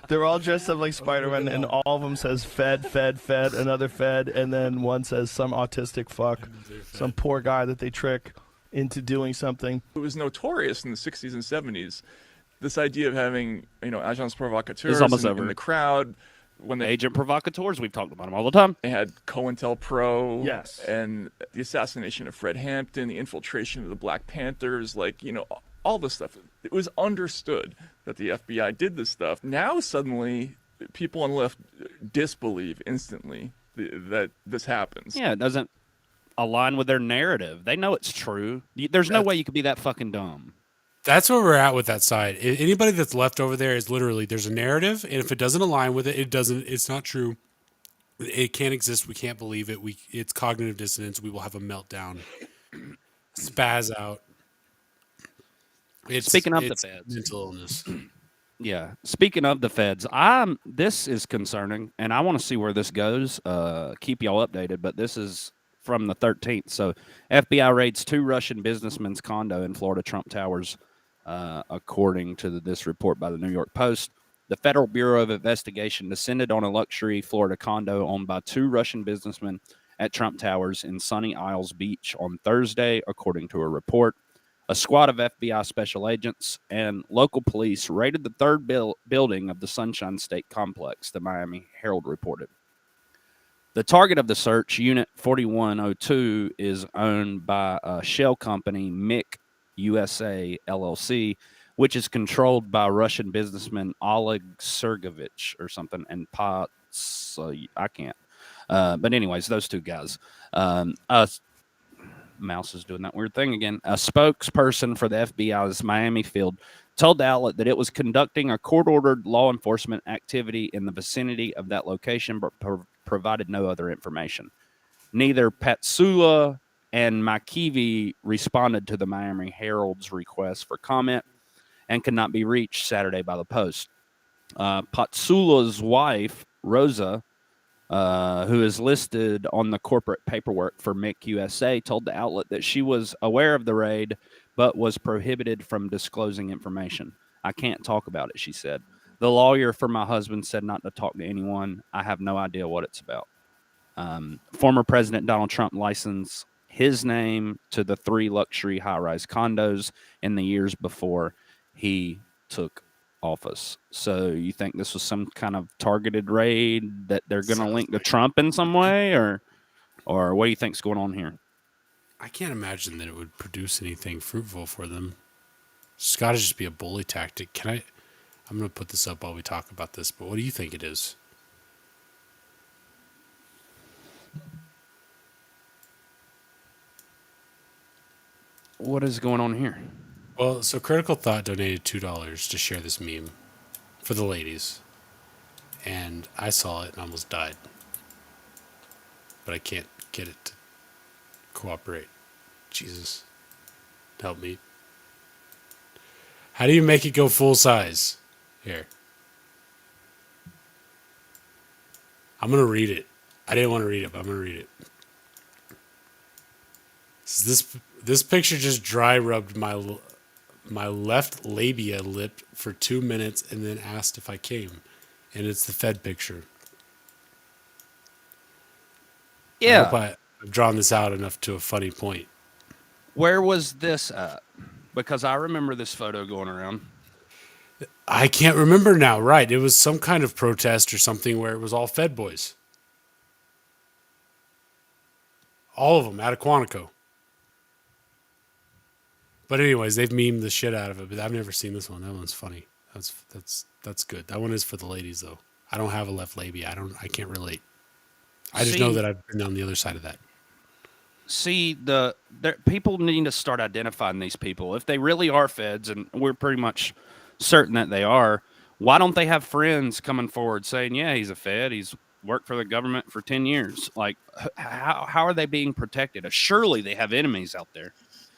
They're all dressed up like Spider-Man, and all of them says fed, another fed, and then one says some autistic fuck, some poor guy that they trick into doing something. It was notorious in the 60s and 70s. This idea of having, agents provocateurs in the crowd. When they agent provocateurs, we've talked about them all the time. They had COINTELPRO, yes, and the assassination of Fred Hampton, the infiltration of the Black Panthers, all this stuff. It was understood that the FBI did this stuff. Now suddenly, people on the left disbelieve instantly that this happens. Yeah, it doesn't align with their narrative. They know it's true. There's no way you could be that fucking dumb. That's where we're at with that side. Anybody that's left over there is literally there's a narrative, and if it doesn't align with it, it's not true. It can't exist. We can't believe it. It's cognitive dissonance. We will have a meltdown, spaz out. Speaking of the feds, mental illness. Yeah. Speaking of the feds, this is concerning, and I want to see where this goes. Keep y'all updated, but this is from the 13th. So, FBI raids 2 Russian businessmen's condo in Florida Trump Towers, according to this report by the New York Post. The Federal Bureau of Investigation descended on a luxury Florida condo owned by 2 Russian businessmen at Trump Towers in Sunny Isles Beach on Thursday, according to a report. A squad of FBI special agents and local police raided the third building of the Sunshine State complex, the Miami Herald reported. The target of the search, Unit 4102, is owned by a shell company, MIC USA LLC, which is controlled by Russian businessman Oleg Sergeyevich or something, and I can't. But anyways, those two guys. Mouse is doing that weird thing again. A spokesperson for the FBI's Miami field told the outlet that it was conducting a court-ordered law enforcement activity in the vicinity of that location, but provided no other information. Neither Patsula and Makivi responded to the Miami Herald's request for comment and could not be reached Saturday by the Post. Patsula's wife, Rosa, who is listed on the corporate paperwork for MIC USA, told the outlet that she was aware of the raid but was prohibited from disclosing information. I can't talk about it, she said. The lawyer for my husband said not to talk to anyone. I have no idea what it's about. Former President Donald Trump licensed his name to the 3 luxury high-rise condos in the years before he took office. So you think this was some kind of targeted raid that they're going to link to Trump in some way, or what do you think's going on here? I can't imagine that it would produce anything fruitful for them. It's got to just be a bully tactic. I'm going to put this up while we talk about this, but what do you think it is? What is going on here? Well, so Critical Thought donated $2 to share this meme for the ladies. And I saw it and almost died. But I can't get it to cooperate. Jesus. Help me. How do you make it go full size? Here. I'm going to read it. I didn't want to read it, but I'm going to read it. This picture just dry rubbed my left labia lip for 2 minutes and then asked if I came. And it's the Fed picture. Yeah. I hope I've drawn this out enough to a funny point. Where was this at? Because I remember this photo going around. I can't remember now. Right. It was some kind of protest or something where it was all Fed boys. All of them out of Quantico. But anyways, they've memed the shit out of it, but I've never seen this one. That one's funny. That's good. That one is for the ladies though. I don't have a left labia. I can't relate. I just know that I've been on the other side of that. See, people need to start identifying these people. If they really are feds, and we're pretty much certain that they are, why don't they have friends coming forward saying, yeah, he's a fed, he's worked for the government for 10 years. Like, how are they being protected? Surely they have enemies out there,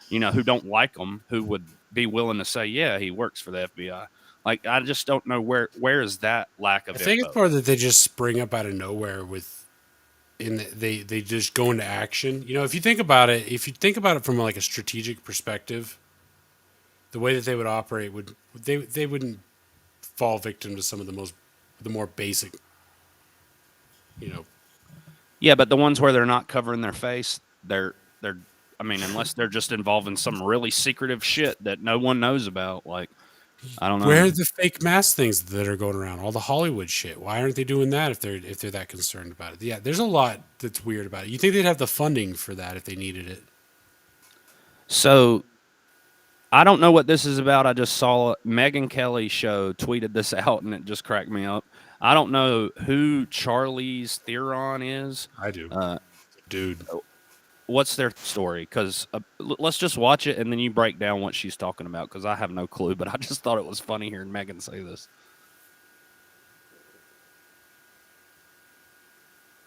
who don't like them, who would be willing to say, yeah, he works for the FBI. Like, I just don't know where is that lack of I think info? it's more that they just spring up out of nowhere they just go into action. If you think about it from like a strategic perspective, the way that they would operate they wouldn't fall victim to some of the more basic, Yeah, but the ones where they're not covering their face, unless they're just involved in some really secretive shit that no one knows about, like, I don't know. Where are the fake mask things that are going around? All the Hollywood shit. Why aren't they doing that if they're that concerned about it? Yeah, there's a lot that's weird about it. You think they'd have the funding for that if they needed it? So, I don't know what this is about. I just saw Megyn Kelly's show tweeted this out, and it just cracked me up. I don't know who Charlize Theron is. I do. Dude. What's their story? Because let's just watch it, and then you break down what she's talking about, because I have no clue, but I just thought it was funny hearing Megyn say this.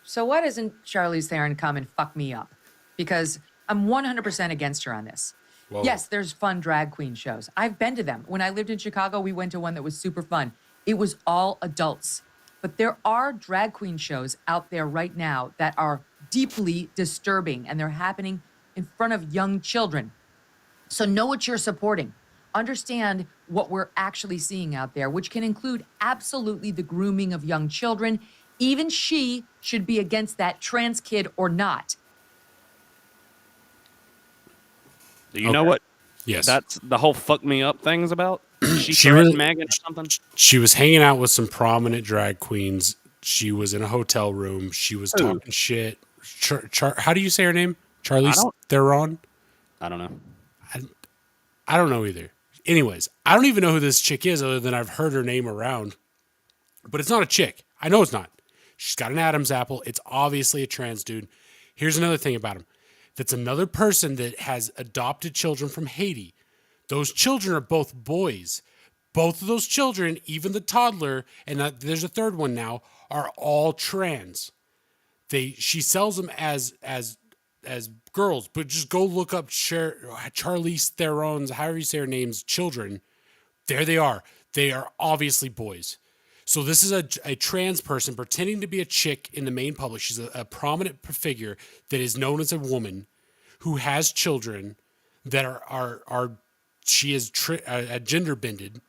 So why doesn't Charlize Theron come and fuck me up? Because I'm 100% against her on this. Whoa. Yes, there's fun drag queen shows. I've been to them. When I lived in Chicago, we went to one that was super fun. It was all adults. But there are drag queen shows out there right now that are deeply disturbing, and they're happening in front of young children. So know what you're supporting. Understand what we're actually seeing out there, which can include absolutely the grooming of young children Even she should be against that, trans kid or not. Do you know what? Yes. That's the whole fuck me up thing's about. She She threatened really- Megan or something. She was hanging out with some prominent drag queens. She was in a hotel room. She was Who? talking shit. How do you say her name? Charlize don't- Theron? I don't know. I don't know either. Anyways, I don't even know who this chick is other than I've heard her name around. But it's not a chick. I know it's not. She's got an Adam's apple. It's obviously a trans dude. Here's another thing about him. That's another person that has adopted children from Haiti. Those children are both boys. Both of those children, even the toddler, and there's a third one now, are all trans. She sells them as girls, but just go look up Charlize Theron's, however you say her name's, children. There they are. They are obviously boys. So this is a trans person pretending to be a chick in the main public. She's a prominent figure that is known as a woman who has children that she is gender bended,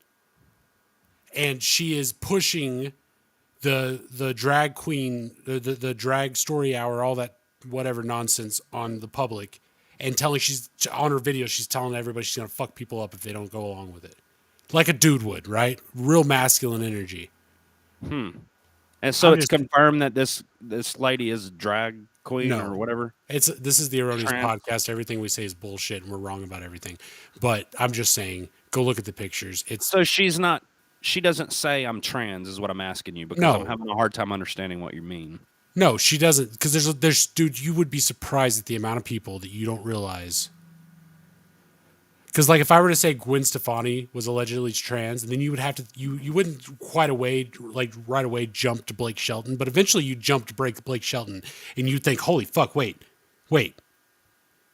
and she is pushing the drag queen, the drag story hour, all that whatever nonsense on the public, and she's on her video, she's telling everybody she's gonna fuck people up if they don't go along with it, like a dude would, right? Real masculine energy. And so it's confirmed that this lady is drag queen No. or whatever. This is the Erroneous Trans. Podcast. Everything we say is bullshit, and we're wrong about everything. But I'm just saying, go look at the pictures. So she's not. She doesn't say I'm trans, is what I'm asking you, because No. I'm having a hard time understanding what you mean. No, she doesn't, because there's dude, you would be surprised at the amount of people that you don't realize. Because like if I were to say Gwen Stefani was allegedly trans, and then you would have to you wouldn't right away jump to Blake Shelton, but eventually you jump to Blake Shelton, and you think, holy fuck, wait,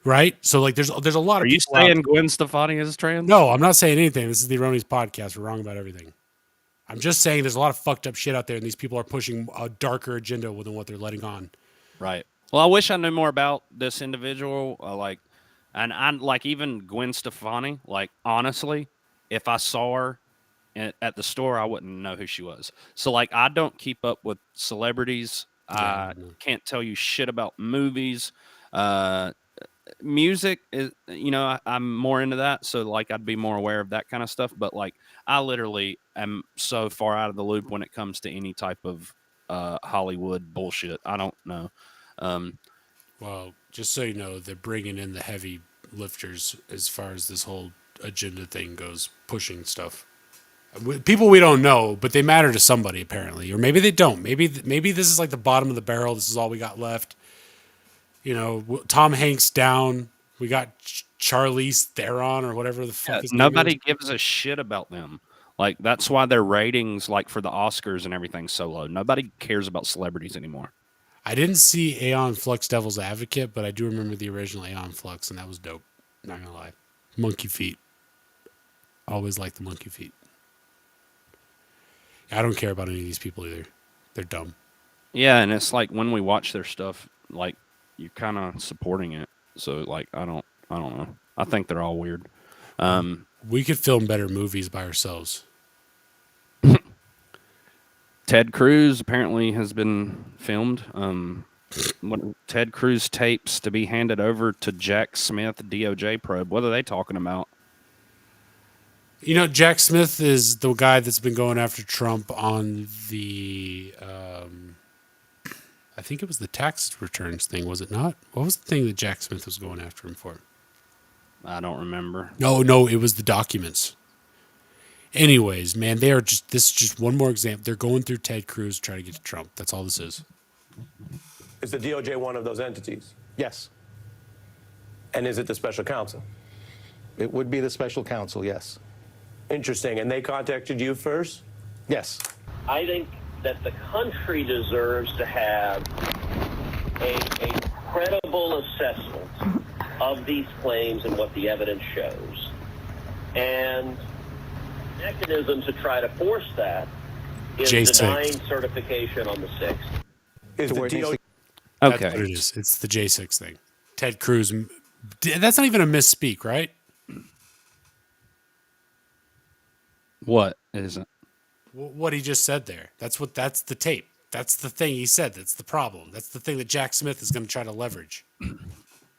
right? So like there's a lot of Are you people out saying Gwen Stefani is trans? No, I'm not saying anything. This is the Erroneous Podcast. We're wrong about everything. I'm just saying there's a lot of fucked up shit out there, and these people are pushing a darker agenda than what they're letting on. Right. Well, I wish I knew more about this individual. And I like even Gwen Stefani. Like honestly, if I saw her at the store, I wouldn't know who she was. So like, I don't keep up with celebrities. I can't tell you shit about movies. Music is, I'm more into that. So like, I'd be more aware of that kind of stuff. But like, I literally am so far out of the loop when it comes to any type of Hollywood bullshit. I don't know. Well, just so you know, they're bringing in the heavy lifters as far as this whole agenda thing goes, pushing stuff. People we don't know, but they matter to somebody apparently, or maybe they don't. Maybe this is like the bottom of the barrel. This is all we got left. Tom Hanks down. We got Charlize Theron or whatever the fuck. His name Nobody is. gives a shit about them. Like that's why their ratings, like for the Oscars and everything, so low. Nobody cares about celebrities anymore. I didn't see Aeon Flux Devil's Advocate, but I do remember the original Aeon Flux, and that was dope. Not gonna lie. Monkey feet. Always like the monkey feet. I don't care about any of these people either. They're dumb. Yeah, and it's like when we watch their stuff, like you're kind of supporting it. So like I don't know. I think they're all weird. We could film better movies by ourselves. Ted Cruz apparently has been filmed. Ted Cruz tapes to be handed over to Jack Smith DOJ probe. What are they talking about? Jack Smith is the guy that's been going after Trump on the, I think it was the tax returns thing, was it not? What was the thing that Jack Smith was going after him for? I don't remember. No, it was the documents. Anyways, man, this is just one more example. They're going through Ted Cruz trying to get to Trump. That's all this is. Is the DOJ one of those entities? Yes. And is it the special counsel? It would be the special counsel, yes. Interesting. And they contacted you first? Yes. I think that the country deserves to have a credible assessment of these claims and what the evidence shows. And mechanism to try to force that is J6. denying certification on the 6th. Is the DOJ... That's what it is. It's the J6 thing. Ted Cruz. That's not even a misspeak, right? What is it? What he just said there. That's the tape. That's the thing he said. That's the problem. That's the thing that Jack Smith is going to try to leverage.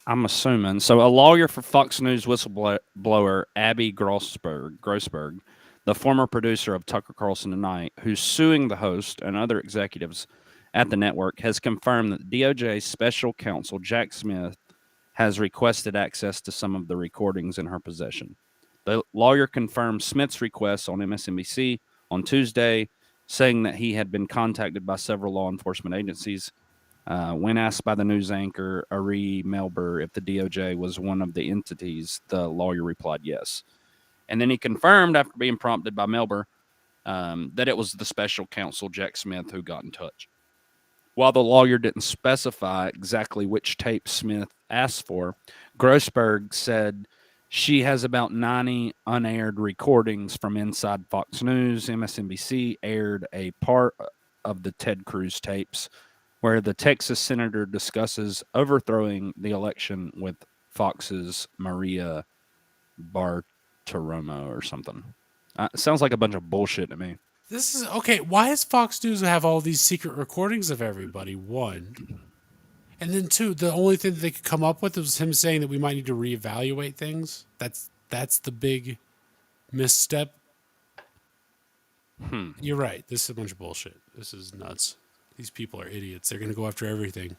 I'm assuming. So a lawyer for Fox News whistleblower Abby Grossberg, the former producer of Tucker Carlson Tonight, who's suing the host and other executives at the network, has confirmed that DOJ's special counsel Jack Smith has requested access to some of the recordings in her possession. The lawyer confirmed Smith's request on MSNBC on Tuesday, saying that he had been contacted by several law enforcement agencies. When asked by the news anchor Ari Melber if the DOJ was one of the entities, the lawyer replied yes. And then he confirmed, after being prompted by Melber, that it was the special counsel Jack Smith who got in touch. While the lawyer didn't specify exactly which tape Smith asked for, Grossberg said she has about 90 unaired recordings from inside Fox News. MSNBC aired a part of the Ted Cruz tapes where the Texas senator discusses overthrowing the election with Fox's Maria Bartiromo or something. Sounds like a bunch of bullshit to me. This is okay. Why does Fox News have all these secret recordings of everybody? One. And then two, the only thing that they could come up with was him saying that we might need to reevaluate things. That's the big misstep. You're right. This is a bunch of bullshit. This is nuts. These people are idiots. They're going to go after everything.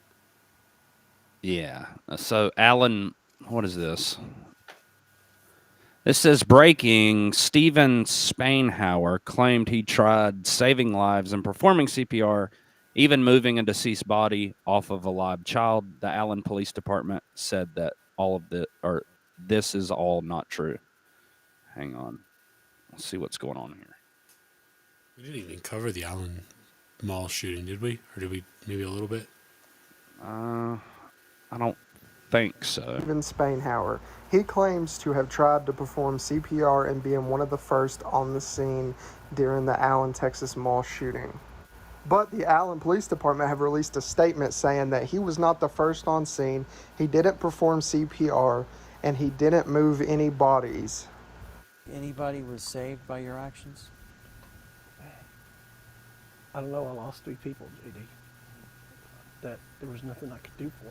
Yeah. So, Alan, what is this? This says breaking. Steven Spainhauer claimed he tried saving lives and performing CPR, even moving a deceased body off of a live child. The Allen Police Department said that this is all not true. Hang on. Let's see what's going on here. We didn't even cover the Allen Mall shooting, did we? Or did we maybe a little bit? I don't think so. Steven Spainhauer. He claims to have tried to perform CPR and being one of the first on the scene during the Allen, Texas mall shooting. But the Allen Police Department have released a statement saying that he was not the first on scene, he didn't perform CPR, and he didn't move any bodies. Anybody was saved by your actions? I don't know. I lost 3 people, JD. That there was nothing I could do for.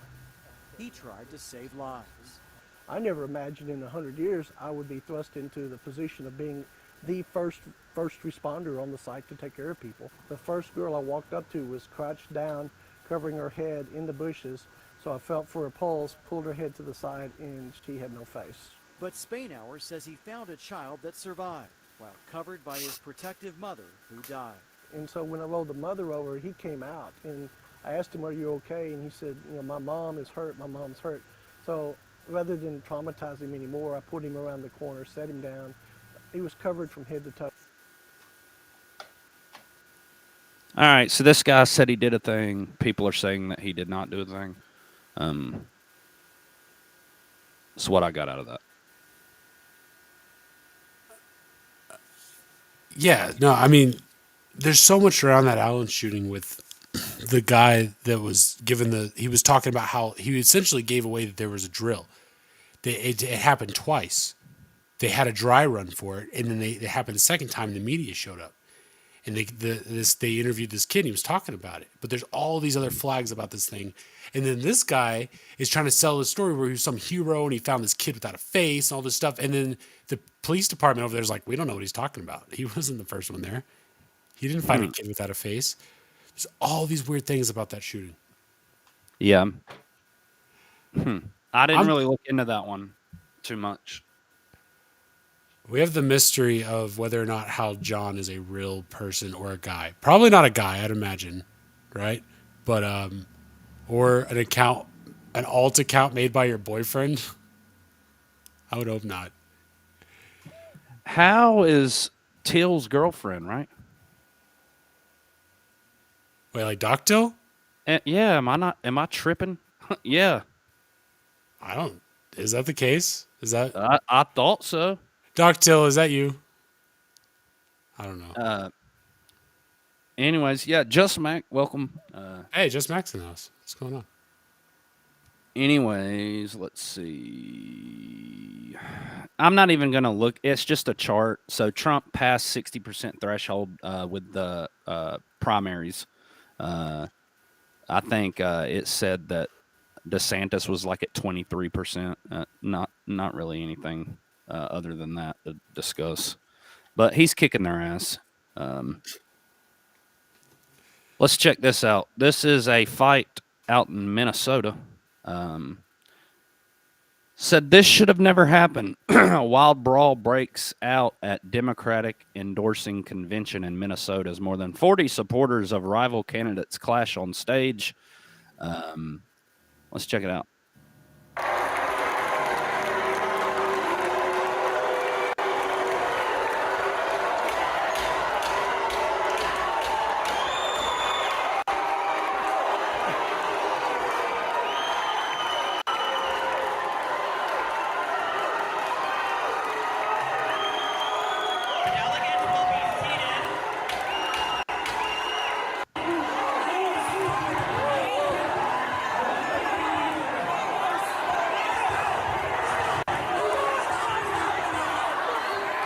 He tried to save lives. I never imagined in 100 years I would be thrust into the position of being the first responder on the site to take care of people. The first girl I walked up to was crouched down, covering her head in the bushes, so I felt for her pulse, pulled her head to the side, and she had no face. But Spainhauer says he found a child that survived, while covered by his protective mother who died. And so when I rolled the mother over, he came out, and I asked him, "Are you okay?" And he said, "My mom is hurt, my mom's hurt." So rather than traumatize him anymore, I put him around the corner, set him down. He was covered from head to toe. All right, so this guy said he did a thing. People are saying that he did not do a thing. That's what I got out of that. Yeah, no, I mean, there's so much around that Allen shooting with the guy that was given he was talking about how he essentially gave away that there was a drill. It happened twice. They had a dry run for it, and then it happened the second time the media showed up. And they interviewed this kid, and he was talking about it. But there's all these other flags about this thing. And then this guy is trying to sell a story where he was some hero, and he found this kid without a face and all this stuff. And then the police department over there is like, we don't know what he's talking about. He wasn't the first one there. He didn't find a kid without a face. There's all these weird things about that shooting. Yeah. I didn't really look into that one too much. We have the mystery of whether or not Hal John is a real person or a guy. Probably not a guy, I'd imagine, right? But or an alt account made by your boyfriend. I would hope not. Hal is Till's girlfriend, right? Wait, like Doc Till? Yeah, am I tripping? Yeah. Is that the case? Is that? I thought so. Doc Till, is that you? I don't know. Anyways, yeah, Just Mac, welcome. Hey, Just Mac's in the house. What's going on? Anyways, let's see. I'm not even going to look. It's just a chart. So Trump passed 60% threshold with the primaries. I think it said that DeSantis was like at 23%. Not really anything other than that to discuss. But he's kicking their ass. Let's check this out. This is a fight out in Minnesota. Said this should have never happened. A wild brawl breaks out at Democratic endorsing convention in Minnesota as more than 40 supporters of rival candidates clash on stage. Let's check it out.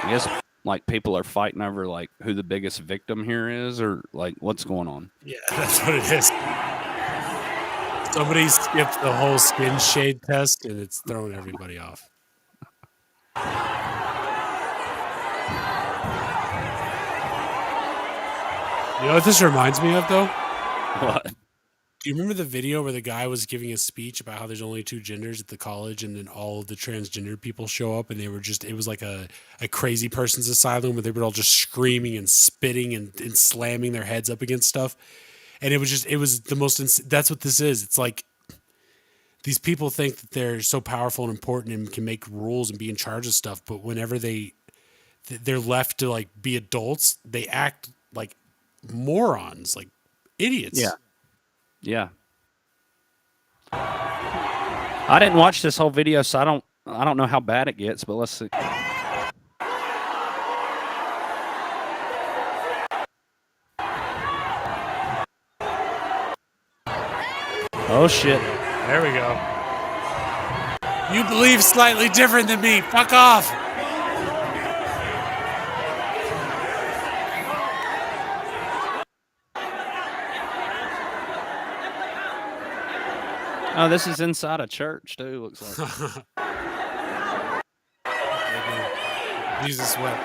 I guess like people are fighting over like who the biggest victim here is, or like what's going on. Yeah, that's what it is. Somebody skipped the whole skin shade test, and it's throwing everybody off. You know what this reminds me of, though? What? Do you remember the video where the guy was giving a speech about how there's only two genders at the college, and then all of the transgender people show up, and they were just, it was like a crazy person's asylum where they were all just screaming and spitting and slamming their heads up against stuff. And it was the most, that's what this is. It's like these people think that they're so powerful and important and can make rules and be in charge of stuff. But whenever they're left to like be adults, they act like morons, like idiots. Yeah. Yeah. I didn't watch this whole video, so I don't know how bad it gets, but let's see. Oh shit. There we go. You believe slightly different than me. Fuck off. Oh, this is inside a church too, looks like. Jesus wept.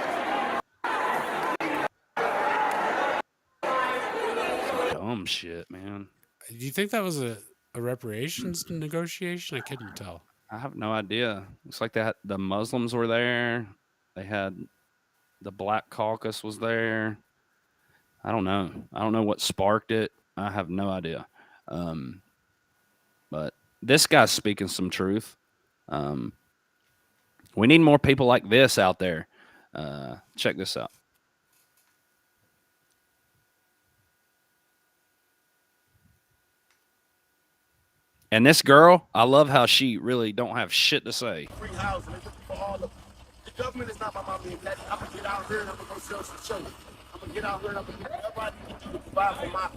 Dumb shit, man. Do you think that was a reparations negotiation? I couldn't tell. I have no idea. Looks like that the Muslims were there. They had the Black Caucus was there. I don't know. I don't know what sparked it. I have no idea. But this guy's speaking some truth. We need more people like this out there. Check this out. And this girl, I love how she really don't have shit to say. Free housing for all of them. The government is not my mommy and daddy. I'm gonna get out here and I'm gonna go sell some children. I'm gonna get out here and I'm gonna get whatever I need to do to provide for my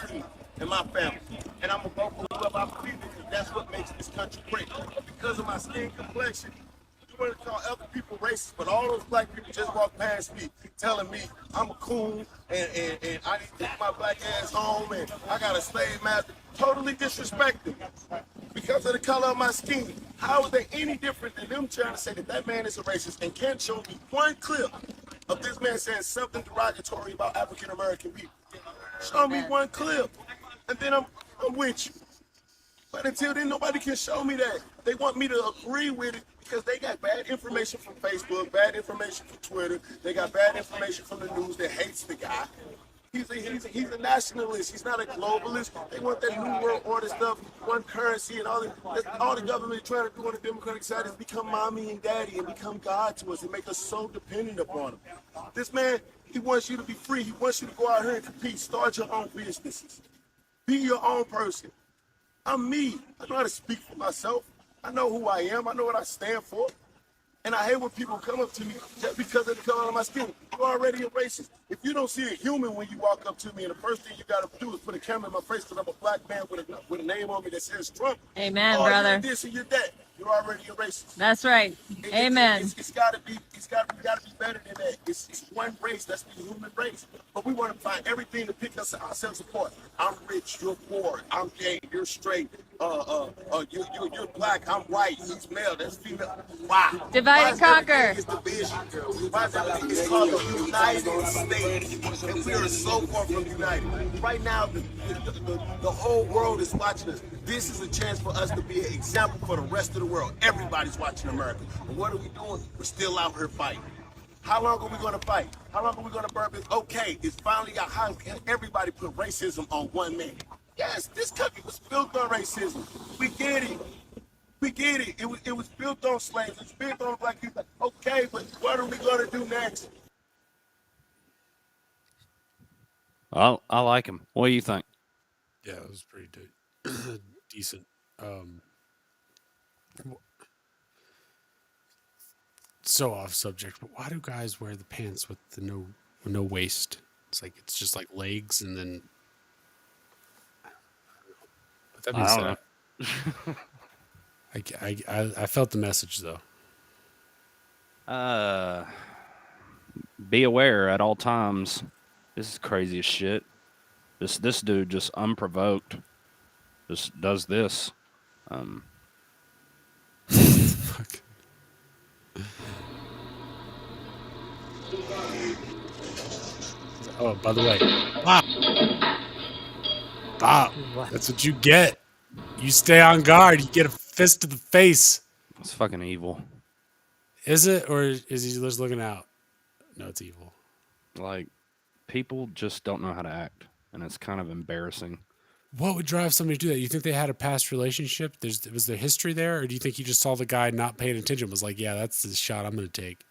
team and my family. And I'm gonna go for whoever I believe in, because that's what makes this country great. Because of my skin complexion, you want to call other people racist, but all those black people just walk past me telling me I'm a coon and I need to take my black ass home and I got a slave master. Totally disrespected because of the color of my skin. How is they any different than them trying to say that man is a racist and can't show me one clip of this man saying something derogatory about African American people? Show me one clip, and then I'm with you. But until then, nobody can show me that. They want me to agree with it because they got bad information from Facebook, bad information from Twitter. They got bad information from the news that hates the guy. He's a nationalist. He's not a globalist. They want that New World Order stuff, one currency, and all the government is trying to do on the Democratic side is become mommy and daddy and become God to us and make us so dependent upon him. This man, he wants you to be free. He wants you to go out here and compete. Start your own businesses. Be your own person. I'm me. I know how to speak for myself. I know who I am. I know what I stand for. And I hate when people come up to me just because of the color of my skin. You're already a racist. If you don't see a human when you walk up to me, and the first thing you got to do is put a camera in my face because I'm a black man with a name on me that says Trump. Amen, oh, brother. You're this and you're that. You're already a racist. That's right. Amen. It's got to be we gotta be better than that. It's one race. That's the human race. But we want to find everything to pick ourselves apart. I'm rich. You're poor. I'm gay. You're straight. You're black. I'm white. He's male. That's female. Wow. Divide and conquer. It's division. Why is everything? It's called the United States, and we are so far from united. Right now, the whole world is watching us. This is a chance for us to be an example for the rest of the world. Everybody's watching America. But what are we doing? We're still out here fighting. How long are we going to fight? How long are we going to burn this? Okay, it's finally got how can everybody put racism on one man? Yes, this country was built on racism. We get it. We get it. It was built on slaves. It was built on black people. Okay, but what are we going to do next? I like him. What do you think? Yeah, it was pretty decent. So off subject, but why do guys wear the pants with the no waist? It's like it's just like legs and then. But that being said, I felt the message though. Be aware at all times. This is crazy as shit. This dude just unprovoked just does this. Fuck. Oh, by the way, Bob, that's what you get. You stay on guard. You get a fist to the face. It's fucking evil. Is it, or is he just looking out? No, it's evil. Like, people just don't know how to act, and it's kind of embarrassing. What would drive somebody to do that? You think they had a past relationship? Was there history there, or do you think he just saw the guy not paying attention? Was like, yeah, that's the shot I'm going to take.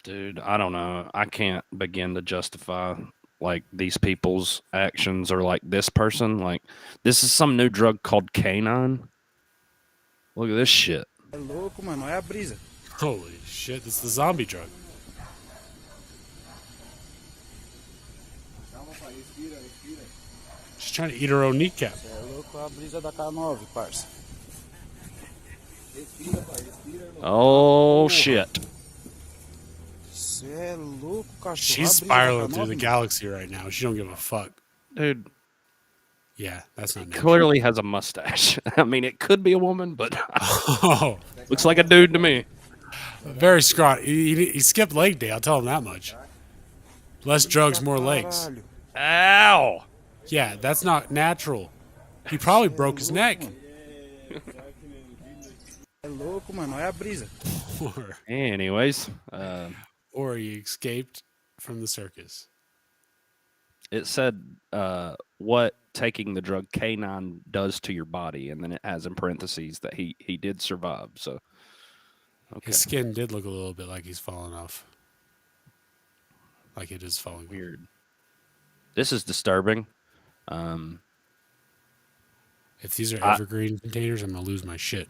Dude, I don't know. I can't begin to justify like these people's actions or like this person. Like, this is some new drug called Canine. Look at this shit. Holy shit, it's the zombie drug. She's trying to eat her own kneecap. Oh shit. She's spiraling through the galaxy right now. She don't give a fuck. Dude. Yeah, that's not natural. Clearly has a mustache. I mean, it could be a woman, but looks like a dude to me. Very scrawny. He skipped leg day, I'll tell him that much. Less drugs, more legs. Ow! Yeah, that's not natural. He probably broke his neck. Anyways. Or he escaped from the circus. It said what taking the drug Canine does to your body, and then it has in parentheses that he did survive. So, okay. His skin did look a little bit like he's falling off. Like it is falling. Weird. This is disturbing. If these are evergreen containers, I'm going to lose my shit.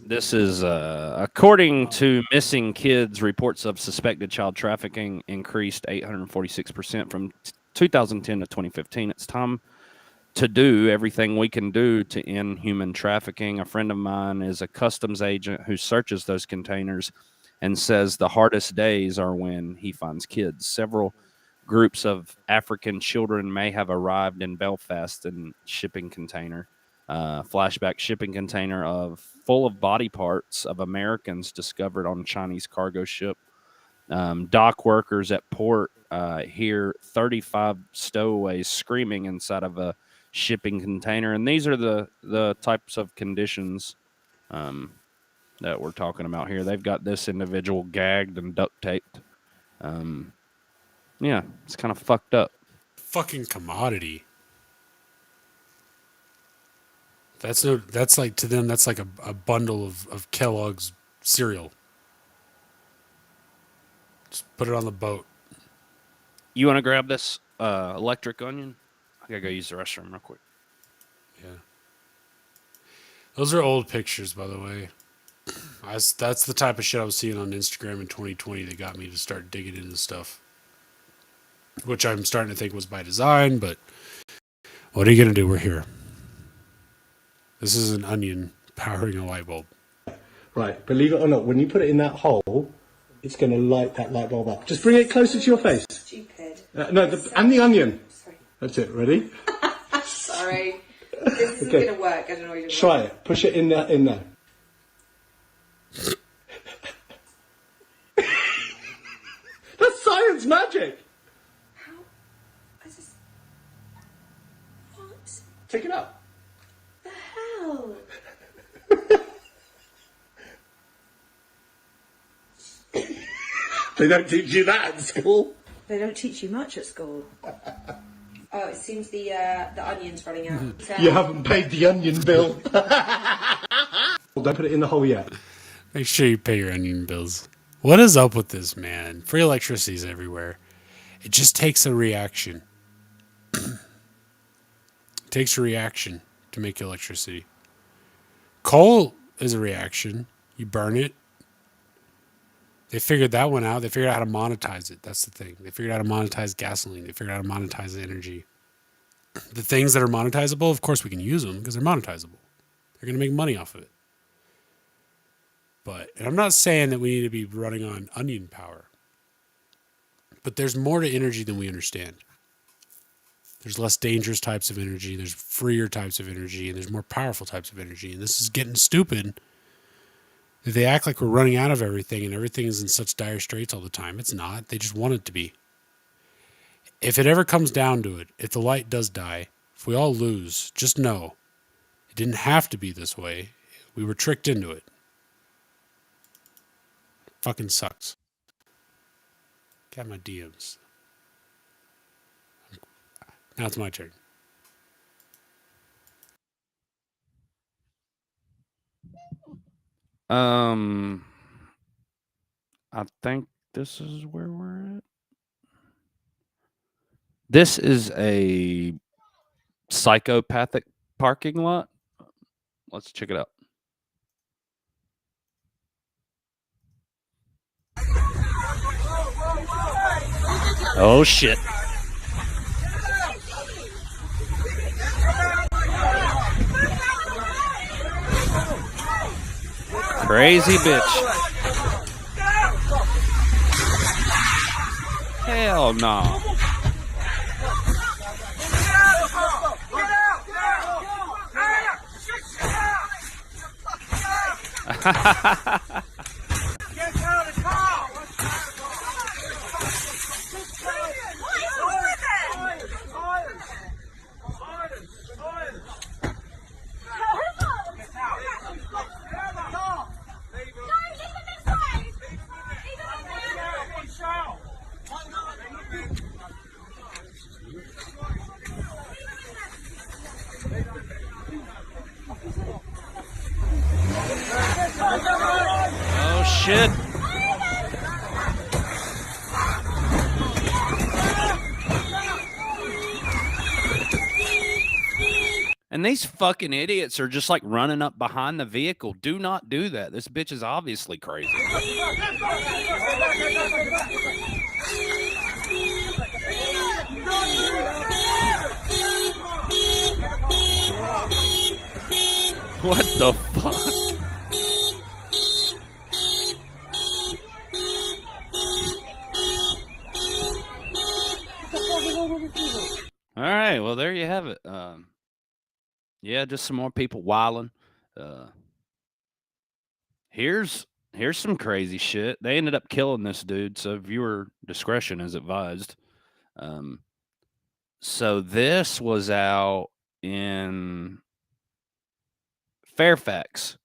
This is, according to Missing Kids, reports of suspected child trafficking increased 846% from 2010 to 2015. It's time to do everything we can do to end human trafficking. A friend of mine is a customs agent who searches those containers and says the hardest days are when he finds kids. Several groups of African children may have arrived in Belfast in shipping container. Flashback shipping container full of body parts of Americans discovered on Chinese cargo ship. Dock workers at port hear 35 stowaways screaming inside of a shipping container, and these are the types of conditions that we're talking about here. They've got this individual gagged and duct taped. Yeah, it's kind of fucked up. Fucking commodity. That's like, to them, that's like a bundle of Kellogg's cereal. Just put it on the boat. You want to grab this electric onion? I gotta go use the restroom real quick. Yeah. Those are old pictures, by the way. That's the type of shit I was seeing on Instagram in 2020 that got me to start digging into stuff. Which I'm starting to think was by design, but what are you going to do? We're here. This is an onion powering a light bulb. Right, believe it or not, when you put it in that hole, it's going to light that light bulb up. Just bring it closer to your face. Stupid. And the onion. Sorry. That's it. Ready? Sorry. This isn't Okay. going to work. I don't know what you're doing. Try it. Push it in there. That's science magic. What Take it up. the hell? They don't teach you that at school. They don't teach you much at school. Oh, it seems the onion's running out. You haven't paid the onion bill. Don't put it in the hole yet. Make sure you pay your onion bills. What is up with this, man? Free electricity's everywhere. It just takes a reaction. It takes a reaction to make electricity. Coal is a reaction. You burn it. They figured that one out. They figured out how to monetize it. That's the thing. They figured out how to monetize gasoline. They figured out how to monetize energy. The things that are monetizable, of course we can use them because they're monetizable. They're going to make money off of it. And I'm not saying that we need to be running on onion power. But there's more to energy than we understand. There's less dangerous types of energy. There's freer types of energy. And there's more powerful types of energy. And this is getting stupid. They act like we're running out of everything and everything is in such dire straits all the time. It's not. They just want it to be. If it ever comes down to it, if the light does die, if we all lose, just know it didn't have to be this way. We were tricked into it. Fucking sucks. Got my DMs. Now it's my turn. I think this is where we're at. This is a psychopathic parking lot. Let's check it out. Oh shit. Crazy bitch. Hell no. Oh shit. And these fucking idiots are just like running up behind the vehicle. Do not do that. This bitch is obviously crazy. What the fuck? All right, well there you have it. Yeah, just some more people wilding. Here's some crazy shit. They ended up killing this dude, so viewer discretion is advised. So this was out in Fairfax.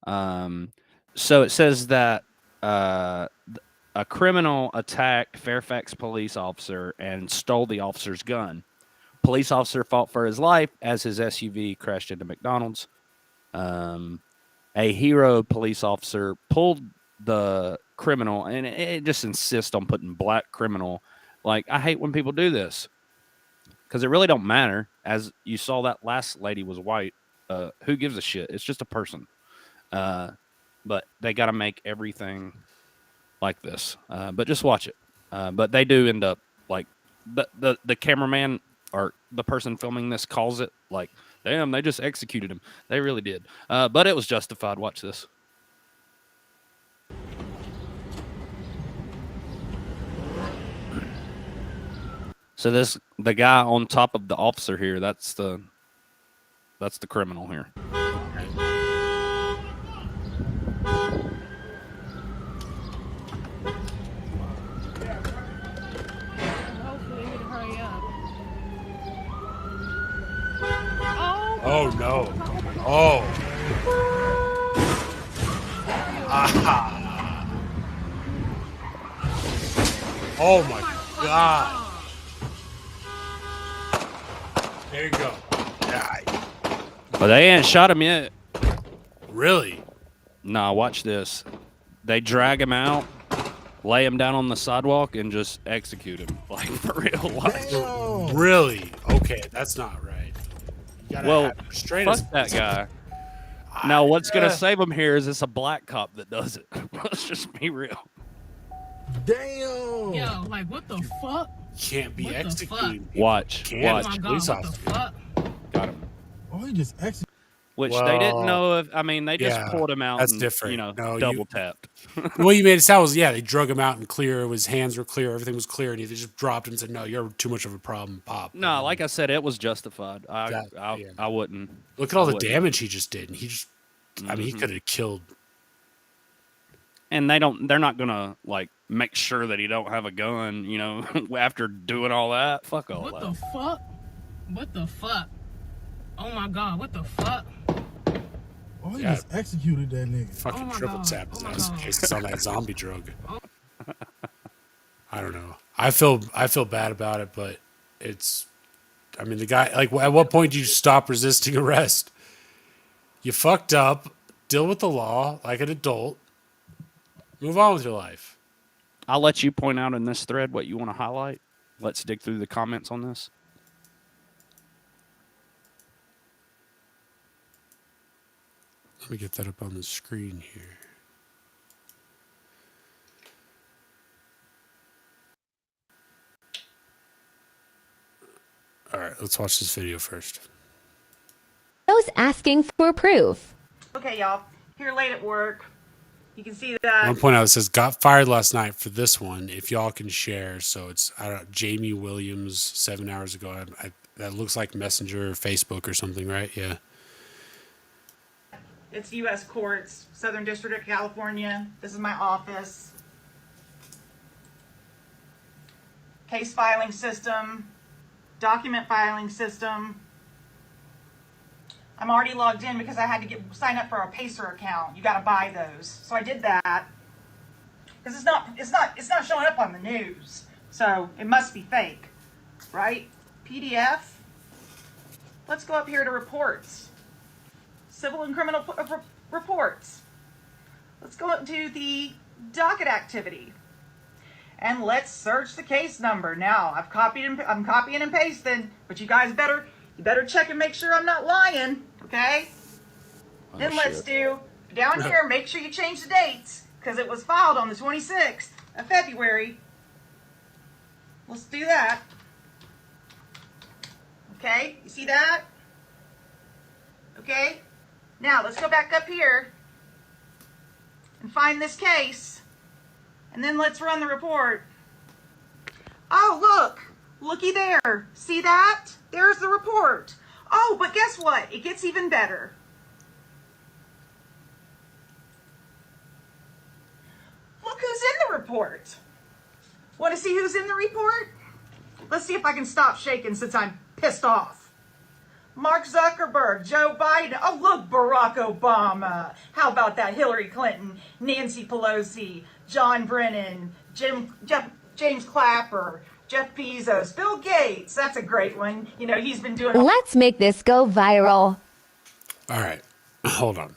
So it says that a criminal attacked Fairfax police officer and stole the officer's gun. Police officer fought for his life as his SUV crashed into McDonald's. A hero police officer pulled the criminal, and it just insists on putting black criminal. Like, I hate when people do this because it really don't matter. As you saw, that last lady was white. Who gives a shit? It's just a person. But they got to make everything like this. But just watch it. But they do end up like the cameraman or the person filming this calls it like, damn, they just executed him. They really did. But it was justified. Watch this. So the guy on top of the officer here, that's the criminal here. Oh no. Oh. Ah. Oh my God. There you go. Yeah. But they ain't shot him yet. Really? Nah, watch this. They drag him out, lay him down on the sidewalk, and just execute him. Like, for real. Like, Really? Okay, that's not right. You gotta well, have restraint fuck as- that guy. Now, what's going to save him here is it's a black cop that does it. Let's just be real. Damn. Yo, like, what the fuck? Can't be What the executing. fuck? Watch. Can't. Watch. Oh my God, Police what the officer. fuck? Got him. Oh, he just executed. Which they didn't know if, I mean, they just Yeah, pulled him out that's and, different. you know, No, double tapped. The way you made it sound was, yeah, they drug him out and clear. His hands were clear. Everything was clear. And they just dropped him and said, no, you're too much of a problem, Pop. No, like I said, it was justified. I wouldn't. Look at all I the wouldn't. damage he just did. And he just, I mean, he Mhm. could have killed. And they're not gonna like make sure that he don't have a gun, you know, after doing all that. Fuck all What that. the fuck? What the fuck? Oh my God, what the fuck? Oh, he Yeah. just executed that nigga. Fucking Oh my triple God. tap his Oh my ass in God. case it's on that zombie drug. I don't know. I feel bad about it, but it's. I mean, the guy. Like, at what point do you stop resisting arrest? You fucked up. Deal with the law like an adult. Move on with your life. I'll let you point out in this thread what you want to highlight. Let's dig through the comments on this. Let me get that up on the screen here. All right, let's watch this video first. Those asking for proof. Okay, y'all. Here late at work. You can see I that. want to point out it says got fired last night for this one. If y'all can share, so it's I don't know, Jamie Williams 7 hours ago. That looks like Messenger or Facebook or something, right? Yeah. It's U.S. Courts, Southern District of California. This is my office. Case filing system, document filing system. I'm already logged in because I had to sign up for a Pacer account. You got to buy those, so I did that. Because it's not showing up on the news, so it must be fake, right? PDF. Let's go up here to reports. Civil and criminal reports. Let's go into the docket activity. And let's search the case number. Now, I'm copying and pasting, but you guys better check and make sure I'm not lying, okay? Oh, Then let's shit. do, down here, make sure you change the dates, because it was filed on the 26th of February. Let's do that. Okay, you see that? Okay, now let's go back up here and find this case, and then let's run the report. Oh, look, looky there. See that? There's the report. Oh, but guess what? It gets even better. Look who's in the report. Want to see who's in the report? Let's see if I can stop shaking since I'm pissed off. Mark Zuckerberg, Joe Biden. Oh, look, Barack Obama. How about that? Hillary Clinton, Nancy Pelosi, John Brennan, James Clapper, Jeff Bezos, Bill Gates. That's a great one. You know, he's been doing. Let's make this go viral. All right, hold on.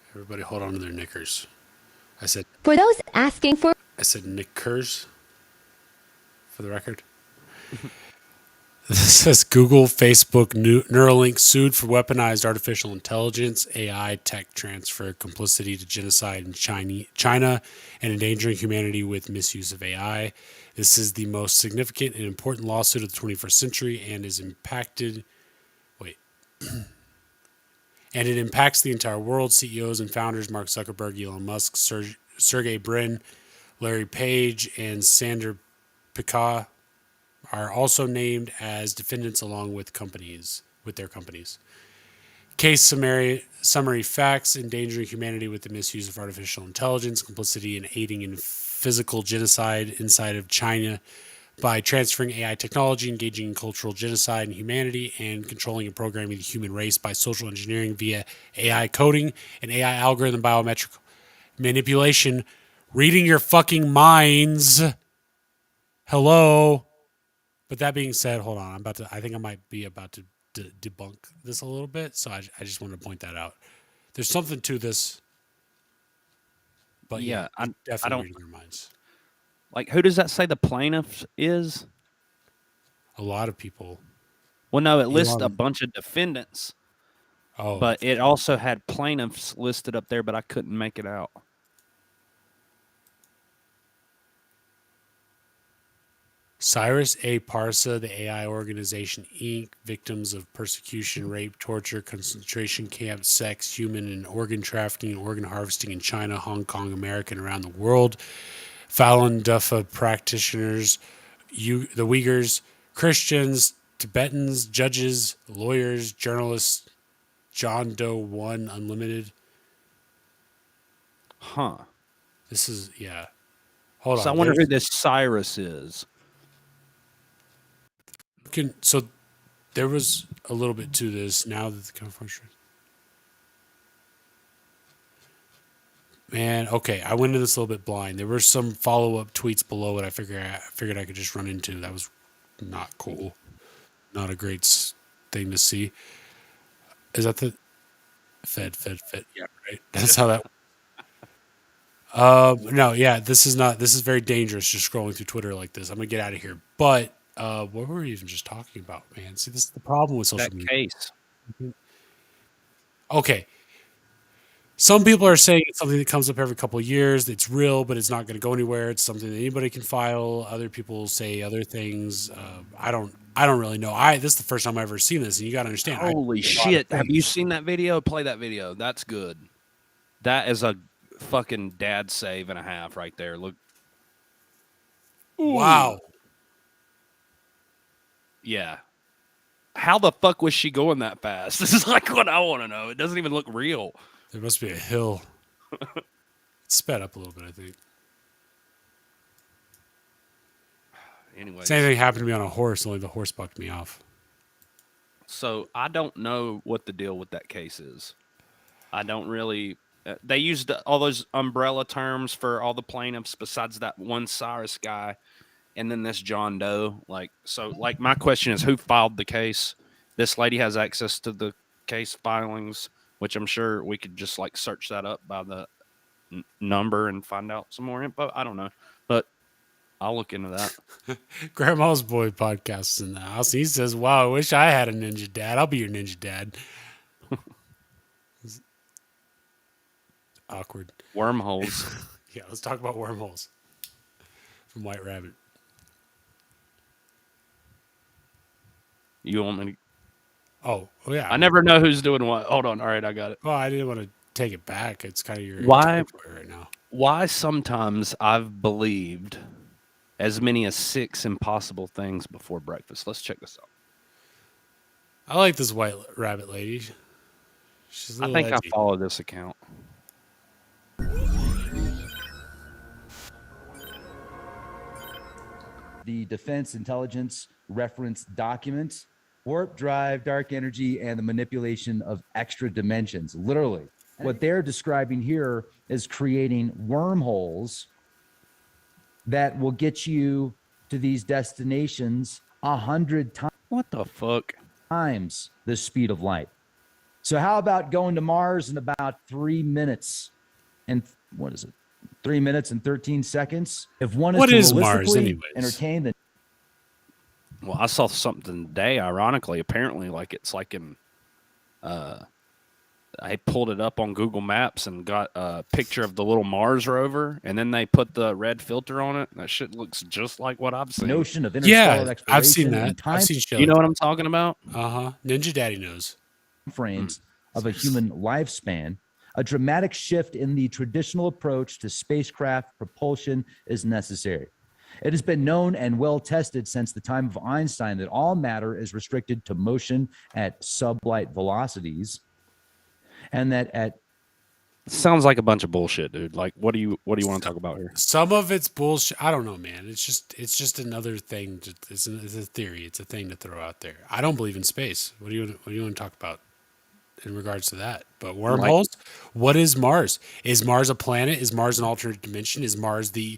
Everybody, hold on to their knickers. I said For those asking for knickers. For the record. This says Google, Facebook, Neuralink sued for weaponized artificial intelligence, AI tech transfer, complicity to genocide in China, and endangering humanity with misuse of AI. This is the most significant and important lawsuit of the 21st century and is impacted. And it impacts the entire world. CEOs and founders Mark Zuckerberg, Elon Musk, Sergey Brin, Larry Page, and Sander Pichai are also named as defendants along with their companies. Case summary facts: endangering humanity with the misuse of artificial intelligence, complicity in aiding in physical genocide inside of China by transferring AI technology, engaging in cultural genocide in humanity, and controlling and programming the human race by social engineering via AI coding and AI algorithm biometric manipulation, reading your fucking minds. Hello. But that being said, hold on. I think I might be about to debunk this a little bit. So I just wanted to point that out. There's something to this. But yeah, I definitely don't reading their minds. Like, who does that say the plaintiff is? A lot of people. Well, no, it lists a bunch of defendants. Oh. But it also had plaintiffs listed up there, but I couldn't make it out. Cyrus A. Parsa, the AI Organization, Inc., victims of persecution, rape, torture, concentration camp, sex, human and organ trafficking, and organ harvesting in China, Hong Kong, America, and around the world. Falun Dafa practitioners, the Uyghurs, Christians, Tibetans, judges, lawyers, journalists, John Doe 1 Unlimited. Huh. This is, yeah. Hold on. So I wonder who this Cyrus is. So there was a little bit to this now that the confrontation. Man, okay, I went into this a little bit blind. There were some follow-up tweets below it I figured I could just run into. That was not cool. Not a great thing to see. Is that the Fed? Yeah, right. That's how that. No, yeah, this is very dangerous just scrolling through Twitter like this. I'm gonna get out of here. But what were we even just talking about, man? See, this is the problem with social media. Case. Okay. Some people are saying it's something that comes up every couple of years. It's real, but it's not going to go anywhere. It's something that anybody can file. Other people say other things. I don't really know. This is the first time I've ever seen this, and you got to understand. Holy shit! Have you seen that video? Play that video. That's good. That is a fucking dad save and a half right there. Look. Ooh. Wow. Yeah. How the fuck was she going that fast? This is like what I want to know. It doesn't even look real. There must be a hill. It sped up a little bit, I think. Anyway. Same thing happened to me on a horse, only the horse bucked me off. So I don't know what the deal with that case is. I don't really... they used all those umbrella terms for all the plaintiffs besides that one Cyrus guy and then this John Doe. My question is, who filed the case? This lady has access to the case filings, which I'm sure we could just search that up by the number and find out some more info. I don't know, but I'll look into that. Grandma's Boy podcast is in the house. He says, "Wow, I wish I had a ninja dad. I'll be your ninja dad." Awkward. Wormholes. Yeah, let's talk about wormholes from White Rabbit. You want me to... Oh, yeah. I never know who's doing what. Hold on. All right, I got it. Well, I didn't want to take it back. It's kind of your territory right now. Why sometimes I've believed as many as 6 impossible things before breakfast. Let's check this out. I like this White Rabbit lady. She's a little I think edgy. I follow this account. The Defense Intelligence Reference Documents, warp drive, dark energy, and the manipulation of extra dimensions. Literally, what they're describing here is creating wormholes that will get you to these destinations 100 times. What the fuck? Times the speed of light. So how about going to Mars in about 3 minutes? And what is it? 3 minutes and 13 seconds. If one is Mars, anyways? Entertained, then Well, I saw something today, ironically, apparently, it's in, I pulled it up on Google Maps and got a picture of the little Mars rover, and then they put the red filter on it. That shit looks just like what I've seen. Notion of interstellar exploration. I've seen that. I've seen shows. You know what I'm talking about? Uh-huh. Ninja Daddy knows. Frames of a human lifespan, a dramatic shift in the traditional approach to spacecraft propulsion is necessary. It has been known and well tested since the time of Einstein that all matter is restricted to motion at sublight velocities, and that at Sounds like a bunch of bullshit, dude. Like, what do you want to talk about here? Some of it's bullshit. I don't know, man. It's just another thing. It's a theory. It's a thing to throw out there. I don't believe in space. What do you want to talk about in regards to that? But wormholes. What is Mars? Is Mars a planet? Is Mars an alternate dimension? Is Mars the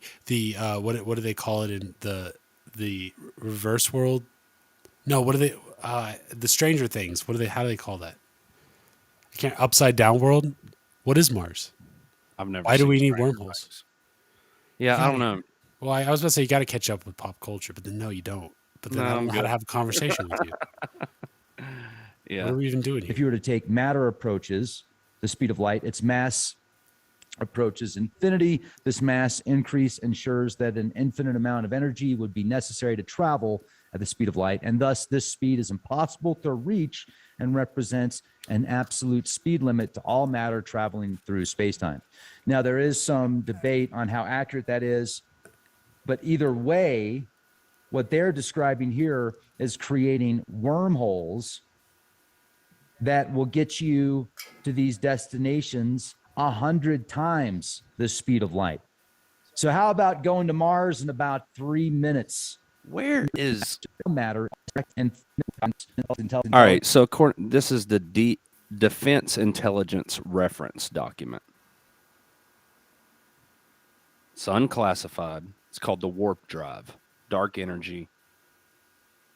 what do they call it in the reverse world? No, what are they? The Stranger Things. How do they call that? I can't. Upside down world. What is Mars? I've never. Why do we need Stranger wormholes? Things. Yeah, I don't know. Well, I was about to say you got to catch up with pop culture, but then no, you don't. But then I don't know how to have a conversation with you. Yeah. What are we even doing here? if you were to take matter approaches the speed of light, its mass approaches infinity. This mass increase ensures that an infinite amount of energy would be necessary to travel at the speed of light, and thus this speed is impossible to reach and represents an absolute speed limit to all matter traveling through space-time. Now, there is some debate on how accurate that is, but either way, what they're describing here is creating wormholes that will get you to these destinations 100 times the speed of light. So how about going to Mars in about 3 minutes? Where is matter and intelligence? All right, so this is the Defense Intelligence Reference document. It's unclassified. It's called the Warp Drive, Dark Energy.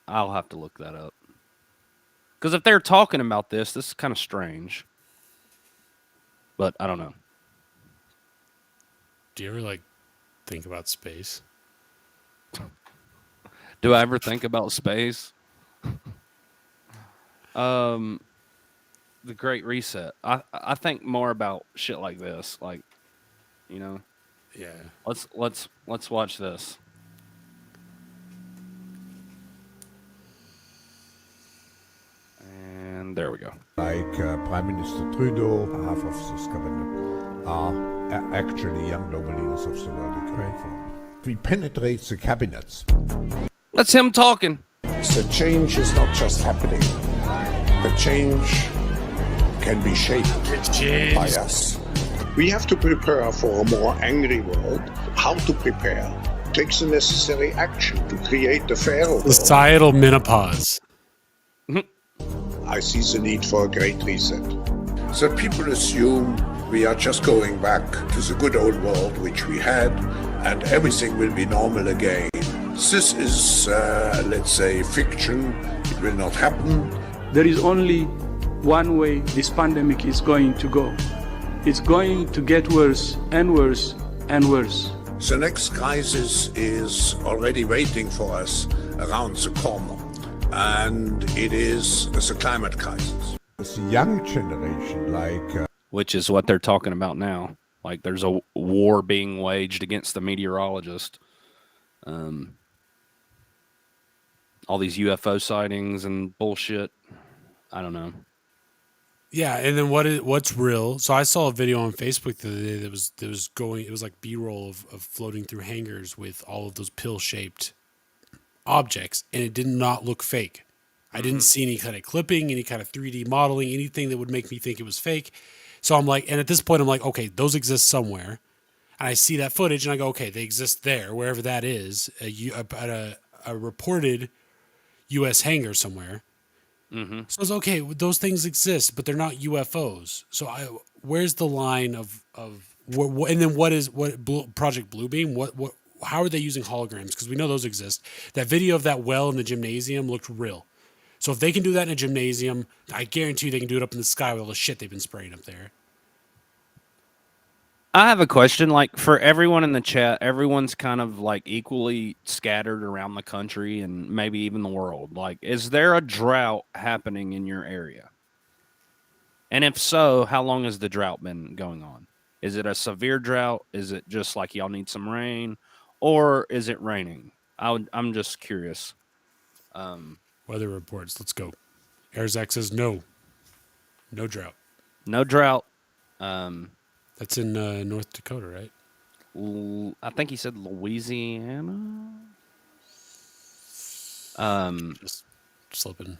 I'll have to look that up. Because if they're talking about this is kind of strange. But I don't know. Do you ever think about space? Do I ever think about space? The Great Reset. I think more about shit like this, Yeah. Let's watch this. And there we go. Like Prime Minister Trudeau, half of this government are actually young noble leaders of the world who come from. We penetrate the cabinets. That's him talking. The change is not just happening. The change can be shaped by us. We have to prepare for a more angry world. How to prepare? Takes the necessary action to create the fairer world. Societal menopause. I see the need for a great reset. The people assume we are just going back to the good old world which we had, and everything will be normal again. This is, let's say, fiction. It will not happen. There is only one way this pandemic is going to go. It's going to get worse and worse and worse. The next crisis is already waiting for us around the corner, and it is the climate crisis. The young generation, which is what they're talking about now. Like there's a war being waged against the meteorologist. All these UFO sightings and bullshit. I don't know. Yeah, and then what's real? So I saw a video on Facebook the other day that was going. It was like B-roll of floating through hangars with all of those pill-shaped objects, and it did not look fake. I didn't see any kind of clipping, any kind of 3D modeling, anything that would make me think it was fake. So I'm like, and at this point I'm like, okay, those exist somewhere, and I see that footage, and I go, okay, they exist there, wherever that is, at a reported U.S. hangar somewhere. Mm-hmm. So it's okay. Those things exist, but they're not UFOs. So where's the line of and then what Project Bluebeam? How are they using holograms? Because we know those exist. That video of that well in the gymnasium looked real. So if they can do that in a gymnasium, I guarantee you they can do it up in the sky with all the shit they've been spraying up there. I have a question. Like for everyone in the chat, everyone's kind of like equally scattered around the country and maybe even the world. Like, is there a drought happening in your area? And if so, how long has the drought been going on? Is it a severe drought? Is it just like y'all need some rain? Or is it raining? I'm just curious. Weather reports. Let's go. Airzak says no. No drought. No drought. That's in North Dakota, right? I think he said Louisiana. Just slipping.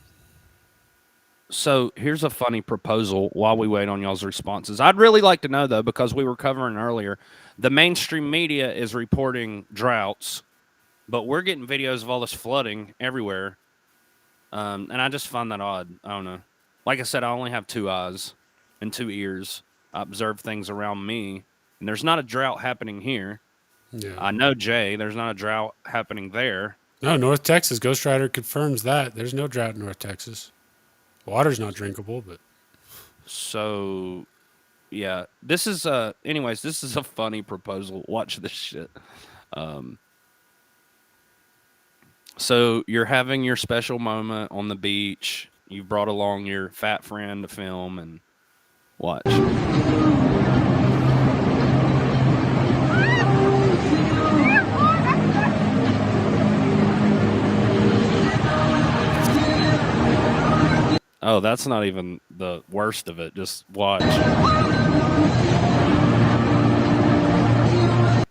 So here's a funny proposal while we wait on y'all's responses. I'd really like to know, though, because we were covering earlier, the mainstream media is reporting droughts, but we're getting videos of all this flooding everywhere. And I just find that odd. I don't know. Like I said, I only have 2 eyes and 2 ears. I observe things around me, and there's not a drought happening here. Yeah. I know, Jay, there's not a drought happening there. No, North Texas. Ghost Rider confirms that. There's no drought in North Texas. Water's not drinkable, but... So, yeah. This is, anyways, this is a funny proposal. Watch this shit. So, you're having your special moment on the beach. You've brought along your fat friend to film, and watch. Oh, that's not even the worst of it. Just watch.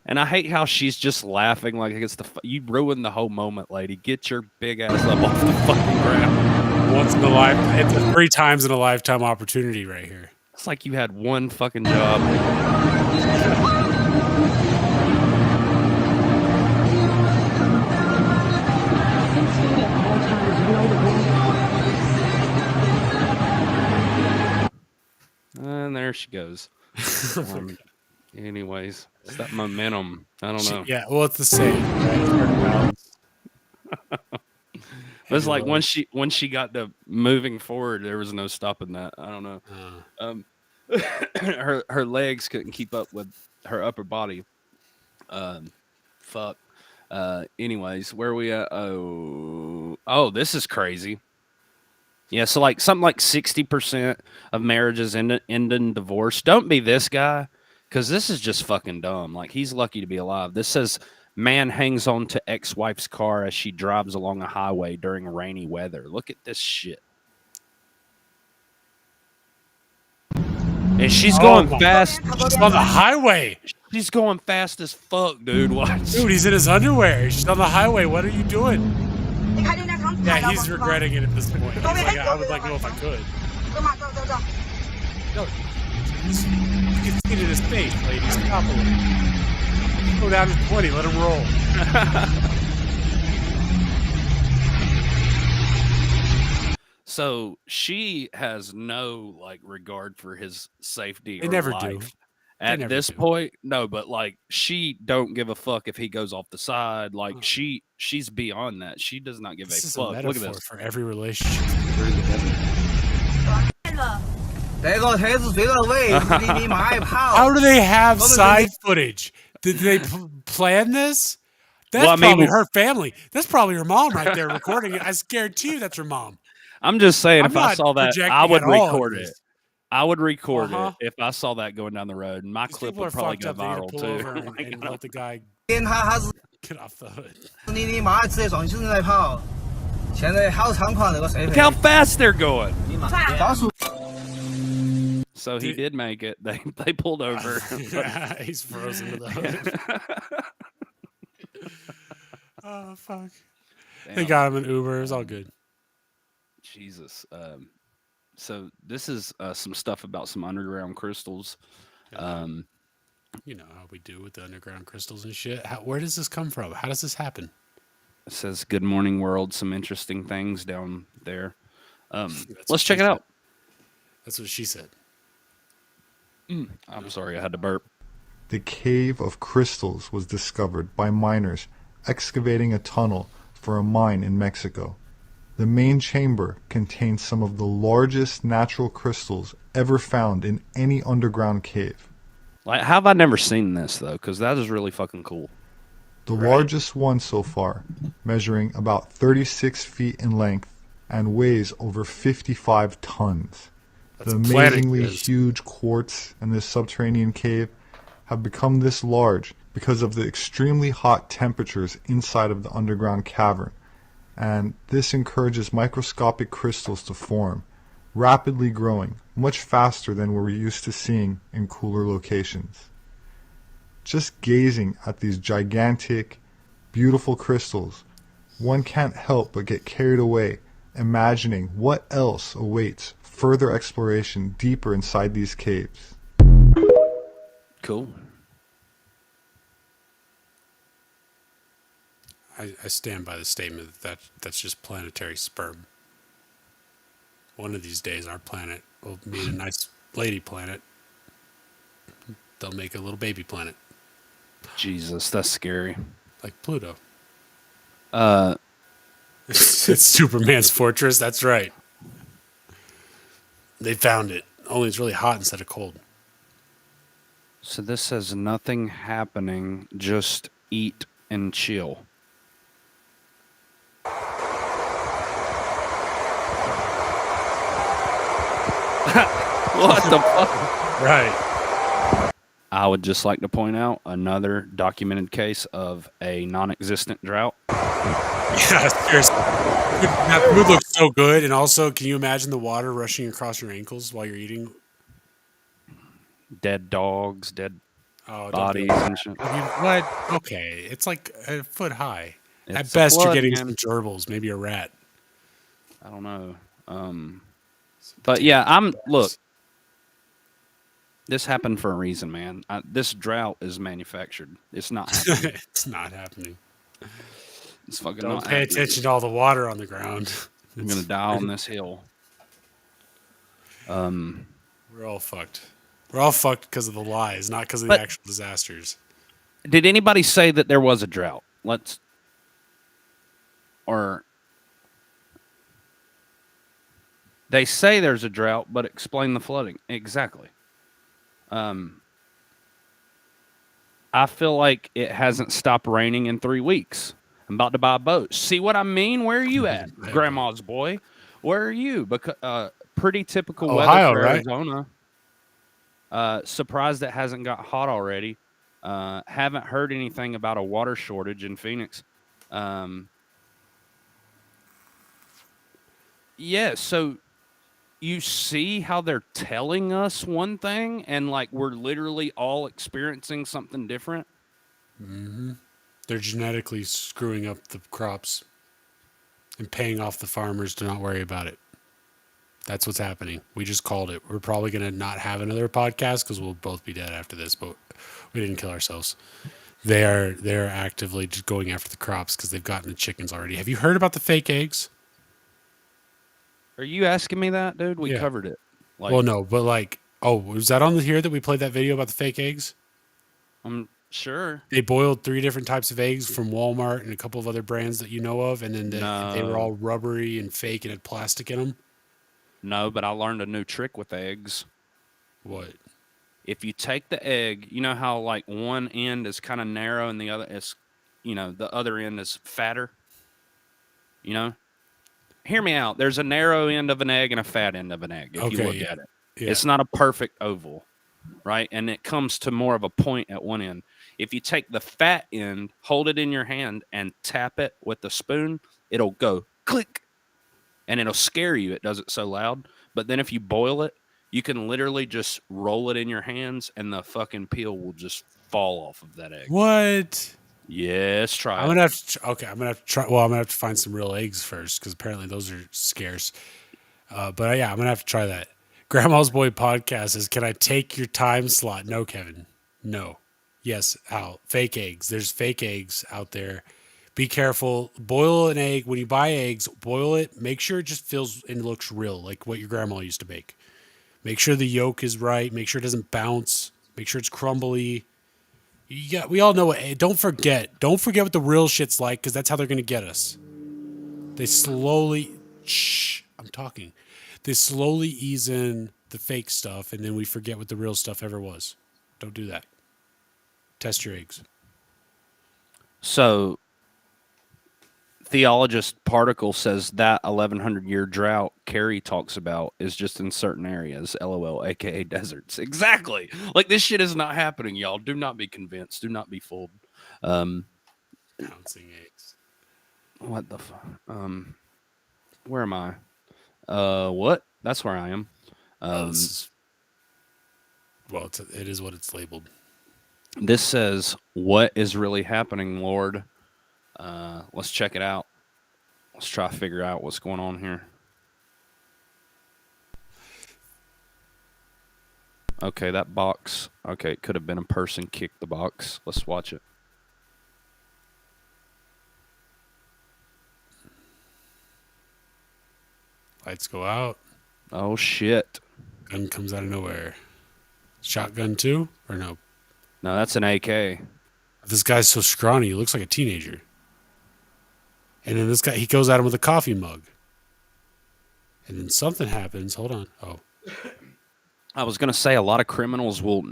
And I hate how she's just laughing like it's you ruined the whole moment, lady. Get your big ass up off the fucking ground. Once in a lifetime. It's a 3 times in a lifetime opportunity right here. It's like you had one fucking job. And there she goes. Anyways, it's that momentum. I don't know. Yeah, well, it's the same, right? It's hard to balance. But it's like once she got to moving forward, there was no stopping that. I don't know. Her legs couldn't keep up with her upper body. Fuck. Anyways, where are we at? Oh, this is crazy. Yeah, so like something like 60% of marriages end in divorce. Don't be this guy, because this is just fucking dumb. Like, he's lucky to be alive. This says man hangs on to ex-wife's car as she drives along a highway during rainy weather. Look at this shit. And she's going fast. She's on the highway. She's going fast as fuck, dude. Watch. Dude, he's in his underwear. She's on the highway. What are you doing? Yeah, he's regretting it at this point. He's like, I would like to know if I could. No, you can see it in his face, ladies. Stop a little. Go down to 20. Let him roll. So she has no like regard for his safety. They or never life. do. At this point, no, but like she don't give a fuck if he goes off the side. Like she's beyond that. She does not give This a is fuck. a Look at metaphor this. for every relationship. How do they have side footage? Did they plan this? That's probably her family. That's probably her mom right there recording it. I guarantee you that's her mom. I'm just saying, I'm if I not saw that, projecting I would at all record of it. this. I would record it if I saw that going down the road. And my clip People would are probably fucked go up. They're gonna viral pull too. over Like, and let the guy get off the hood. Look how fast they're going. So he did make it. They pulled over. He's frozen to the hood. Oh, fuck. They got him an Uber. It was all good. Jesus. So this is some stuff about some underground crystals. You know how we do with the underground crystals and shit. Where does this come from? How does this happen? It says, "Good morning, world." Some interesting things down there. Let's check it out. That's what she said. I'm sorry, I had to burp. The Cave of Crystals was discovered by miners excavating a tunnel for a mine in Mexico. The main chamber contains some of the largest natural crystals ever found in any underground cave. Like, how have I never seen this though? Because that is really fucking cool. The largest one so far, measuring about 36 feet in length and weighs over 55 tons. That's The planet amazingly is. huge quartz in this subterranean cave have become this large because of the extremely hot temperatures inside of the underground cavern, and this encourages microscopic crystals to form, rapidly growing, much faster than we're used to seeing in cooler locations. Just gazing at these gigantic, beautiful crystals, one can't help but get carried away, imagining what else awaits further exploration deeper inside these caves. Cool. I stand by the statement that that's just planetary sperm. One of these days, our planet will meet a nice lady planet. They'll make a little baby planet. Jesus, that's scary. Like Pluto. Uh, It's Superman's fortress. That's right. They found it. Only it's really hot instead of cold. So this says nothing happening, just eat and chill. What the fuck? Right. I would just like to point out another documented case of a non-existent drought. Yeah, seriously. That food looks so good. And also, can you imagine the water rushing across your ankles while you're eating? Dead dogs, dead Don't bodies do that. and shit. I mean, what? Okay, it's like a foot high. At It's a best, you're flood, getting man. some gerbils, maybe a rat. I don't know. But yeah, look. This happened for a reason, man. This drought is manufactured. It's not happening. It's not happening. It's fucking Don't not pay happening. attention to all the water on the ground. I'm gonna die on this hill. We're all fucked. We're all fucked because of the lies, not because of the actual disasters. Did anybody say that there was a drought? They say there's a drought, but explain the flooding. Exactly. I feel like it hasn't stopped raining in 3 weeks. I'm about to buy a boat. See what I mean? Where are you at, Grandma's boy? Where are you? Because pretty typical Ohio, weather for right? Arizona. Surprised it hasn't got hot already. Haven't heard anything about a water shortage in Phoenix. Yeah, so you see how they're telling us one thing and like we're literally all experiencing something different? Mm-hmm. They're genetically screwing up the crops and paying off the farmers to not worry about it. That's what's happening. We just called it. We're probably going to not have another podcast because we'll both be dead after this, but we didn't kill ourselves. They're actively just going after the crops because they've gotten the chickens already. Have you heard about the fake eggs? Are you asking me that, dude? We covered it. Well, no, but was that on here that we played that video about the fake eggs? I'm sure. They boiled 3 different types of eggs from Walmart and a couple of other brands that you know of, and then they were all rubbery and fake and had plastic in them. No, but I learned a new trick with eggs. What? If you take the egg, you know how like one end is kind of narrow and the other is, the other end is fatter? Hear me out. There's a narrow end of an egg and a fat end of an egg, if you look at it. Yeah. It's not a perfect oval, right? And it comes to more of a point at one end. If you take the fat end, hold it in your hand, and tap it with the spoon, it'll go click. And it'll scare you. It does it so loud. But then if you boil it, you can literally just roll it in your hands, and the fucking peel will just fall off of that egg. What? Yes, try it. I'm gonna have to try. Well, I'm gonna have to find some real eggs first because apparently those are scarce. But yeah, I'm gonna have to try that. Grandma's Boy podcast says, "Can I take your time slot?" No, Kevin. No. Yes, Al. Fake eggs. There's fake eggs out there. Be careful. Boil an egg. When you buy eggs, boil it. Make sure it just feels and looks real, like what your grandma used to make. Make sure the yolk is right. Make sure it doesn't bounce. Make sure it's crumbly. We all know it. Don't forget what the real shit's like, because that's how they're going to get us. They slowly, I'm talking. They slowly ease in the fake stuff, and then we forget what the real stuff ever was. Don't do that. Test your eggs. So, theologist Particle says that 1100-year drought Carrie talks about is just in certain areas, LOL, aka deserts. Exactly. Like, this shit is not happening, y'all. Do not be convinced. Do not be fooled. Bouncing eggs. What the fuck? Where am I? What? That's where I am. It is what it's labeled. This says, "What is really happening, Lord?" Let's check it out. Let's try to figure out what's going on here. Okay, that box. Okay, it could have been a person kicked the box. Let's watch it. Lights go out. Oh, shit. Gun comes out of nowhere. Shotgun too? Or no? No, that's an AK. This guy's so scrawny, he looks like a teenager. And then this guy, he goes at him with a coffee mug. And then something happens. Hold on. Oh. I was going to say a lot of criminals will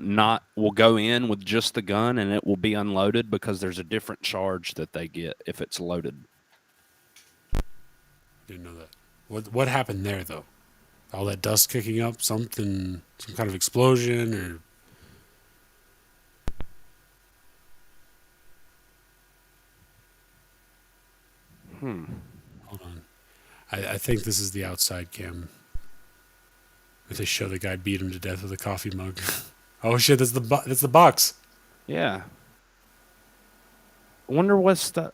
go in with just the gun and it will be unloaded because there's a different charge that they get if it's loaded. Didn't know that. What happened there though? All that dust kicking up, some kind of explosion or Hold on. I think this is the outside cam. If they show the guy beat him to death with a coffee mug. Oh shit, that's the box. Yeah. I wonder what's the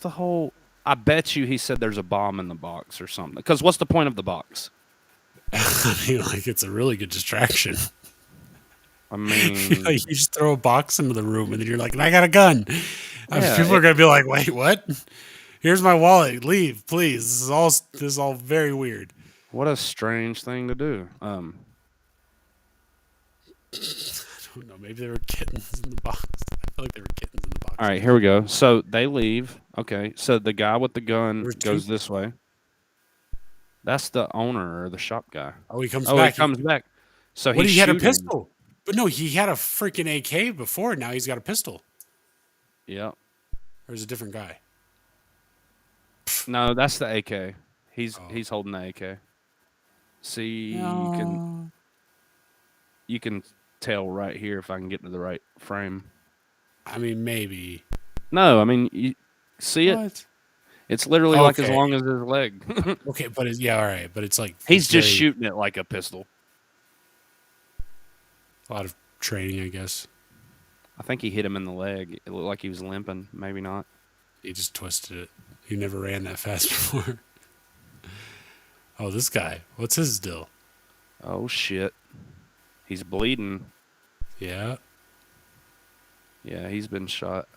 whole... I bet you he said there's a bomb in the box or something. Because what's the point of the box? I mean, like, it's a really good distraction. I mean... you just throw a box into the room and then you're like, I got a gun. Yeah, people are going to be like, wait, what? Here's my wallet. Leave, please. This is all very weird. What a strange thing to do. I don't know. Maybe there were kittens in the box. I feel like there were kittens in the box. All right, here we go. So they leave. Okay, so the guy with the gun goes this way. That's the owner or the shop guy. Oh, he comes back. He comes back. So he had a pistol. But no, he had a freaking AK before. Now he's got a pistol. Yep. Or is it a different guy? No, that's the AK. He's holding the AK. See, you can tell right here if I can get to the right frame. I mean, maybe. No, I mean, you see What? it? It's literally like as long as his leg. Okay, but all right, but it's like he's just shooting it like a pistol. A lot of training, I guess. I think he hit him in the leg. It looked like he was limping. Maybe not. He just twisted it. He never ran that fast before. Oh, this guy. What's his deal? Oh, shit. He's bleeding. Yeah. Yeah, he's been shot.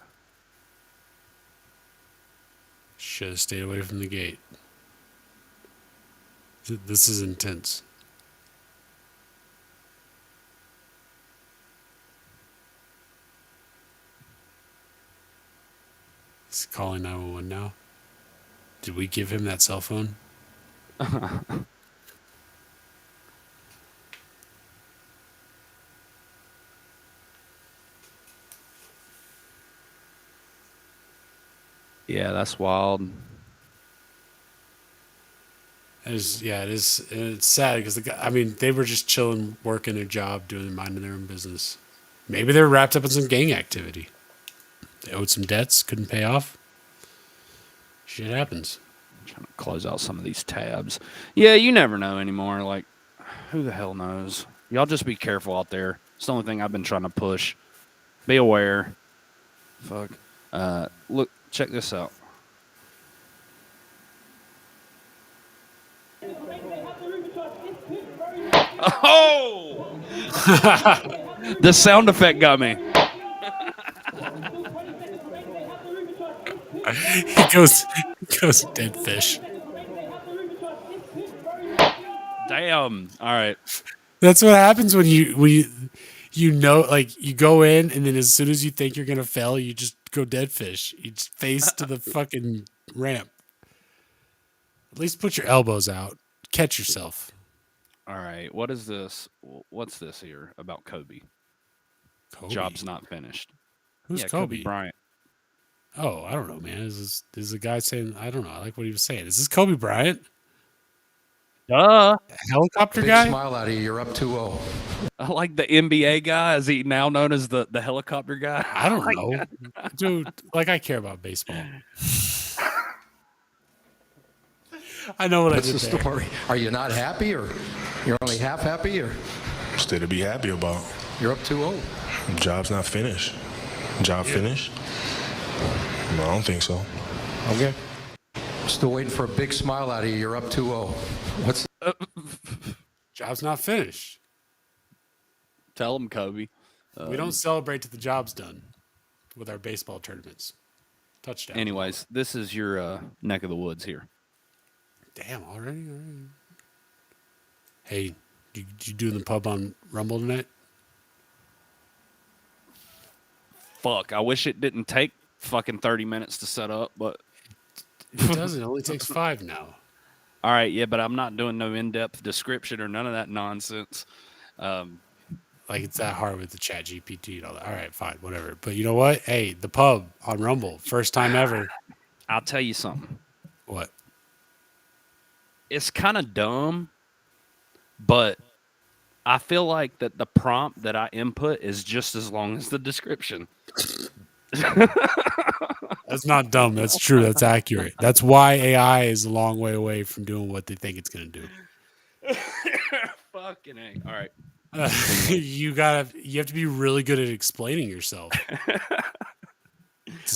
Should have stayed away from the gate. This is intense. He's calling 911 now. Did we give him that cell phone? Yeah, that's wild. It is. And it's sad because they were just chilling, working their job, minding their own business. Maybe they were wrapped up in some gang activity. They owed some debts, couldn't pay off. Shit happens. I'm trying to close out some of these tabs. Yeah, you never know anymore. Like, who the hell knows? Y'all just be careful out there. It's the only thing I've been trying to push. Be aware. Fuck. Look, check this out. Oh! The sound effect got me. He goes dead fish. Damn. All right. That's what happens when you know, like, you go in and then as soon as you think you're gonna fail, you just go dead fish. You just face to the fucking ramp. At least put your elbows out. Catch yourself. All right. What is this? What's this here about Kobe? Kobe? Job's not finished. Who's Kobe Bryant. Oh, I don't know, man. Is a guy saying, I don't know. I like what he was saying. Is this Kobe Bryant? Duh. Helicopter Big guy? smile out of you. You're up 2-0. I like the NBA guy. Is he now known as the helicopter guy? I don't know. Dude, like, I care about baseball. I know what What's I did the there. story? Are you not happy, or you're only half happy, or? Still to be happy about. You're up 2-0. Job's not finished. Job finished? No, I don't think so. Okay. Still waiting for a big smile out of you. You're up 2-0. What's Job's not finished. Tell him, Kobe. We don't celebrate till the job's done with our baseball tournaments. Touchdown. Anyways, this is your neck of the woods here. Damn, already? Hey, you do the pub on Rumble tonight? Fuck, I wish it didn't take fucking 30 minutes to set up, but... It doesn't. It only takes 5 now. All right, yeah, but I'm not doing no in-depth description or none of that nonsense. Like, it's that hard with the chat GPT and all that. All right, fine, whatever. But you know what? Hey, the pub on Rumble, first time ever. I'll tell you something. What? It's kind of dumb, but I feel like that the prompt that I input is just as long as the description. That's not dumb. That's true. That's accurate. That's why AI is a long way away from doing what they think it's going to do. Fucking A. All right. You have to be really good at explaining yourself.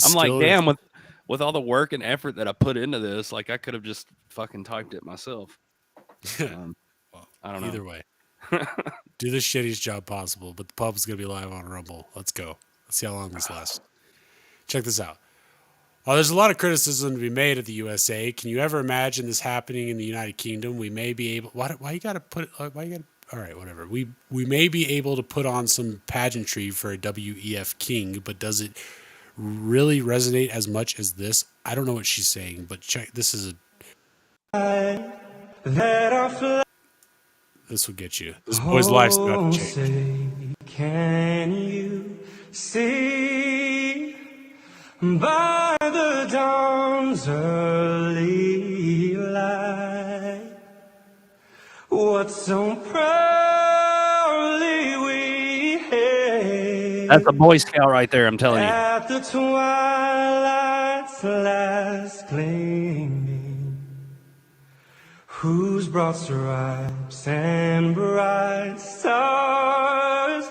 I'm like, damn, with all the work and effort that I put into this, like I could have just fucking typed it myself. I don't know. Either way, do the shittiest job possible, but the pub's going to be live on Rumble. Let's go. Let's see how long this lasts. Check this out. There's a lot of criticism to be made at the USA. Can you ever imagine this happening in the United Kingdom? We may be able. Why you got to put? Why you got? All right, whatever. We may be able to put on some pageantry for a WEF king, but does it really resonate as much as this? I don't know what she's saying, but check. This is this will get you. This boy's life's about to change. Can you see by the dawn's early light what so proudly we hailed That's a Boy Scout right there, I'm telling you. at the twilight's last gleaming, whose broad stripes and bright stars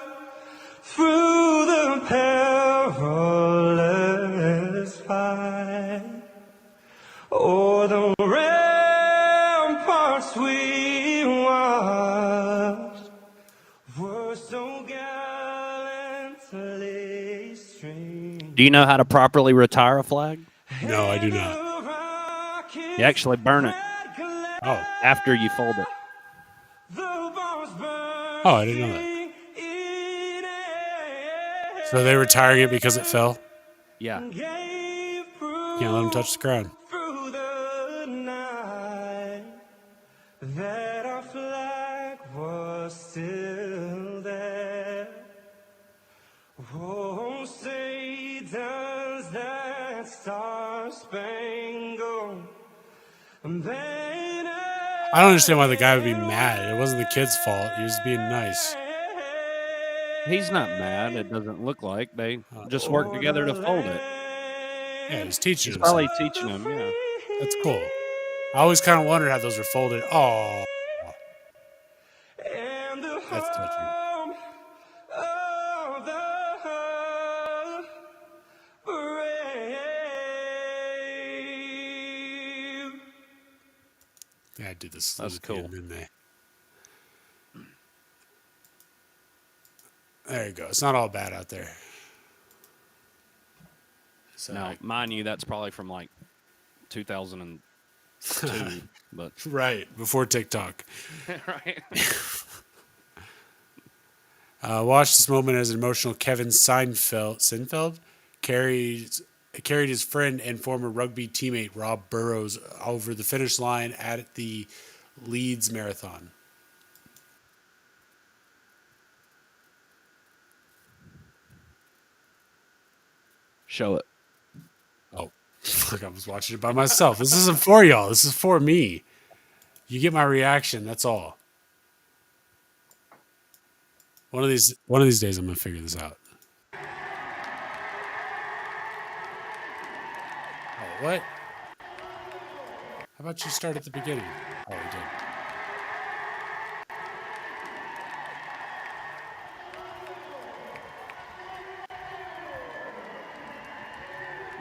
through the perilous fight o'er the ramparts we watched were so gallantly streamed. Do you know how to properly retire a flag? No, I do not. You actually burn it. Oh. After you fold it. Oh, I didn't know that. So they're retiring it because it fell? Yeah. Can't let them touch the crown. That our flag was still there. Oh, say does that star-spangled banner. I don't understand why the guy would be mad. It wasn't the kid's fault. He was being nice. He's not mad. It doesn't look like. They just work together to fold it. Yeah, he's teaching He's him. probably teaching him, yeah. That's cool. I always kind of wondered how those were folded. Oh. That's touching. Yeah, I did this. That's cool. Didn't they? There you go. It's not all bad out there. So Now, mind you, that's probably from like 2002, but right before TikTok. Right. Watch this moment as an emotional Kevin Sinfeld carried his friend and former rugby teammate Rob Burrows over the finish line at the Leeds Marathon. Show it. Oh, fuck, I was watching it by myself. This isn't for y'all. This is for me. You get my reaction. That's all. One of these days, I'm gonna figure this out. Oh, what? How about you start at the beginning? Oh, we did.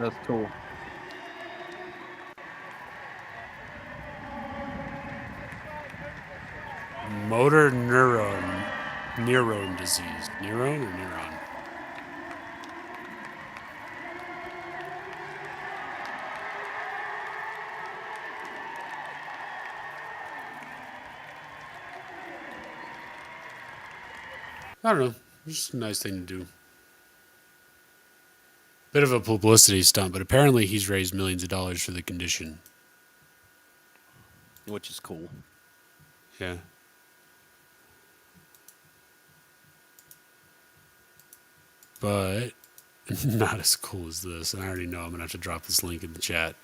That's cool. Motor neuron disease. Neuron or neuron? I don't know. Just a nice thing to do. Bit of a publicity stunt, but apparently he's raised millions of dollars for the condition. Which is cool. Yeah. But not as cool as this. And I already know I'm going to have to drop this link in the chat.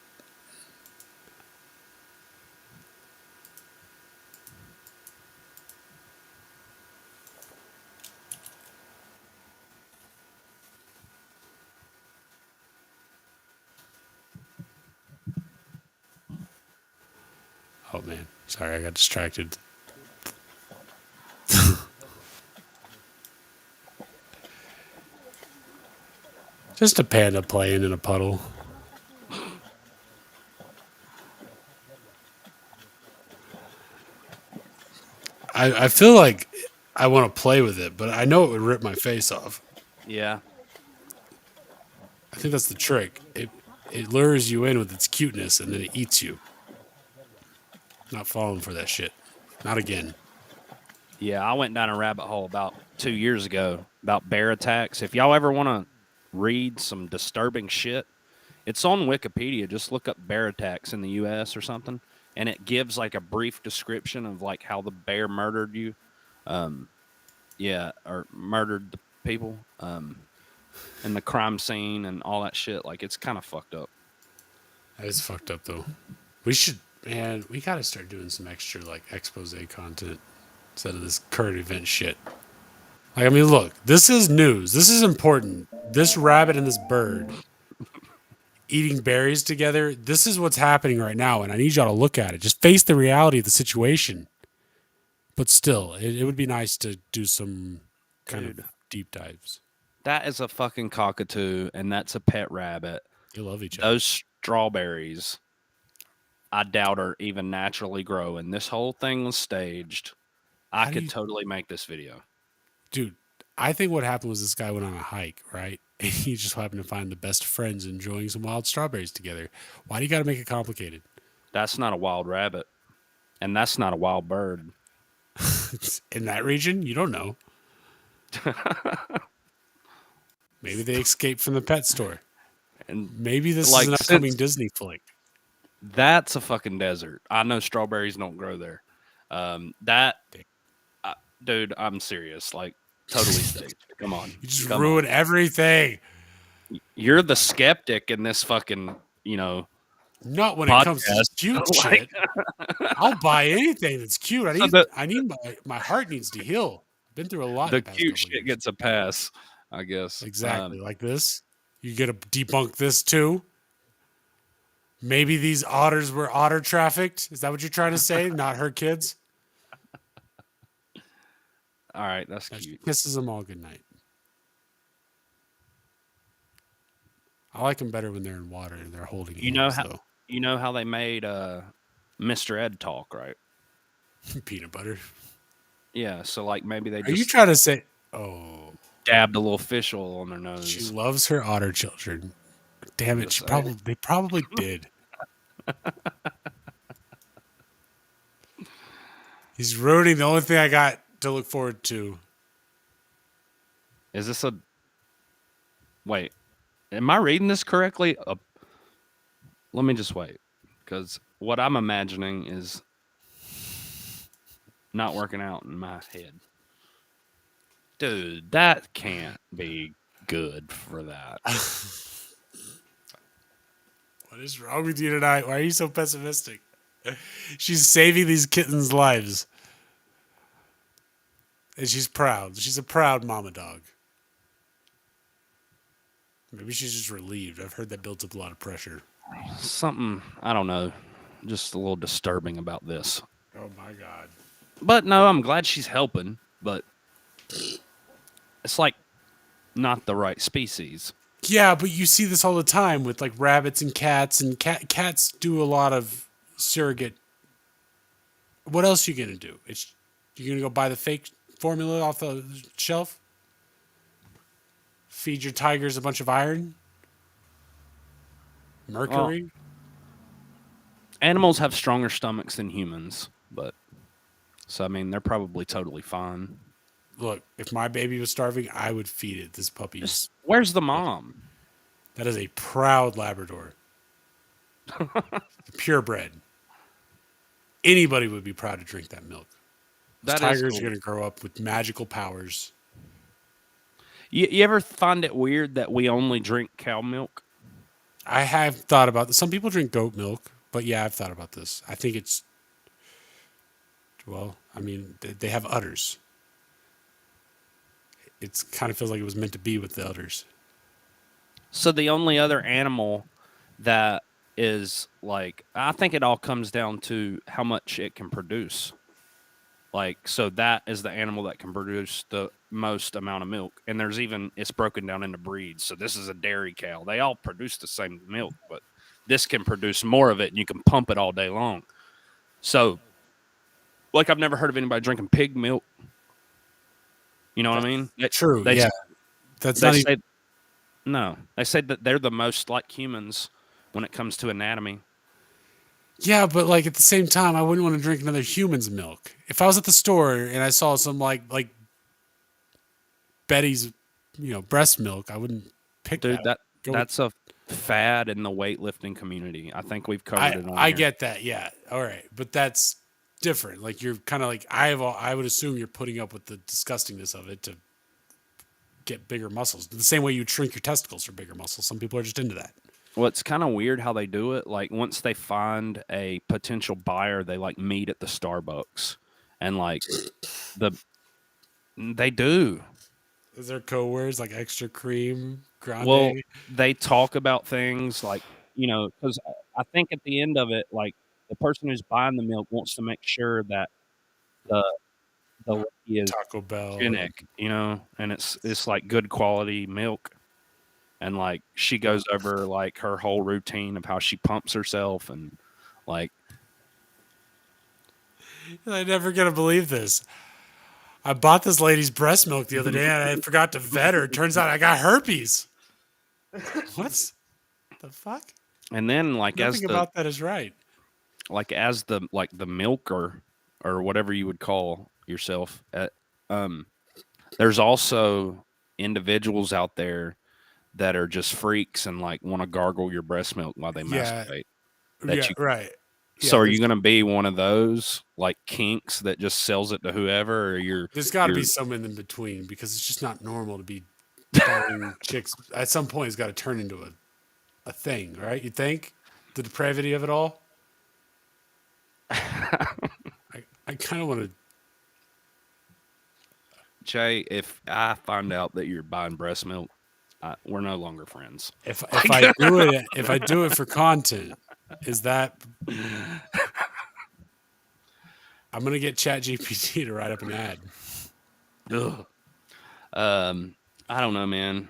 Oh man, sorry, I got distracted. Just a panda playing in a puddle. I feel like I want to play with it, but I know it would rip my face off. Yeah. I think that's the trick. It lures you in with its cuteness, and then it eats you. Not falling for that shit. Not again. Yeah, I went down a rabbit hole about 2 years ago about bear attacks. If y'all ever want to read some disturbing shit, it's on Wikipedia. Just look up bear attacks in the U.S. or something, and it gives like a brief description of like how the bear murdered you. Or murdered the people, and the crime scene and all that shit. Like, it's kind of fucked up. That is fucked up, though. We got to start doing some extra, like, expose content instead of this current event shit. Like, I mean, look, this is news. This is important. This rabbit and this bird eating berries together, this is what's happening right now, and I need y'all to look at it. Just face the reality of the situation. But still, it would be nice to do some kind of deep dives. That is a fucking cockatoo, and that's a pet rabbit. They love each other. Those strawberries, I doubt are even naturally growing. This whole thing was staged. I could totally make this video. Dude, I think what happened was this guy went on a hike, right? And he just happened to find the best friends enjoying some wild strawberries together. Why do you got to make it complicated? That's not a wild rabbit, and that's not a wild bird. In that region, you don't know. Maybe they escaped from the pet store. And maybe this is an upcoming Disney flick. That's a fucking desert. I know strawberries don't grow there. Dude, I'm serious. Like, totally staged. Come on. You just ruin everything. You're the skeptic in this fucking, Not when podcast. It comes to cute shit. I'll buy anything that's cute. I need my heart needs to heal. I've been through a lot. The cute shit gets a pass, I guess. Exactly. Like this. You get to debunk this too. Maybe these otters were otter trafficked. Is that what you're trying to say? Not her kids? All right, that's cute. Kisses them all good night. I like them better when they're in water and they're holding hands, though. You know how they made Mr. Ed talk, right? Peanut butter. Yeah, so like maybe they Are you trying to say dabbed a little fish oil on their nose? She loves her otter children. Damn it, they probably did. He's ruining the only thing I got to look forward to. Is this wait, am I reading this correctly? Let me just wait, because what I'm imagining is not working out in my head. Dude, that can't be good for that. What is wrong with you tonight? Why are you so pessimistic? She's saving these kittens' lives. And she's proud. She's a proud mama dog. Maybe she's just relieved. I've heard that builds up a lot of pressure. Something, I don't know, just a little disturbing about this. Oh my God. But no, I'm glad she's helping, but it's like not the right species. Yeah, but you see this all the time with like rabbits and cats, and cats do a lot of surrogate. What else are you gonna do? You're gonna go buy the fake formula off the shelf? Feed your tigers a bunch of iron, mercury. Well, animals have stronger stomachs than humans, but so I mean they're probably totally fine. Look, if my baby was starving, I would feed it. This puppy's. Where's the mom? That is a proud Labrador. Purebred. Anybody would be proud to drink that milk. Those tigers are going to grow up with magical powers. You ever find it weird that we only drink cow milk? I have thought about this. Some people drink goat milk, but yeah, I've thought about this. I think it's, well, I mean, they have udders. It kind of feels like it was meant to be with the udders. So the only other animal that is like, I think it all comes down to how much it can produce. Like, so that is the animal that can produce the most amount of milk. And there's even, it's broken down into breeds. So this is a dairy cow. They all produce the same milk, but this can produce more of it and you can pump it all day long. So, like, I've never heard of anybody drinking pig milk. You know what I mean? True. They, yeah. That's not even... No. They say that they're the most like humans when it comes to anatomy. Yeah, but like at the same time, I wouldn't want to drink another human's milk. If I was at the store and I saw some like Betty's, breast milk, I wouldn't pick that. That's a fad in the weightlifting community. I think we've covered it on I here. get that, yeah. All right. But that's different. Like you're kind of like I would assume you're putting up with the disgustingness of it to get bigger muscles. The same way you shrink your testicles for bigger muscles. Some people are just into that. Well, it's kind of weird how they do it. Like once they find a potential buyer, they like meet at the Starbucks, and like they do. Is there code words like extra cream, grande? Well, they talk about things like because I think at the end of it, like the person who's buying the milk wants to make sure that the lady is Taco Bell, hygienic, and it's like good quality milk. And like she goes over like her whole routine of how she pumps herself and like. I'm never gonna believe this. I bought this lady's breast milk the other day and I forgot to vet her. It turns out I got herpes. What the fuck? And then like nothing about that is right. Like as the milk or whatever you would call yourself. There's also individuals out there that are just freaks and like want to gargle your breast milk while they masturbate. Right. So are you going to be one of those like kinks that just sells it to whoever, or There's got to be someone in between because it's just not normal to be telling chicks. At some point, it's got to turn into a thing, right? You think the depravity of it all? I kind of want to. Jay, if I find out that you're buying breast milk, we're no longer friends. If I do it for content, is that I'm gonna get ChatGPT to write up an ad. Ugh. I don't know, man.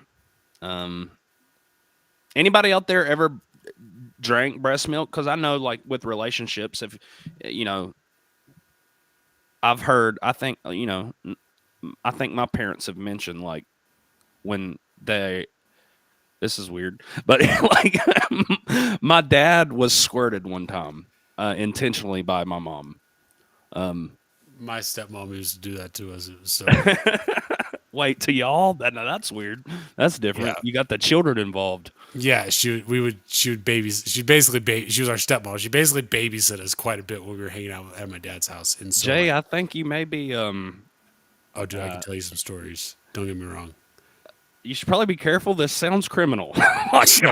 Anybody out there ever drank breast milk? Because I know, like with relationships, if I've heard. I think my parents have mentioned like when they. This is weird, but like my dad was squirted one time intentionally by my mom. My stepmom used to do that to us. It was so. Wait, to y'all? That's weird. That's different. Yeah. You got the children involved. Yeah, she would babysit. She was our stepmom. She basically babysit us quite a bit when we were hanging out at my dad's house. And so, Jay, I think you may be. Oh, dude, I can tell you some stories. Don't get me wrong. You should probably be careful. This sounds criminal. Like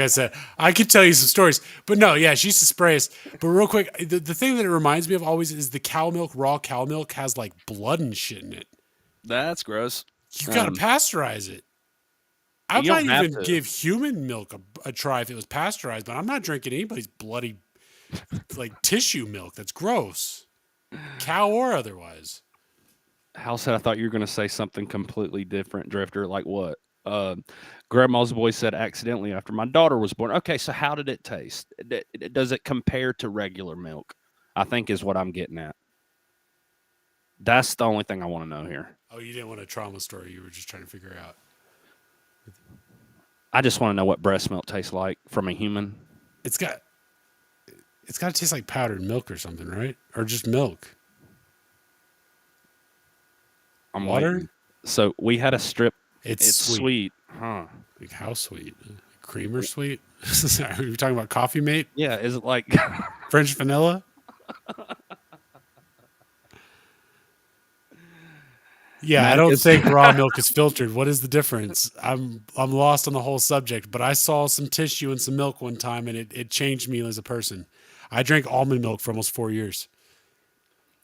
I said, I could tell you some stories, but no, yeah, she used to spray us. But real quick, the thing that it reminds me of always is the cow milk. Raw cow milk has like blood and shit in it. That's gross. You gotta pasteurize it. I might even give human milk a try if it was pasteurized, but I'm not drinking anybody's bloody like tissue milk. That's gross. Cow or otherwise. Hal said, I thought you were going to say something completely different, Drifter. Like what? Grandma's boy said accidentally after my daughter was born. Okay, so how did it taste? Does it compare to regular milk? I think is what I'm getting at. That's the only thing I want to know here. Oh, you didn't want a trauma story. You were just trying to figure out. I just want to know what breast milk tastes like from a human. It's got to taste like powdered milk or something, right? Or just milk. I'm Water? waiting. So we had a strip. It's sweet. Huh. Like how sweet? Creamer sweet? Are you talking about Coffee Mate? Yeah, is it like French vanilla? Yeah, I don't think raw milk is filtered. What is the difference? I'm lost on the whole subject, but I saw some tissue in some milk one time and it changed me as a person. I drank almond milk for almost 4 years.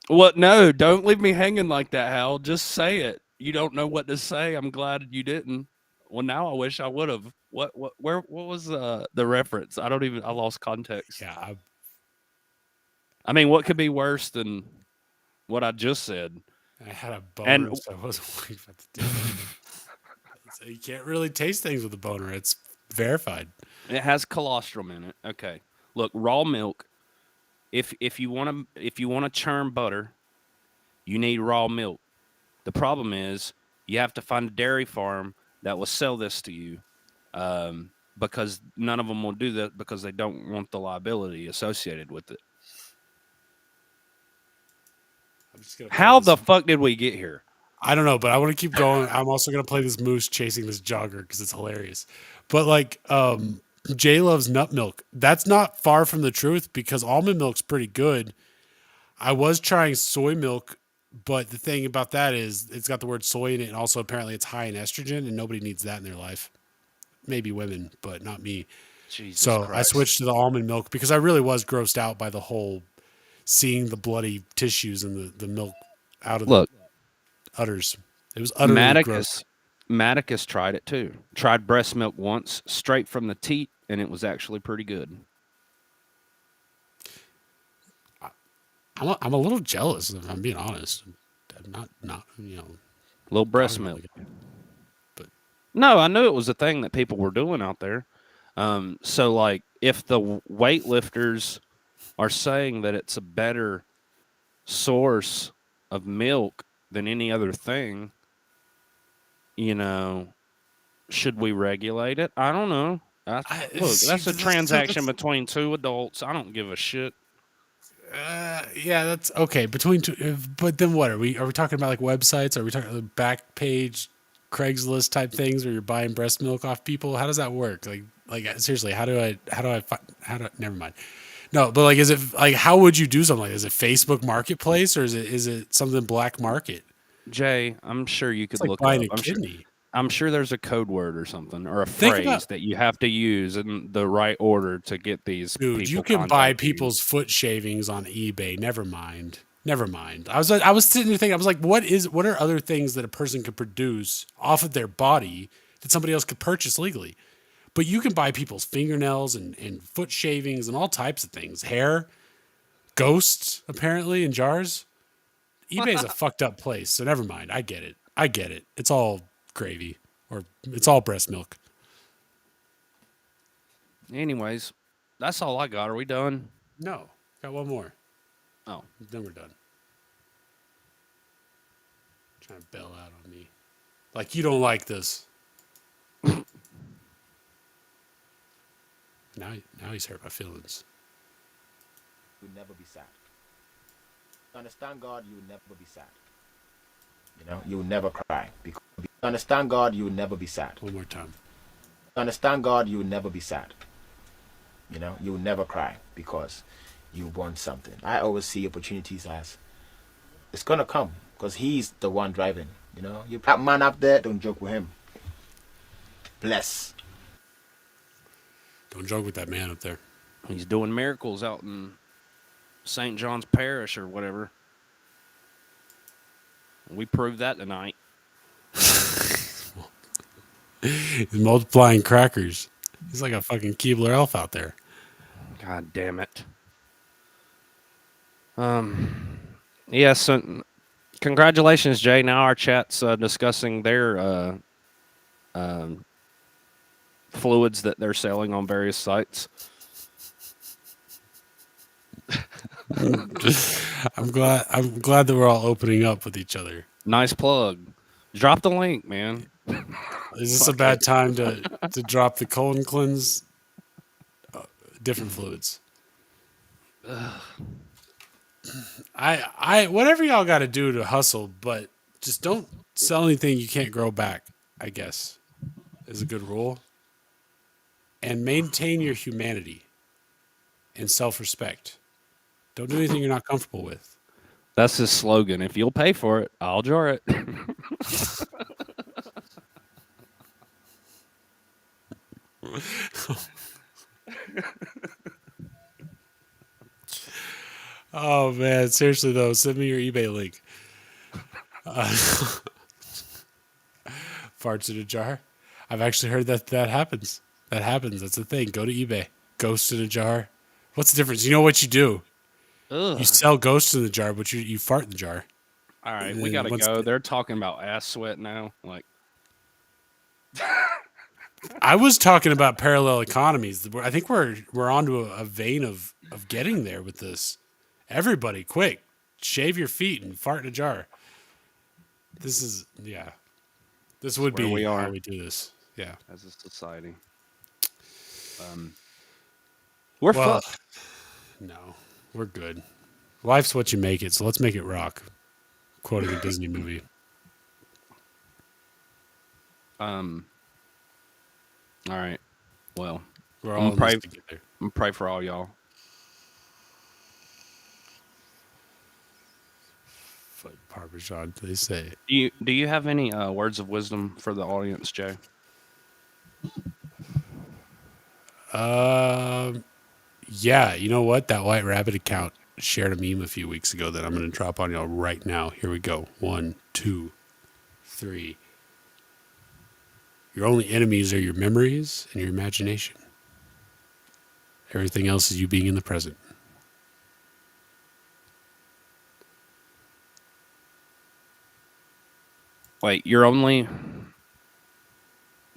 What? No, don't leave me hanging like that, Hal. Just say it. You don't know what to say. I'm glad you didn't. Well, now I wish I would have. What was the reference? I lost context. Yeah. I mean, what could be worse than what I just said? I had a boner, so I wasn't worried about the difference. So you can't really taste things with a boner. It's verified. It has colostrum in it. Okay. Look, raw milk. If you want to churn butter, you need raw milk. The problem is you have to find a dairy farm that will sell this to you, because none of them will do that because they don't want the liability associated with it. How the fuck did we get here? I don't know, but I want to keep going. I'm also going to play this moose chasing this jogger because it's hilarious. But like, Jay loves nut milk. That's not far from the truth because almond milk's pretty good. I was trying soy milk, but the thing about that is it's got the word soy in it, and also apparently it's high in estrogen, and nobody needs that in their life. Maybe women, but not me. Jesus so Christ. I switched to the almond milk because I really was grossed out by the whole seeing the bloody tissues and the milk out of the udders. It was utterly gross. Maticus tried it too. Tried breast milk once, straight from the teat, and it was actually pretty good. I'm a little jealous, if I'm being honest. I'm not little breast milk. But no, I knew it was a thing that people were doing out there. So like, if the weightlifters are saying that it's a better source of milk than any other thing, should we regulate it? I don't know. Look, that's a transaction between two adults. I don't give a shit. Yeah, that's okay. Between two, but then what are we talking about? Like websites? Are we talking about back page Craigslist type things where you're buying breast milk off people? How does that work? Like seriously, never mind. No, but like, is it like, how would you do something like this? Is it Facebook Marketplace or is it something black market? Jay, I'm sure you could like look buying up. a kidney. I'm sure there's a code word or something or a phrase that you have to use in the right order to get these. Dude, you can buy people's foot shavings on eBay. Never mind. I was sitting there thinking, I was like, what are other things that a person could produce off of their body that somebody else could purchase legally? But you can buy people's fingernails and foot shavings and all types of things. Hair, ghosts, apparently, in jars. eBay is a fucked up place, so never mind. I get it. It's all gravy, or it's all breast milk. Anyways, that's all I got. Are we done? No, got one more. Oh, then we're done. Trying to bail out on me, like you don't like this. Now he's hurt my feelings. You would never be sad. You understand God, you would never be sad. You would never cry. Because you understand God, you would never be sad. One more time. You understand God, you would never be sad. You would never cry because you want something. I always see opportunities as it's gonna come because He's the one driving. You that man up there, don't joke with him. Bless. Don't joke with that man up there. He's doing miracles out in St. John's Parish or whatever. We proved that tonight. He's multiplying crackers. He's like a fucking Keebler elf out there. God damn it. Yeah, so congratulations, Jay. Now our chat's discussing their fluids that they're selling on various sites. I'm glad that we're all opening up with each other. Nice plug. Drop the link, man. Is this a bad time to drop the colon cleanse? Different fluids. I whatever y'all got to do to hustle, but just don't sell anything you can't grow back, I guess, is a good rule. And maintain your humanity and self-respect. Don't do anything you're not comfortable with. That's his slogan. If you'll pay for it, I'll jar it. Oh man, seriously though, send me your eBay link. Farts in a jar. I've actually heard that happens. That happens. That's a thing. Go to eBay. Ghost in a jar. What's the difference? You know what you do? Ugh. You sell ghosts in the jar, but you fart in the jar. All right, we gotta go. They're talking about ass sweat now. Like, I was talking about parallel economies. I think we're onto a vein of getting there with this. Everybody, quick, shave your feet and fart in a jar. This is This would be we are. how we do this. Yeah, as a society. We're fucked. No, we're good. Life's what you make it, so let's make it rock. Quoting a Disney movie. All right. Well, we're all in this together. I'm pray for all y'all. Foot Parmesan, they say. Do you have any words of wisdom for the audience, Joe? Yeah, you know what? That White Rabbit account shared a meme a few weeks ago that I'm going to drop on y'all right now. Here we go. 1, 2, 3. Your only enemies are your memories and your imagination. Everything else is you being in the present. Wait, you're only...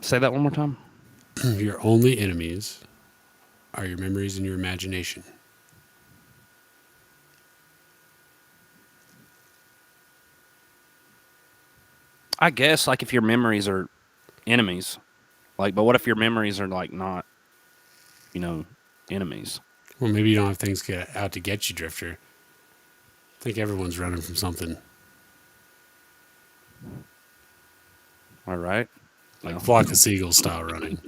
Say that one more time. Your only enemies are your memories and your imagination. I guess, like, if your memories are enemies. Like, but what if your memories are, like, not, enemies? Well, maybe you don't have things get out to get you, Drifter. I think everyone's running from something. All right. Like flock of seagulls style running.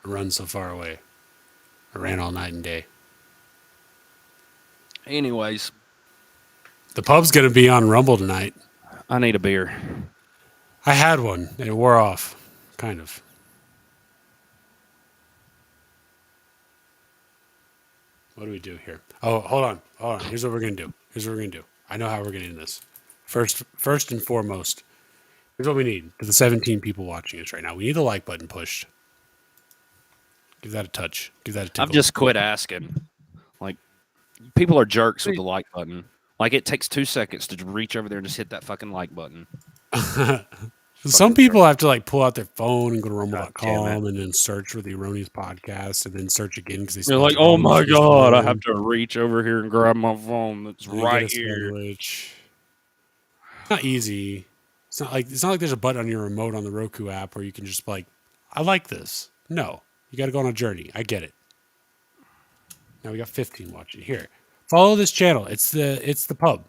I run so far away. I ran all night and day. Anyways. The pub's going to be on Rumble tonight. I need a beer. I had one, and it wore off. Kind of. What do we do here? Oh, hold on. Here's what we're going to do. I know how we're going to do this. First and foremost, here's what we need for the 17 people watching us right now. We need the like button pushed. Give that a touch. Give that a tickle. I've just quit asking. Like, people are jerks with the like button. Like, it takes 2 seconds to reach over there and just hit that fucking like button. Some people have to, like, pull out their phone and go to rumble.com and then search for the Erroneous Podcast and then search again because they're like, oh my God, I have to reach over here and grab my phone that's right here. Not easy. It's not like there's a button on your remote on the Roku app where you can just like, I like this. No, you got to go on a journey. I get it. Now we got 15 watching here. Follow this channel. It's the pub.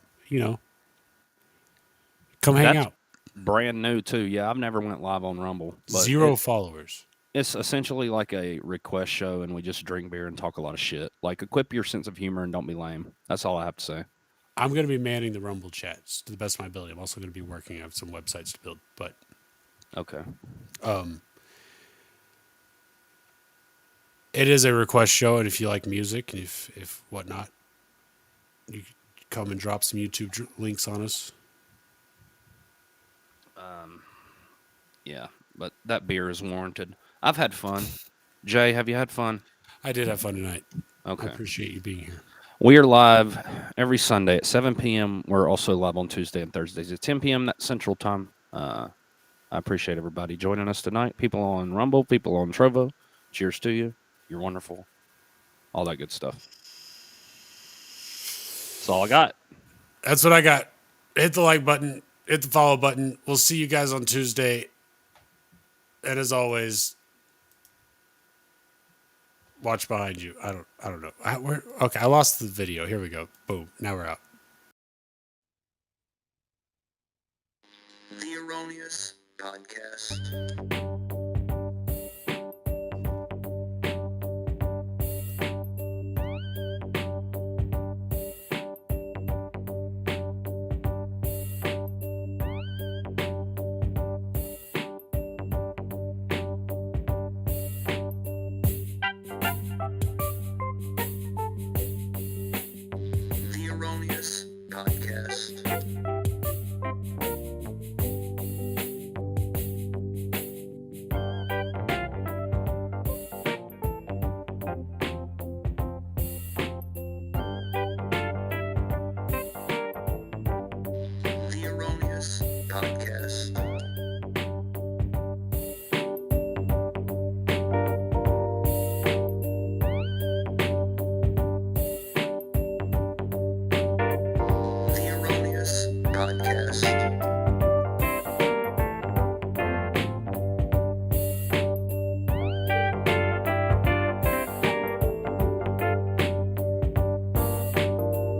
Come hang out. Brand new too. Yeah, I've never went live on Rumble. Zero followers. It's essentially like a request show, and we just drink beer and talk a lot of shit. Like, equip your sense of humor and don't be lame. That's all I have to say. I'm going to be manning the Rumble chats to the best of my ability. I'm also going to be working on some websites to build, but okay. It is a request show, and if you like music and if whatnot, you come and drop some YouTube links on us. Yeah, but that beer is warranted. I've had fun. Jay, have you had fun? I did have fun tonight. Okay. I appreciate you being here. We are live every Sunday at 7 p.m. We're also live on Tuesday and Thursdays at 10 p.m. That's Central Time. I appreciate everybody joining us tonight. People on Rumble, people on Trovo, cheers to you. You're wonderful. All that good stuff. That's all I got. That's what I got. Hit the like button. Hit the follow button. We'll see you guys on Tuesday. And as always, watch behind you. I don't know. Okay, I lost the video. Here we go. Boom. Now we're out. The Erroneous Podcast. The Erroneous Podcast. The Erroneous Podcast. The Erroneous Podcast.